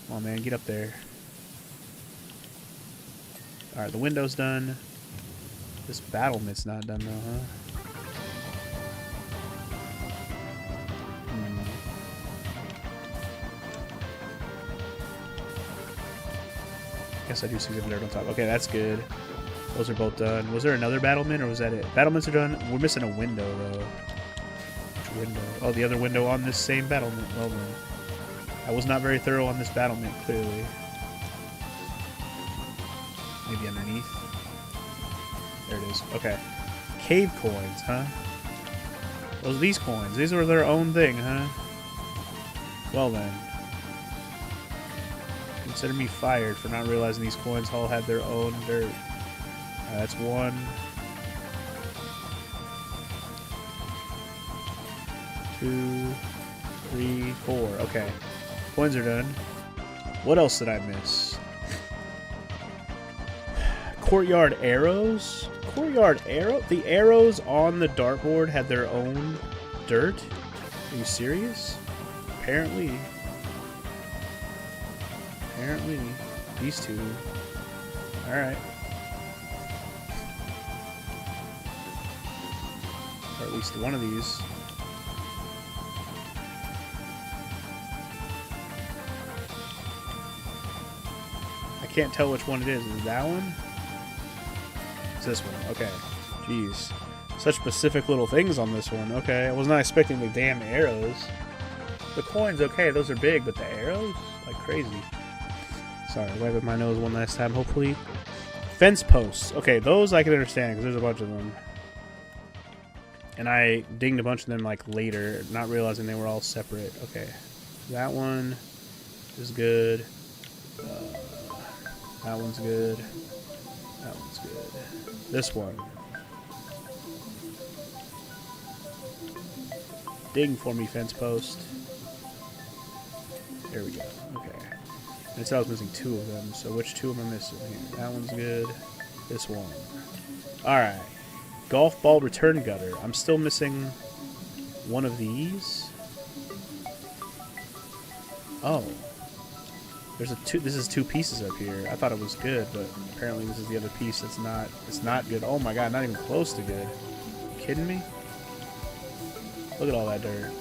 Come on, man. Get up there. Alright, the window's done. This battlement's not done, though, huh? Guess I do see some dirt on top. Okay, that's good. Those are both done. Was there another battlement, or was that it? Battlements are done. We're missing a window, though. Which window? Oh, the other window on this same battlement. Well, then. I was not very thorough on this battlement, clearly. Maybe underneath. There it is. Okay. Cave coins, huh? Those are these coins. These are their own thing, huh? Well, then. Consider me fired for not realizing these coins all had their own dirt. That's one. 2, 3, 4. Okay. Coins are done. What else did I miss? Courtyard arrows? Courtyard arrow? The arrows on the dartboard had their own dirt? Are you serious? Apparently. Apparently. These two. Alright. Or at least one of these. I can't tell which one it is. Is it that one? It's this one. Okay. Jeez. Such specific little things on this one. Okay. I was not expecting the damn arrows. The coins, okay, those are big, but the arrows? Like crazy. Sorry, wiping my nose one last time, hopefully. Fence posts. Okay, those I can understand, because there's a bunch of them. And I dinged a bunch of them, like, later, not realizing they were all separate. Okay. That one is good. That one's good. That one's good. This one. Ding for me, fence post. There we go. Okay. And it said I was missing 2 of them, so which 2 am I missing here? That one's good. This one. Alright. Golf ball return gutter. I'm still missing one of these. Oh. There's this is 2 pieces up here. I thought it was good, but apparently this is the other piece that's not, it's not good. Oh my god, not even close to good. You kidding me? Look at all that dirt.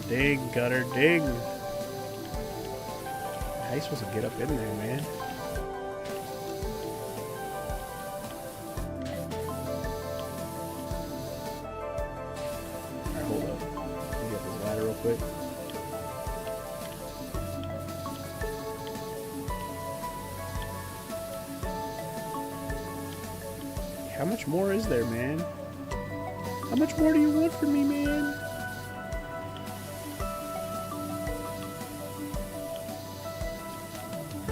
Dig, gutter, dig. How are you supposed to get up in there, man? Alright, hold up. Let me get this ladder real quick. How much more is there, man? How much more do you want from me, man?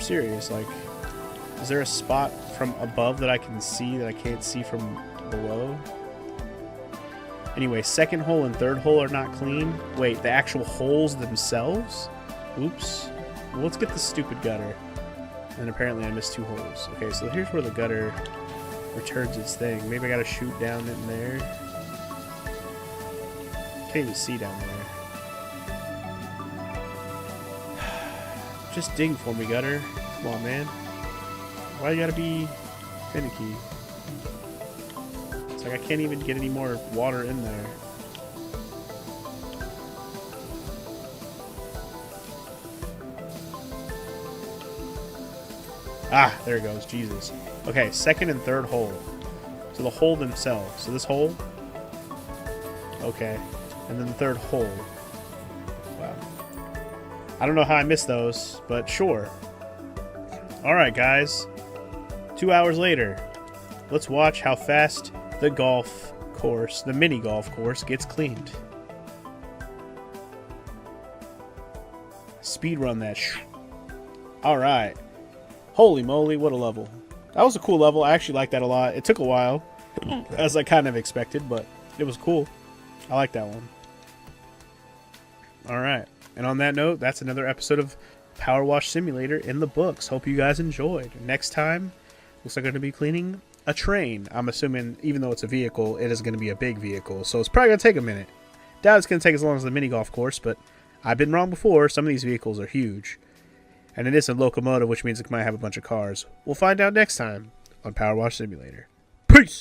Serious, like, is there a spot from above that I can see that I can't see from below? Anyway, second hole and third hole are not clean. Wait, the actual holes themselves? Oops. Well, let's get the stupid gutter. And apparently I missed 2 holes. Okay, so here's where the gutter returns its thing. Maybe I gotta shoot down in there. Can't even see down there. Just ding for me, gutter. Come on, man. Why you gotta be finicky? It's like I can't even get any more water in there. Ah, there it goes. Jesus. Okay, second and third hole. So the hole themselves. So this hole. Okay. And then the third hole. Wow. I don't know how I missed those, but sure. Alright, guys. 2 hours later. Let's watch how fast the golf course, the mini golf course, gets cleaned. Speed run that Alright. Holy moly, what a level. That was a cool level. I actually liked that a lot. It took a while, as I kind of expected, but it was cool. I like that one. Alright. And on that note, that's another episode of Power Wash Simulator in the books. Hope you guys enjoyed. Next time, looks like I'm going to be cleaning a train. I'm assuming, even though it's a vehicle, it is going to be a big vehicle. So it's probably going to take a minute. Doubt it's going to take as long as the mini golf course, but I've been wrong before. Some of these vehicles are huge. And it is a locomotive, which means it might have a bunch of cars. We'll find out next time on Power Wash Simulator. Peace!